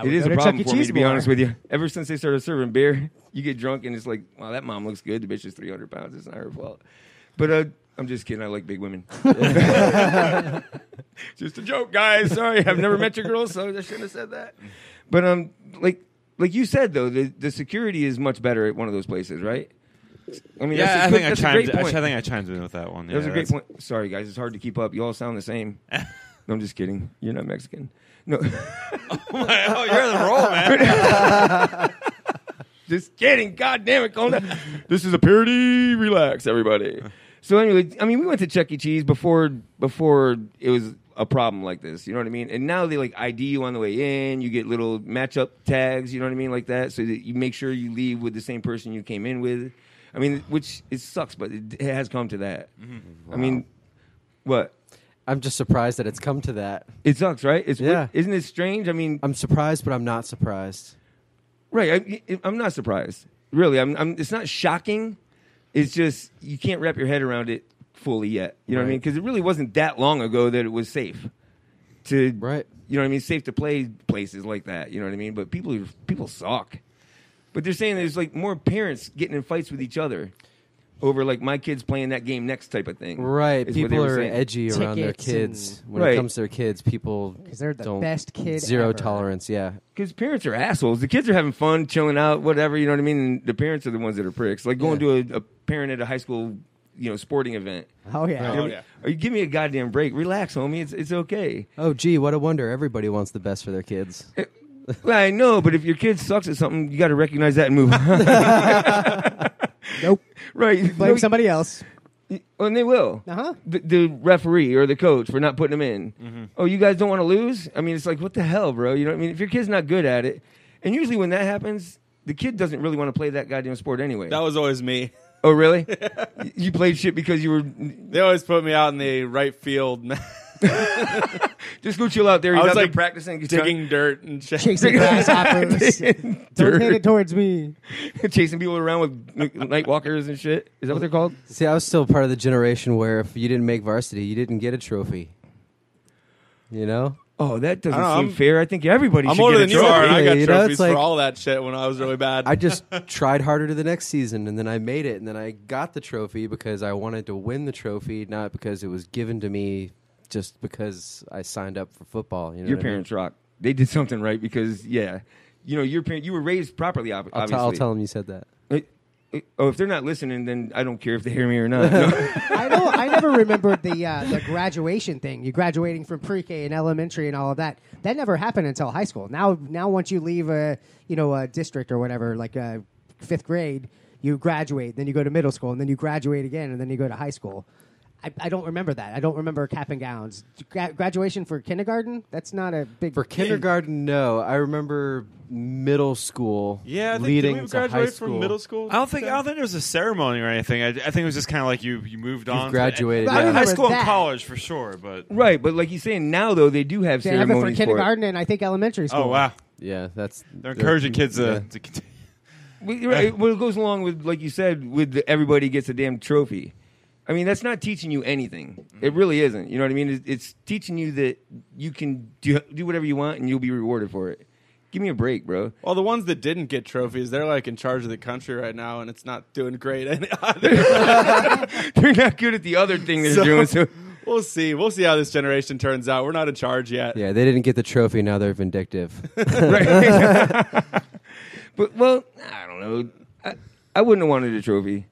Speaker 6: It is a problem for me, to be honest with you. Ever since they started serving beer, you get drunk and it's like, wow, that mom looks good. The bitch is 300 pounds. It's not her fault. But I'm just kidding. I like big women. Just a joke, guys. Sorry, I've never met your girl, so I shouldn't have said that. But like you said, though, the security is much better at one of those places, right? I mean,
Speaker 8: I think I chimed in with that one. Yeah,
Speaker 6: that was a great point. Sorry, guys. It's hard to keep up. You all sound the same. No, I'm just kidding. You're not Mexican. No.
Speaker 8: You're in the role, man.
Speaker 6: Just kidding. God damn it, Kona. This is a parody. Relax, everybody. So anyway, I mean, we went to Chuck E. Cheese before it was a problem like this. You know what I mean? And now they like ID you on the way in. You get little matchup tags. You know what I mean, like that, so that you make sure you leave with the same person you came in with. I mean, which it sucks, but it has come to that.
Speaker 7: Mm-hmm. Wow.
Speaker 6: I mean, what?
Speaker 7: I'm just surprised that it's come to that.
Speaker 6: It sucks, right? Isn't it strange? I mean,
Speaker 7: I'm surprised, but I'm not surprised.
Speaker 6: Right, I'm not surprised. Really, it's not shocking. It's just you can't wrap your head around it fully yet. You know what I mean? Because it really wasn't that long ago that it was safe to, you know what I mean? Safe to play places like that. You know what I mean? But people suck. But they're saying there's like more parents getting in fights with each other over like my kids playing that game next type of thing.
Speaker 7: Right. People are edgy around their kids. When it comes to their kids, people
Speaker 5: because they're the best kid
Speaker 7: Zero
Speaker 5: ever.
Speaker 7: tolerance, yeah.
Speaker 6: Because parents are assholes. The kids are having fun, chilling out, whatever, you know what I mean? And the parents are the ones that are pricks. Like going to a parent at a high school, sporting event.
Speaker 5: Oh, yeah.
Speaker 6: Or you give me a goddamn break. Relax, homie. It's okay.
Speaker 7: Oh, gee, what a wonder. Everybody wants the best for their kids.
Speaker 6: Well, I know, but if your kid sucks at something, you got to recognize that and move on.
Speaker 5: Nope.
Speaker 6: Right.
Speaker 5: Blame somebody else.
Speaker 6: And they will.
Speaker 5: Uh-huh.
Speaker 6: The referee or the coach for not putting them in.
Speaker 8: Mm-hmm.
Speaker 6: Oh, you guys don't want to lose? I mean, it's like, what the hell, bro? You know what I mean? If your kid's not good at it, and usually when that happens, the kid doesn't really want to play that goddamn sport anyway.
Speaker 9: That was always me.
Speaker 6: Oh, really? You played shit because you were...
Speaker 9: They always put me out in the right field.
Speaker 6: Just go chill out there. He's
Speaker 9: I was
Speaker 6: out
Speaker 9: like
Speaker 6: there practicing
Speaker 9: digging dirt and shit.
Speaker 5: Chasing grasshoppers. Don't hit it towards me.
Speaker 6: Chasing people around with night walkers and shit. Is that what they're called?
Speaker 7: See, I was still part of the generation where if you didn't make varsity, you didn't get a trophy. You know?
Speaker 6: Oh, that doesn't seem fair. I think everybody should get a trophy.
Speaker 9: I'm older than you are, and I got
Speaker 7: You know,
Speaker 9: trophies
Speaker 7: it's like-
Speaker 9: for all that shit when I was really bad.
Speaker 7: I just tried harder to the next season, and then I made it, and then I got the trophy because I wanted to win the trophy, not because it was given to me just because I signed up for football. You know
Speaker 6: Your
Speaker 7: what I mean?
Speaker 6: parents rock. They did something right because, your parents, you were raised properly, obviously.
Speaker 7: I'll tell them you said that.
Speaker 6: If they're not listening, then I don't care if they hear me or not. No.
Speaker 5: I never remembered the graduation thing. You graduating from pre-K and elementary and all of that. That never happened until high school. Now once you leave a district or whatever, like fifth grade, you graduate. Then you go to middle school, and then you graduate again, and then you go to high school. I don't remember that. I don't remember cap and gowns. Graduation for kindergarten? That's not a big...
Speaker 7: For kindergarten, no. I remember middle school.
Speaker 8: Yeah, I think,
Speaker 7: leading
Speaker 8: did we
Speaker 7: to high
Speaker 8: graduate
Speaker 7: school.
Speaker 8: from middle school? I don't think there was a ceremony or anything. I think it was just kind of like you moved on.
Speaker 7: Graduated.
Speaker 8: I
Speaker 7: Yeah.
Speaker 8: high school
Speaker 5: that.
Speaker 8: and college for sure, but
Speaker 6: Right, but like you're saying, now, though, they do have
Speaker 5: They have
Speaker 6: ceremonies
Speaker 5: it for kindergarten and I think elementary school.
Speaker 8: oh wow,
Speaker 7: Yeah,
Speaker 8: they're encouraging kids to continue.
Speaker 6: Right. Well, it goes along with, like you said, with everybody gets a damn trophy. I mean, that's not teaching you anything. It really isn't. You know what I mean? It's teaching you that you can do whatever you want and you'll be rewarded for it. Give me a break, bro.
Speaker 9: Well, the ones that didn't get trophies, they're like in charge of the country right now, and it's not doing great.
Speaker 6: They're not good at the other thing they're doing. So
Speaker 9: we'll see. We'll see how this generation turns out. We're not in charge yet.
Speaker 7: Yeah, they didn't get the trophy. Now they're vindictive.
Speaker 6: Right. But, well, I don't know. I wouldn't have wanted a trophy.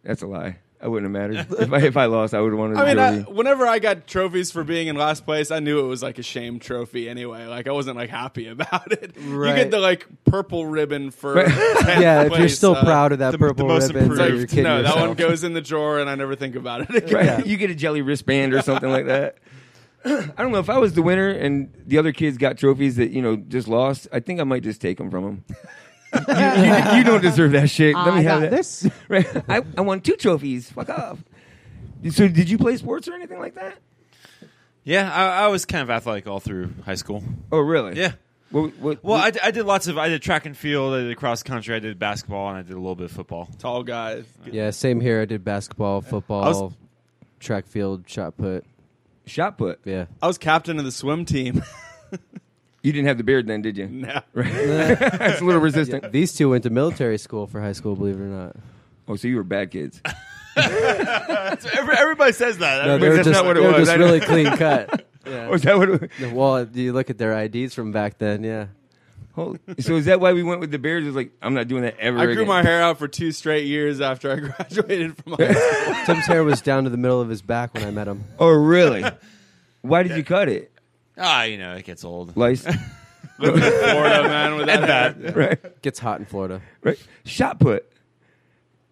Speaker 6: That's a lie. I wouldn't have mattered. If I lost, I would have wanted a trophy.
Speaker 9: Whenever I got trophies for being in last place, I knew it was like a shame trophy anyway. Like I wasn't like happy about it.
Speaker 7: Right.
Speaker 9: You get the like purple ribbon for 10th
Speaker 7: Yeah, if
Speaker 9: place,
Speaker 7: you're still proud of that purple
Speaker 8: most
Speaker 7: ribbon,
Speaker 8: improved.
Speaker 7: so you're kidding
Speaker 9: no,
Speaker 7: yourself.
Speaker 9: that one goes in the drawer, and I never think about it again.
Speaker 6: Right.
Speaker 7: Yeah.
Speaker 6: You get a jelly wristband or something like that. I don't know. If I was the winner and the other kids got trophies that, just lost, I think I might just take them from them. You don't deserve that shit. Let me have that.
Speaker 5: This.
Speaker 6: Right. I won 2 trophies. Fuck off. So did you play sports or anything like that?
Speaker 8: Yeah, I was kind of athletic all through high school.
Speaker 6: Oh, really?
Speaker 8: Yeah.
Speaker 6: Well,
Speaker 8: I did track and field, I did cross country, I did basketball, and I did a little bit of football.
Speaker 9: Tall guys.
Speaker 7: Yeah, same here. I did basketball, football. track field, shot put.
Speaker 6: Shot put?
Speaker 7: Yeah.
Speaker 9: I was captain of the swim team.
Speaker 6: You didn't have the beard then, did you?
Speaker 9: No.
Speaker 6: Right. That's a little resistant.
Speaker 7: Yeah, these two went to military school for high school, believe it or not.
Speaker 6: Oh, so you were bad kids.
Speaker 8: Everybody says that.
Speaker 7: No, they were
Speaker 6: That's
Speaker 7: just,
Speaker 6: not what it
Speaker 7: they were
Speaker 6: was.
Speaker 7: just really clean cut. Yeah.
Speaker 6: Was that what it was?
Speaker 7: Well, you look at their IDs from back then, yeah.
Speaker 6: Holy. So is that why we went with the beards? It was like, I'm not doing that ever
Speaker 9: I grew
Speaker 6: again.
Speaker 9: my hair out for 2 straight years after I graduated from high school.
Speaker 7: Tim's hair was down to the middle of his back when I met him.
Speaker 6: Oh, really? Why did you cut it?
Speaker 8: It gets old.
Speaker 6: Lice?
Speaker 9: Living in Florida, man, with that hair.
Speaker 6: Right.
Speaker 7: Gets hot in Florida.
Speaker 6: Right. Shot put.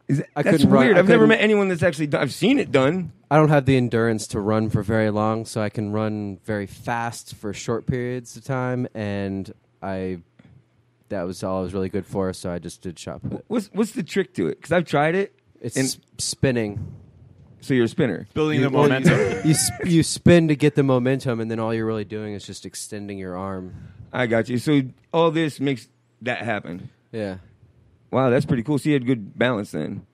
Speaker 6: That's weird. I've never met anyone that's actually done. I've seen it done.
Speaker 7: I don't have the endurance to run for very long, so I can run very fast for short periods of time, and that was all I was really good for, so I just did shot put.
Speaker 6: What's the trick to it? Because I've tried it.
Speaker 7: It's spinning.
Speaker 6: So you're a spinner.
Speaker 8: Building the momentum.
Speaker 7: You spin to get the momentum, and then all you're really doing is just extending your arm.
Speaker 6: I got you. So all this makes that happen.
Speaker 7: Yeah.
Speaker 6: Wow, that's pretty cool. So you had good balance then.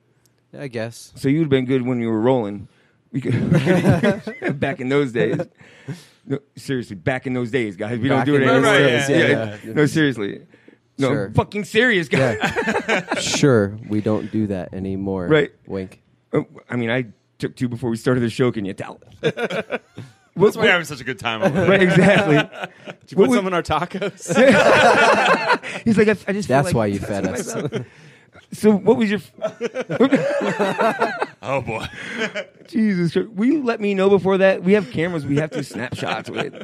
Speaker 7: I guess.
Speaker 6: So you'd have been good when you were rolling. We could back in those days. No, seriously, back in those days, guys. We don't do it anymore.
Speaker 7: Yeah.
Speaker 6: No, seriously. No,
Speaker 7: Sure.
Speaker 6: I'm fucking serious, guys.
Speaker 7: Yeah. Sure, we don't do that anymore.
Speaker 6: Right.
Speaker 7: Wink.
Speaker 6: I mean, I took 2 before we started the show. Can you tell?
Speaker 8: That's why we're having such a good time over there.
Speaker 6: Right, exactly.
Speaker 9: Did you put some in our tacos?
Speaker 6: He's like, I just.
Speaker 7: That's
Speaker 6: feel like
Speaker 7: why you fed us.
Speaker 6: So what was your?
Speaker 8: Oh boy,
Speaker 6: Jesus! Will you let me know before that? We have cameras. We have to snap shots with.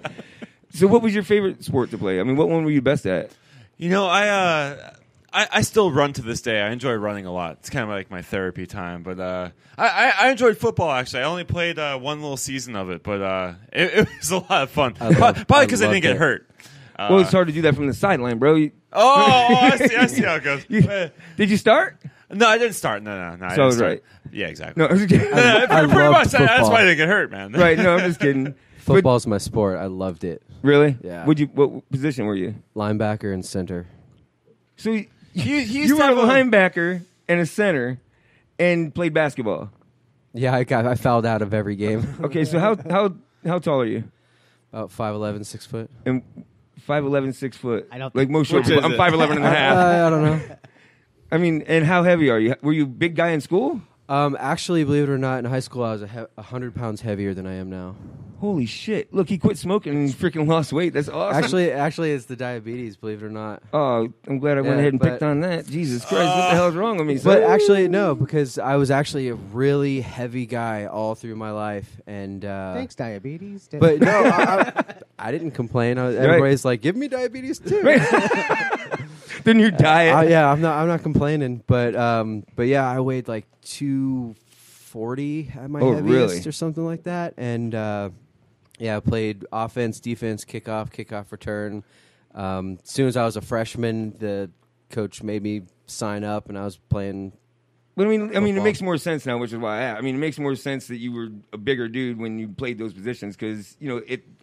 Speaker 6: So what was your favorite sport to play? I mean, what one were you best at?
Speaker 8: I still run to this day. I enjoy running a lot. It's kind of like my therapy time. But I enjoyed football, actually. I only played 1 little season of it, but it was a lot of fun. Probably because I didn't get hurt.
Speaker 6: Well, it's hard to do that from the sideline, bro.
Speaker 8: I see how it goes.
Speaker 6: Did you start?
Speaker 8: No, I didn't start. No. I
Speaker 6: So I was
Speaker 8: didn't start.
Speaker 6: right.
Speaker 8: Yeah, exactly.
Speaker 6: No, I was kidding.
Speaker 8: Pretty much. That's
Speaker 7: football.
Speaker 8: why I didn't get hurt, man.
Speaker 6: Right? No, I'm just kidding.
Speaker 7: Football's my sport. I loved it.
Speaker 6: Really?
Speaker 7: Yeah.
Speaker 6: What position were you?
Speaker 7: Linebacker and center.
Speaker 6: So
Speaker 8: He
Speaker 6: you were a linebacker and a center, and played basketball.
Speaker 7: Yeah, I fouled out of every game.
Speaker 6: Okay, so how tall are you?
Speaker 7: About 5'11", 6 foot.
Speaker 6: And 5'11", 6 foot.
Speaker 5: I don't
Speaker 6: like
Speaker 5: think-
Speaker 6: most short people. I'm 5'11" and a half.
Speaker 7: I don't know.
Speaker 6: I mean, and how heavy are you? Were you a big guy in school?
Speaker 7: Actually, believe it or not, in high school I was 100 pounds heavier than I am now.
Speaker 6: Holy shit! Look, he quit smoking and he freaking lost weight. That's awesome.
Speaker 7: Actually, it's the diabetes. Believe it or not.
Speaker 6: Oh, I'm glad I went ahead and picked on that. Jesus Christ, what the hell is wrong with me?
Speaker 7: But actually, no, because I was actually a really heavy guy all through my life, and
Speaker 5: Thanks, diabetes.
Speaker 7: But no, I didn't complain. Everybody's like, "Give me diabetes too."
Speaker 6: The new diet.
Speaker 7: Yeah, I'm not complaining, but yeah, I weighed like 240 at my heaviest
Speaker 6: really?
Speaker 7: or something like that, and yeah, I played offense, defense, kickoff return. As soon as I was a freshman, the coach made me sign up, and I was playing.
Speaker 6: But I mean,
Speaker 7: football.
Speaker 6: it makes more sense now, which is why it makes more sense that you were a bigger dude when you played those positions because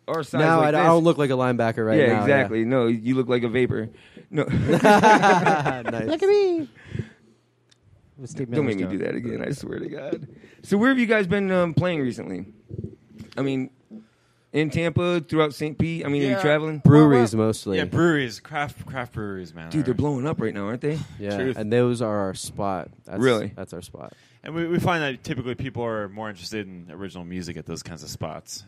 Speaker 6: our size.
Speaker 7: Now
Speaker 6: like
Speaker 7: I
Speaker 6: this,
Speaker 7: don't look like a linebacker right now.
Speaker 6: Yeah, exactly. No, you look like a vapor. No,
Speaker 7: Nice.
Speaker 5: Look at me.
Speaker 6: Don't make me do that again. I swear to God. So where have you guys been playing recently? I mean, in Tampa, throughout St. Pete. I mean, are you traveling?
Speaker 7: Breweries mostly.
Speaker 8: Yeah, breweries, craft breweries, man.
Speaker 6: Dude, they're blowing up right now, aren't they?
Speaker 7: Yeah,
Speaker 8: Truth.
Speaker 7: and those are our spot.
Speaker 6: Really?
Speaker 7: That's our spot.
Speaker 8: And we find that typically people are more interested in original music at those kinds of spots.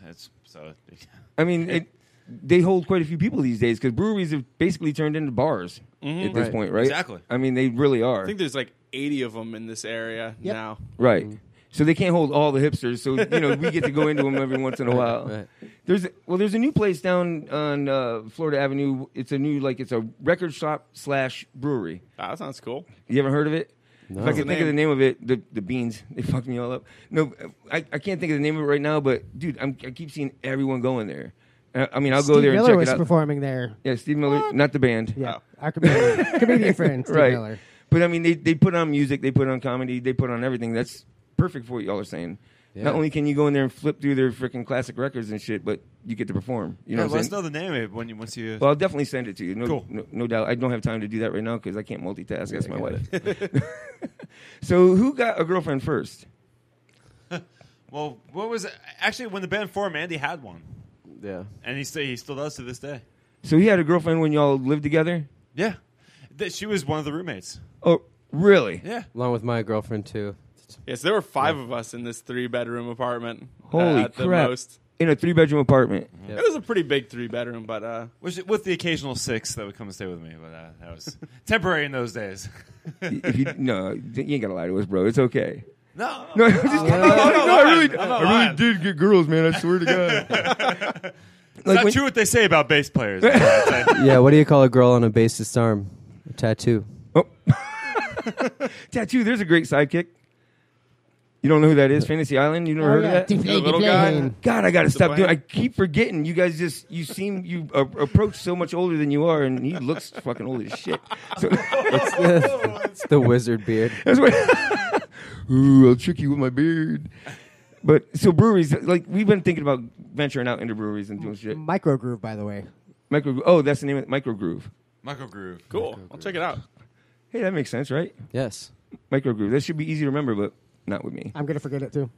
Speaker 6: I mean, they hold quite a few people these days because breweries have basically turned into bars at this point, right?
Speaker 8: Exactly.
Speaker 6: I mean, they really are.
Speaker 9: I think there's like 80 of them in this area now.
Speaker 6: Right. So they can't hold all the hipsters. So we get to go into them every once in a while.
Speaker 7: Right.
Speaker 6: There's a new place down on Florida Avenue. It's a record shop / brewery.
Speaker 9: Ah, that sounds cool.
Speaker 6: You ever heard of it?
Speaker 7: No.
Speaker 6: If I could think of the name of it, the beans, they fucked me all up. No, I can't think of the name of it right now. But dude, I keep seeing everyone going there. I mean, I'll go there and
Speaker 5: Miller
Speaker 6: check
Speaker 5: was
Speaker 6: it out.
Speaker 5: performing there.
Speaker 6: Yeah, Steve Miller, not the band.
Speaker 5: Yeah, our comedian friend, Steve
Speaker 6: Right.
Speaker 5: Miller.
Speaker 6: But I mean, they put on music, they put on comedy, they put on everything. That's perfect for what y'all are saying.
Speaker 7: Yeah.
Speaker 6: Not only can you go in there and flip through their freaking classic records and shit, but you get to perform. You know what I'm
Speaker 8: let us
Speaker 6: saying?
Speaker 8: know the name of it once you.
Speaker 6: Well, I'll definitely send it to you.
Speaker 8: Cool.
Speaker 6: No doubt. I don't have time to do that right now because I can't multitask. That's my wife. So who got a girlfriend first?
Speaker 8: Well, what was it? Actually, when the band formed, Andy had one.
Speaker 7: Yeah.
Speaker 8: And he still does to this day.
Speaker 6: So he had a girlfriend when y'all lived together?
Speaker 8: Yeah. She was one of the roommates.
Speaker 6: Oh, really?
Speaker 8: Yeah.
Speaker 7: Along with my girlfriend, too.
Speaker 9: Yes, there were 5 of us in this 3-bedroom apartment.
Speaker 6: Holy
Speaker 9: at the
Speaker 6: crap.
Speaker 9: most.
Speaker 6: In a 3-bedroom apartment.
Speaker 9: It was a pretty big 3-bedroom, but
Speaker 8: with the occasional 6 that would come and stay with me, but that was temporary in those days.
Speaker 6: You ain't gotta lie to us, bro. It's okay.
Speaker 8: No,
Speaker 6: I
Speaker 8: really
Speaker 6: did get girls, man. I swear to God.
Speaker 8: It's not true what they say about bass players.
Speaker 7: Yeah, what do you call a girl on a bassist arm? A tattoo.
Speaker 6: Oh. Tattoo, there's a great sidekick. You don't know who that is? Fantasy Island? You never heard of that?
Speaker 5: The little guy.
Speaker 6: God, I got to stop doing. I keep forgetting. You guys you approach so much older than you are, and he looks fucking old as shit. So,
Speaker 7: it's the wizard beard.
Speaker 6: That's what. Ooh, I'll trick you with my beard. But so breweries, like we've been thinking about venturing out into breweries and doing shit.
Speaker 5: Microgroove, by the way.
Speaker 6: Microgroove. Oh, that's the name of it. Microgroove.
Speaker 8: Microgroove.
Speaker 9: Cool. I'll check it out.
Speaker 6: Hey, that makes sense, right?
Speaker 7: Yes.
Speaker 6: Microgroove. That should be easy to remember, but not with me.
Speaker 5: I'm going to forget it, too.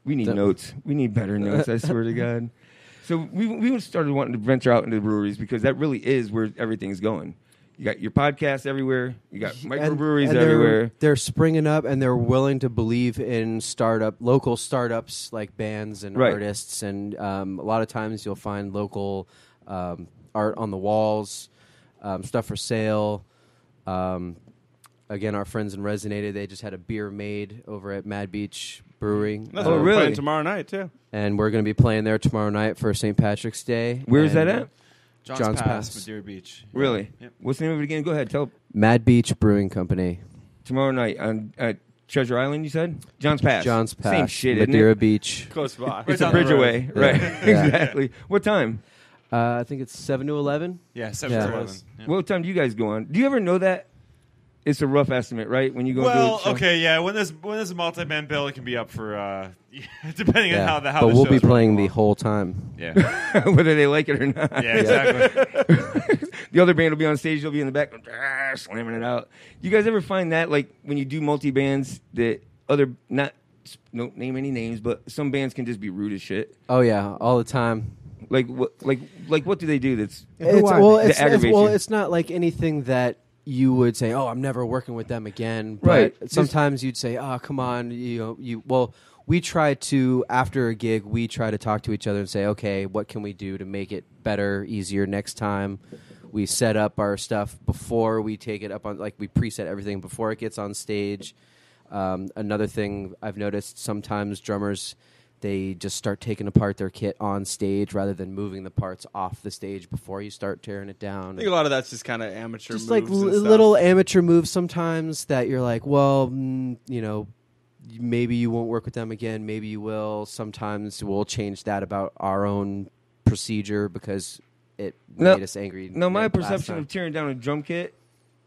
Speaker 6: We need notes. We need better notes, I swear to God. So we started wanting to venture out into breweries because that really is where everything's going. You got your podcasts everywhere. You got microbreweries everywhere.
Speaker 7: They're springing up, and they're willing to believe in local startups like bands and artists. And a lot of times you'll find local art on the walls, stuff for sale. Again, our friends in Resonated, they just had a beer made over at Mad Beach Brewing.
Speaker 9: That's what we're playing tomorrow night, too.
Speaker 7: And we're going to be playing there tomorrow night for St. Patrick's Day.
Speaker 6: Where's that at?
Speaker 8: John's Pass, Madeira Beach.
Speaker 6: Really?
Speaker 8: Yep.
Speaker 6: What's the name of it again? Go ahead. Tell.
Speaker 7: Mad Beach Brewing Company.
Speaker 6: Tomorrow night at Treasure Island, you said? John's Pass.
Speaker 7: John's Pass.
Speaker 6: Same shit,
Speaker 7: Madeira
Speaker 6: isn't it?
Speaker 7: Beach.
Speaker 9: Close by.
Speaker 6: It's a bridge away. Right. Exactly. What time?
Speaker 7: I think it's 7 to 11.
Speaker 8: Yeah, 7 to 11. Yeah.
Speaker 6: What time do you guys go on? Do you ever know that? It's a rough estimate, right? When you go
Speaker 8: Well,
Speaker 6: into a show?
Speaker 8: okay, yeah. When there's a multi-band bill, it can be up for depending on how the
Speaker 7: But we'll be playing the whole time.
Speaker 8: Yeah.
Speaker 6: Whether they like it or not.
Speaker 8: Yeah, exactly.
Speaker 6: The other band will be on stage. They'll be in the back slamming it out. You guys ever find that, like, when you do multi-bands, that don't name any names, but some bands can just be rude as shit?
Speaker 7: Oh, yeah, all the time.
Speaker 6: Like what do they do that's
Speaker 7: it's not like anything that you would say, oh, I'm never working with them again. But
Speaker 6: right.
Speaker 7: Sometimes you'd say, oh, come on. We try to, after a gig, we try to talk to each other and say, okay, what can we do to make it better, easier next time? We set up our stuff before we take it up on, like we preset everything before it gets on stage. Another thing I've noticed, sometimes drummers, they just start taking apart their kit on stage rather than moving the parts off the stage before you start tearing it down.
Speaker 9: I think a lot of that's just kind of amateur
Speaker 7: just
Speaker 9: moves.
Speaker 7: Like little amateur moves sometimes that you're like, well, maybe you won't work with them again. Maybe you will. Sometimes we'll change that about our own procedure because it made us angry.
Speaker 6: No, my perception of tearing down a drum kit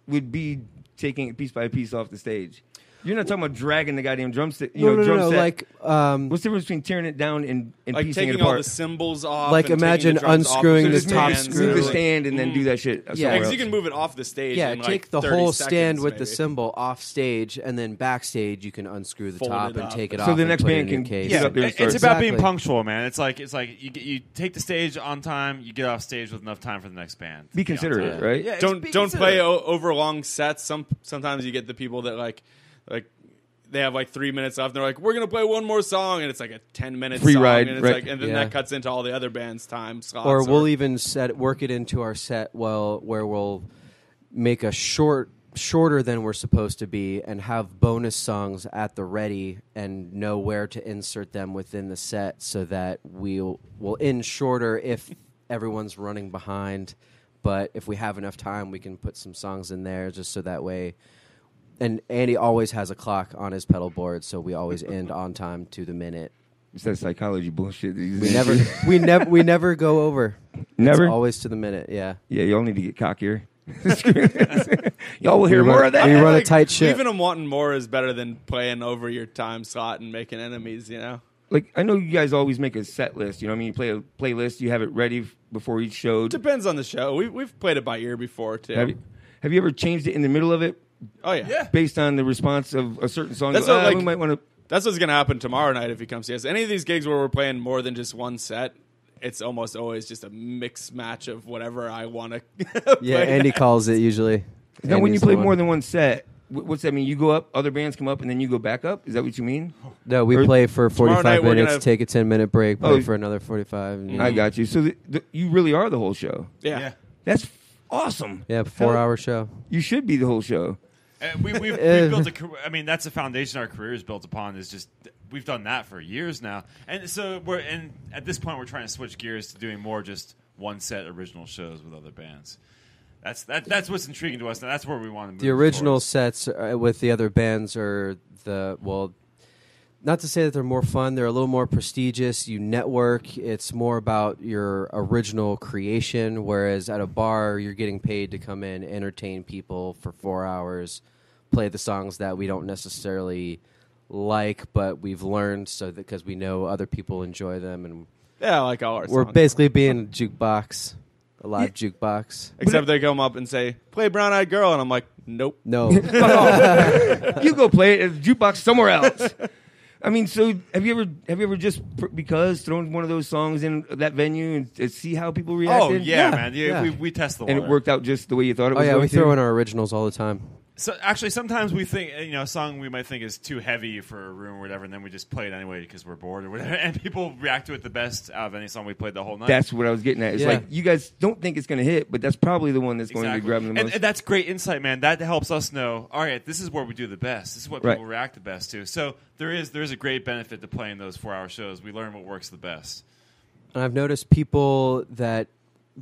Speaker 6: would be taking it piece by piece off the stage. You're not talking about dragging the goddamn drumstick. Drum set.
Speaker 7: Like,
Speaker 6: what's the difference between tearing it down and
Speaker 9: like
Speaker 6: piecing it
Speaker 9: taking
Speaker 6: apart?
Speaker 9: all the cymbals off.
Speaker 7: Like
Speaker 9: and
Speaker 7: imagine
Speaker 9: taking the drums
Speaker 7: unscrewing
Speaker 9: off
Speaker 7: the
Speaker 9: the
Speaker 7: top
Speaker 9: stand.
Speaker 7: screw.
Speaker 6: Move the stand and then do that shit.
Speaker 7: Yeah,
Speaker 9: because you can move it off the stage.
Speaker 7: Yeah,
Speaker 9: in like
Speaker 7: take the
Speaker 9: 30
Speaker 7: whole
Speaker 9: seconds,
Speaker 7: stand with
Speaker 9: maybe.
Speaker 7: the cymbal off stage, and then backstage you can unscrew the
Speaker 9: Fold
Speaker 7: top
Speaker 9: it
Speaker 7: and
Speaker 9: up.
Speaker 7: take it
Speaker 6: So
Speaker 7: off.
Speaker 6: the
Speaker 7: and
Speaker 6: next
Speaker 7: put it
Speaker 6: band
Speaker 7: in your
Speaker 6: can
Speaker 7: case.
Speaker 6: get up there and start.
Speaker 8: It's about being
Speaker 7: Exactly.
Speaker 8: punctual, man. It's like you take the stage on time, you get off stage with enough time for the next band.
Speaker 6: Be considerate, right?
Speaker 8: Yeah,
Speaker 9: Don't play over long sets. Sometimes you get the people that like they have like 3 minutes left. And they're like, we're gonna play one more song, and it's like a 10-minute
Speaker 6: Free
Speaker 9: song,
Speaker 6: ride,
Speaker 9: and it's
Speaker 6: right.
Speaker 9: like, and then that cuts into all the other bands' time slots.
Speaker 7: Or we'll even work it into our set where we'll make a shorter than we're supposed to be and have bonus songs at the ready and know where to insert them within the set so that we'll end shorter if everyone's running behind. But if we have enough time, we can put some songs in there just so that way. And Andy always has a clock on his pedal board, so we always end on time to the minute.
Speaker 6: It's that psychology bullshit.
Speaker 7: We never go over.
Speaker 6: Never?
Speaker 7: It's always to the minute. Yeah.
Speaker 6: Yeah, y'all need to get cockier. Y'all will hear more of that.
Speaker 7: We run a tight ship.
Speaker 9: Leaving them wanting more is better than playing over your time slot and making enemies. You know.
Speaker 6: Like, I know you guys always make a set list. You know what I mean? You play a playlist. You have it ready before each show.
Speaker 9: Depends on the show. We've played it by ear before too.
Speaker 6: Have you ever changed it in the middle of it?
Speaker 9: Oh yeah.
Speaker 6: Based on the response of a certain song.
Speaker 9: That's
Speaker 6: we might want to.
Speaker 9: That's what's going to happen tomorrow night if he comes to us. Any of these gigs where we're playing more than just one set, it's almost always just a mixed match of whatever I want to
Speaker 7: Yeah, Andy calls it usually.
Speaker 6: Now, when you play more than one set, what's that mean? You go up, other bands come up, and then you go back up? Is that what you mean?
Speaker 7: No, we play for 45 minutes, take a 10-minute break, play
Speaker 6: Oh,
Speaker 7: for another 45.
Speaker 6: I got you. So you really are the whole show.
Speaker 9: Yeah.
Speaker 6: That's awesome.
Speaker 7: Yeah, 4-hour show.
Speaker 6: You should be the whole show.
Speaker 8: We've built I mean, that's the foundation our career is built upon. Is just we've done that for years now, and so at this point we're trying to switch gears to doing more just one set original shows with other bands. That's what's intriguing to us, and that's where we want to move.
Speaker 7: The original
Speaker 8: towards.
Speaker 7: sets with the other bands are not to say that they're more fun. They're a little more prestigious. You network. It's more about your original creation, whereas at a bar, you're getting paid to come in, entertain people for 4 hours, play the songs that we don't necessarily like, but we've learned because we know other people enjoy them, and
Speaker 9: like all our
Speaker 7: we're
Speaker 9: songs.
Speaker 7: basically being a jukebox, a live jukebox.
Speaker 9: Except they come up and say, play Brown Eyed Girl, and I'm like, nope.
Speaker 7: No.
Speaker 6: You go play it at a jukebox somewhere else. I mean, so have you ever just because thrown one of those songs in that venue and see how people reacted?
Speaker 8: Oh yeah, man. Yeah. We test the water.
Speaker 6: And it worked out just the way you thought it was.
Speaker 7: Oh yeah,
Speaker 6: going
Speaker 7: we
Speaker 6: to?
Speaker 7: throw in our originals all the time.
Speaker 8: So actually, sometimes we think a song we might think is too heavy for a room or whatever, and then we just play it anyway because we're bored or whatever, and people react to it the best out of any song we played the whole night.
Speaker 6: That's what I was getting at. It's like you guys don't think it's going to hit, but that's probably the one that's going to be grabbing the most.
Speaker 8: And that's great insight, man. That helps us know. All right, this is where we do the best. This is what people react the best to. So there is a great benefit to playing those 4-hour shows. We learn what works the best.
Speaker 7: And I've noticed people that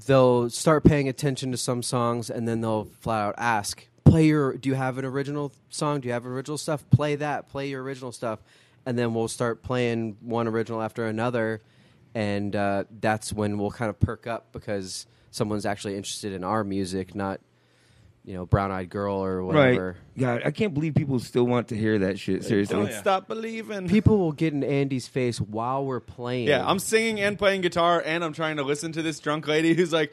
Speaker 7: they'll start paying attention to some songs, and then they'll flat out ask, do you have an original song? Do you have original stuff? Play that. Play your original stuff. And then we'll start playing one original after another, and that's when we'll kind of perk up because someone's actually interested in our music, not Brown Eyed Girl or whatever.
Speaker 6: Right. God, I can't believe people still want to hear that shit. Seriously.
Speaker 9: Don't stop believing.
Speaker 7: People will get in Andy's face while we're playing.
Speaker 9: Yeah, I'm singing and playing guitar, and I'm trying to listen to this drunk lady who's like,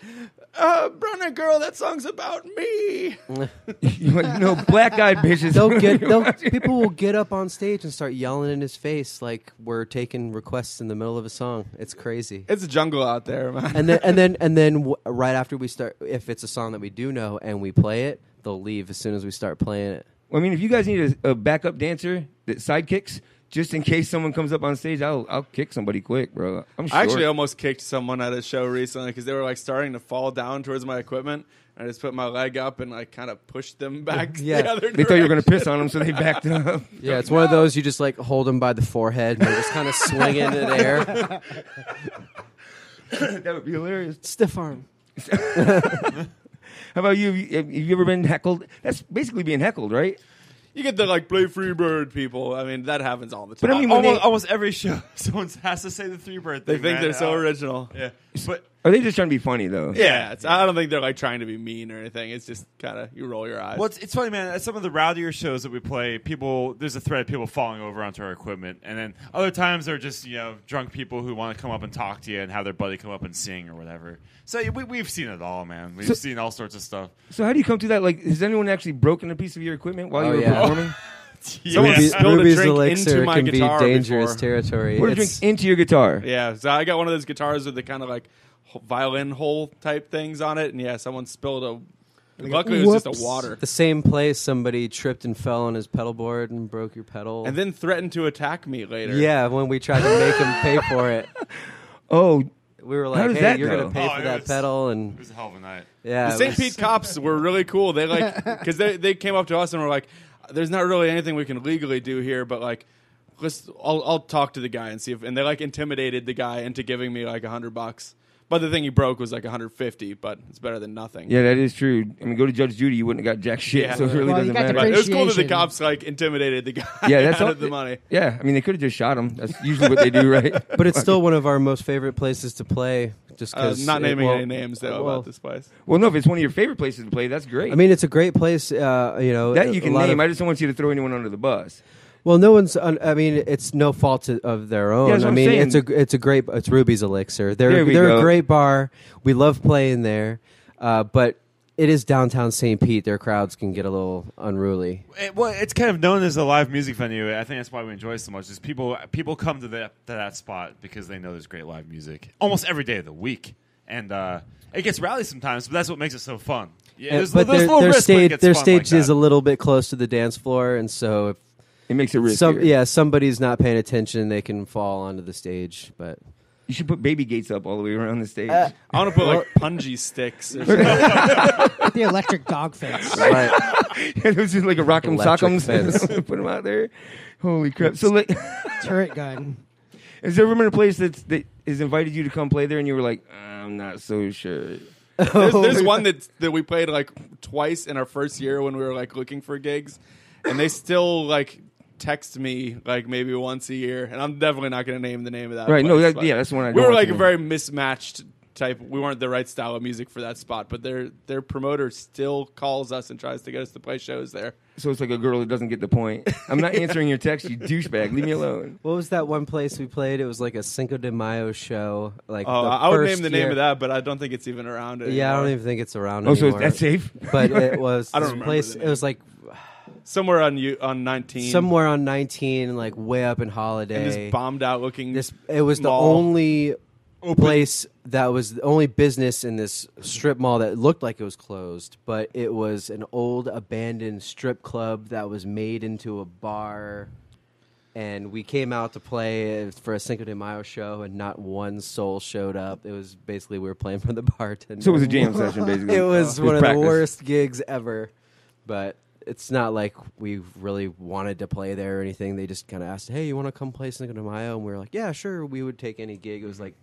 Speaker 9: Brown Eyed Girl, that song's about me.
Speaker 6: Black-eyed bitches.
Speaker 7: People will get up on stage and start yelling in his face like we're taking requests in the middle of a song. It's crazy.
Speaker 9: It's a jungle out there, man.
Speaker 7: And then right after we start, if it's a song that we do know and we play it, they'll leave as soon as we start playing it.
Speaker 6: Well, I mean, if you guys need a backup dancer that sidekicks, just in case someone comes up on stage, I'll kick somebody quick, bro. I'm sure.
Speaker 9: I actually almost kicked someone at a show recently because they were like starting to fall down towards my equipment. And I just put my leg up and like kind of pushed them back the other direction.
Speaker 6: They thought you were going to piss on them, so they backed up.
Speaker 7: Yeah, it's one of those you just like hold them by the forehead and they just kind of swing into the air.
Speaker 6: That would be hilarious.
Speaker 7: Stiff arm.
Speaker 6: How about you? Have you ever been heckled? That's basically being heckled, right?
Speaker 9: You get the like play Freebird people. I mean, that happens all the time.
Speaker 8: But I mean, almost every show, someone has to say the Freebird thing.
Speaker 9: They think they're so original.
Speaker 8: Yeah, but
Speaker 6: are they just trying to be funny though?
Speaker 9: Yeah, I don't think they're like trying to be mean or anything. It's just kind of you roll your eyes.
Speaker 8: Well, it's funny, man. At some of the rowdier shows that we play, there's a thread of people falling over onto our equipment, and then other times they're just drunk people who want to come up and talk to you and have their buddy come up and sing or whatever. So we've seen it all, man. We've seen all sorts of stuff.
Speaker 6: So how do you come to that? Like, has anyone actually broken a piece of your equipment while you were performing?
Speaker 7: Ruby's elixir can be dangerous territory.
Speaker 6: Pour a drink into your guitar.
Speaker 9: Yeah, so I got one of those guitars with the kind of like violin hole type things on it, and someone spilled luckily it was just a water.
Speaker 7: The same place somebody tripped and fell on his pedal board and broke your pedal.
Speaker 9: And then threatened to attack me later.
Speaker 7: Yeah, when we tried to make him pay for it.
Speaker 6: Oh,
Speaker 7: we were like, hey, you're going to pay for that pedal. And
Speaker 8: it was a hell of a night.
Speaker 7: Yeah,
Speaker 9: the St. Pete cops were really cool. They because they came up to us and were like, there's not really anything we can legally do here, but like, I'll talk to the guy and see if, and they like intimidated the guy into giving me like $100. But the thing he broke was like $150, but it's better than nothing.
Speaker 6: Yeah, that is true. I mean, go to Judge Judy, you wouldn't have got jack shit, so it really doesn't matter.
Speaker 9: But it was cool that the cops like intimidated the guy out of the money.
Speaker 6: Yeah, I mean, they could have just shot him. That's usually what they do, right?
Speaker 7: But it's still one of our most favorite places to play. Just because
Speaker 9: not naming any names though about this place.
Speaker 6: Well, no, if it's one of your favorite places to play, that's great.
Speaker 7: I mean, it's a great place. That
Speaker 6: you can name. I just don't want you to throw anyone under the bus.
Speaker 7: Well, no one's. I mean, it's no fault of their own.
Speaker 6: Yeah,
Speaker 7: I mean, it's a great. It's Ruby's Elixir. They're a great bar. We love playing there, but it is downtown St. Pete. Their crowds can get a little unruly.
Speaker 8: Well, it's kind of known as a live music venue. I think that's why we enjoy it so much. Is people come to that spot because they know there's great live music almost every day of the week, and it gets rowdy sometimes, but that's what makes it so fun. Yeah,
Speaker 7: But their stage is a little bit close to the dance floor, and so if
Speaker 6: it makes it risky.
Speaker 7: Somebody's not paying attention, they can fall onto the stage. But
Speaker 6: you should put baby gates up all the way around the stage.
Speaker 9: I want to put like punji sticks. Or
Speaker 5: the electric dog fence.
Speaker 6: Right. Yeah, those are like a rock'em
Speaker 7: Electric
Speaker 6: sock'em. Put them out there. Holy crap! So like,
Speaker 5: turret gun.
Speaker 6: Has there ever been a place that has invited you to come play there, and you were like, I'm not so sure?
Speaker 9: There's one that we played like twice in our first year when we were like looking for gigs, and they still like text me like maybe once a year, and I'm definitely not going to name the name of that.
Speaker 6: Right?
Speaker 9: Place,
Speaker 6: No, that's the one I.
Speaker 9: We were like a very mismatched type. We weren't the right style of music for that spot, but their promoter still calls us and tries to get us to play shows there.
Speaker 6: So it's like a girl that doesn't get the point. I'm not answering your text, you douchebag. Leave me alone.
Speaker 7: what was that one place we played? It was like a Cinco de Mayo show. Like
Speaker 9: I would name the name of that, but I don't think it's even around anymore.
Speaker 7: Yeah, I don't even think it's around
Speaker 6: anymore.
Speaker 7: So
Speaker 6: is that safe?
Speaker 7: But it was
Speaker 9: I don't
Speaker 7: this
Speaker 9: remember
Speaker 7: place. It was like
Speaker 9: somewhere on 19.
Speaker 7: Somewhere on 19, like way up in Holiday.
Speaker 9: In this bombed out looking
Speaker 7: It was the only place that was the only business in this strip mall that looked like it was closed, but it was an old abandoned strip club that was made into a bar. And we came out to play for a Cinco de Mayo show, and not one soul showed up. It was basically we were playing for the bartender.
Speaker 6: So it was a jam session, basically.
Speaker 7: It was one of
Speaker 6: practice.
Speaker 7: the worst gigs ever. But it's not like we really wanted to play there or anything. They just kind of asked, hey, you want to come play Cinco de Mayo? And we were like, yeah, sure. We would take any gig. It was like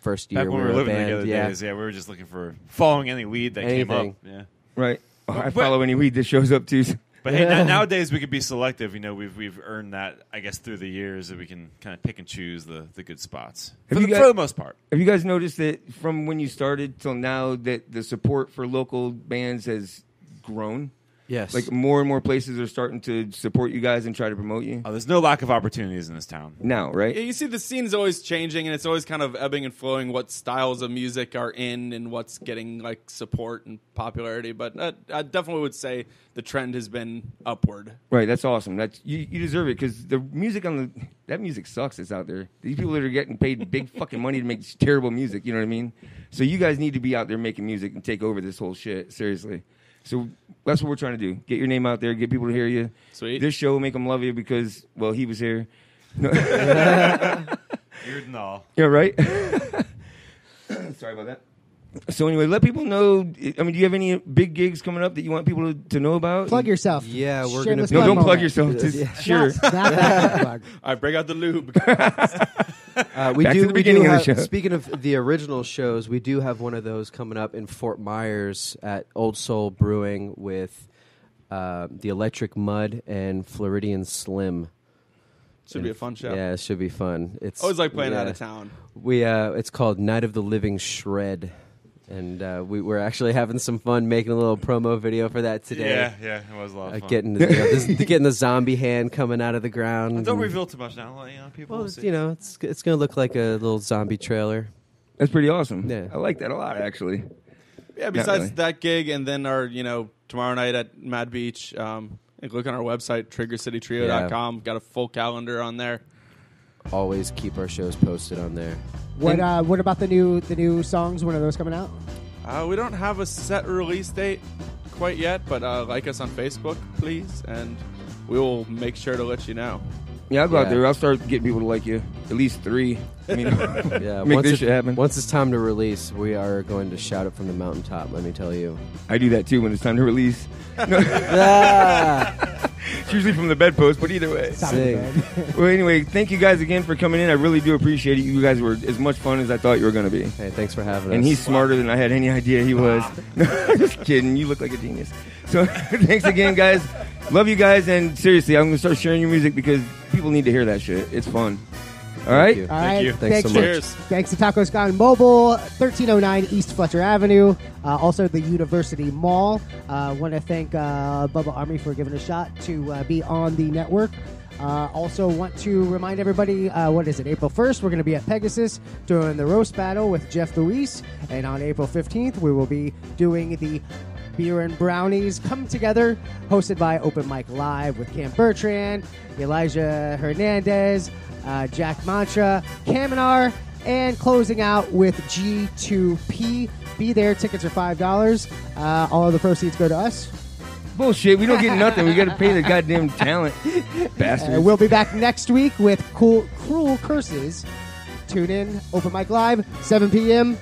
Speaker 7: first year
Speaker 8: Back when we were living there the other days, we were just looking for following any lead that came up. Yeah,
Speaker 6: right. I follow any lead that shows up too.
Speaker 8: But hey, nowadays we could be selective. You know, we've earned that, I guess, through the years that we can kind of pick and choose the good spots for the most part.
Speaker 6: Have you guys noticed that from when you started till now that the support for local bands has grown?
Speaker 7: Yes.
Speaker 6: Like more and more places are starting to support you guys and try to promote you?
Speaker 8: Oh, there's no lack of opportunities in this town.
Speaker 6: Now, right?
Speaker 9: Yeah, you see the scene is always changing, and it's always kind of ebbing and flowing what styles of music are in and what's getting like support and popularity. But I definitely would say the trend has been upward.
Speaker 6: Right, that's awesome. That's you deserve it because the music that music sucks that's out there. These people that are getting paid big fucking money to make terrible music, you know what I mean? So you guys need to be out there making music and take over this whole shit, seriously. So that's what we're trying to do. Get your name out there. Get people to hear you.
Speaker 9: Sweet.
Speaker 6: This show will make them love you because, well, he was here.
Speaker 8: Weird and all.
Speaker 6: Yeah, right? Sorry about that. So anyway, let people know. I mean, do you have any big gigs coming up that you want people to know about?
Speaker 5: Plug yourself.
Speaker 7: Yeah, we're
Speaker 5: going
Speaker 7: to...
Speaker 6: No, don't plug yourself. Just, sure.
Speaker 5: Not that plug.
Speaker 9: All right, break out the lube.
Speaker 7: Speaking of the original shows, we do have one of those coming up in Fort Myers at Old Soul Brewing with the Electric Mud and Floridian Slim.
Speaker 9: Should be a fun show.
Speaker 7: Yeah, it should be fun. It's
Speaker 9: always like playing out of town.
Speaker 7: It's called Night of the Living Shred. And we're actually having some fun making a little promo video for that today.
Speaker 8: Yeah, it was a lot of fun.
Speaker 7: Getting the zombie hand coming out of the ground.
Speaker 8: Don't reveal too much now. People will see.
Speaker 7: It's going to look like a little zombie trailer.
Speaker 6: That's pretty awesome.
Speaker 7: Yeah.
Speaker 6: I like that a lot, actually.
Speaker 9: Yeah, besides that gig and then our, tomorrow night at Mad Beach, look on our website, triggercitytrio.com.
Speaker 7: Yeah.
Speaker 9: Got a full calendar on there.
Speaker 7: Always keep our shows posted on there.
Speaker 5: What about the new songs? When are those coming out?
Speaker 9: We don't have a set release date quite yet, but like us on Facebook, please, and we will make sure to let you know.
Speaker 6: Yeah, I'll go out there. I'll start getting people to like you. At least 3. I mean, make this shit happen.
Speaker 7: Once it's time to release, we are going to shout it from the mountaintop, let me tell you.
Speaker 6: I do that too when it's time to release. It's usually from the bedpost, but either way. Well, anyway, thank you guys again for coming in. I really do appreciate it. You guys were as much fun as I thought you were going to be.
Speaker 7: Hey, thanks for having us.
Speaker 6: And he's smarter than I had any idea he was. No, just kidding. You look like a genius. So thanks again, guys. Love you guys. And seriously, I'm going to start sharing your music because people need to hear that shit. It's fun. All right?
Speaker 5: All right.
Speaker 9: Thank you.
Speaker 7: Thanks so much.
Speaker 9: Cheers.
Speaker 5: Thanks to Tacos Gone Mobile, 1309 East Fletcher Avenue. Also, the University Mall. Want to thank Bubba Army for giving a shot to be on the network. Also want to remind everybody, what is it, April 1st, we're going to be at Pegasus doing the roast battle with Jeff Louise. And on April 15th, we will be doing the Beer and Brownies come together, hosted by Open Mic Live with Cam Bertrand, Elijah Hernandez, Jack Mantra, Kaminar, and closing out with G2P. Be there. Tickets are $5. All of the proceeds go to us.
Speaker 6: Bullshit. We don't get nothing. We got to pay the goddamn talent. Bastards.
Speaker 5: We'll be back next week with Cruel Curses. Tune in. Open Mic Live, 7 p.m.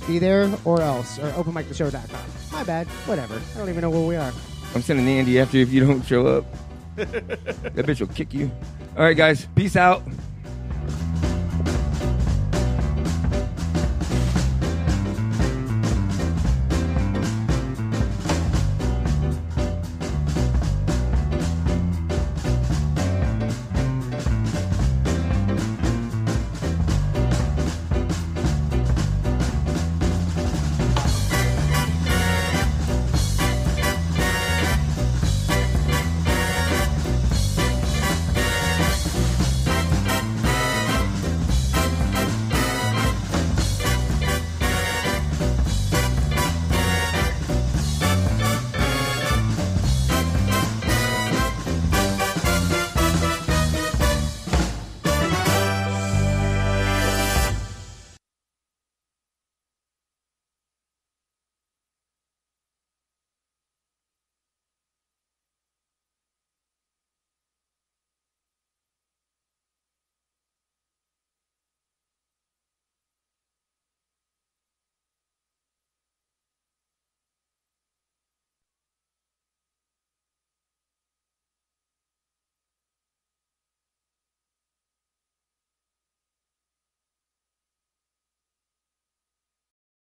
Speaker 5: Be there or else. Or openmictheshow.com. My bad. Whatever. I don't even know where we are.
Speaker 6: I'm sending Andy after if you don't show up. That bitch will kick you. All right, guys. Peace out.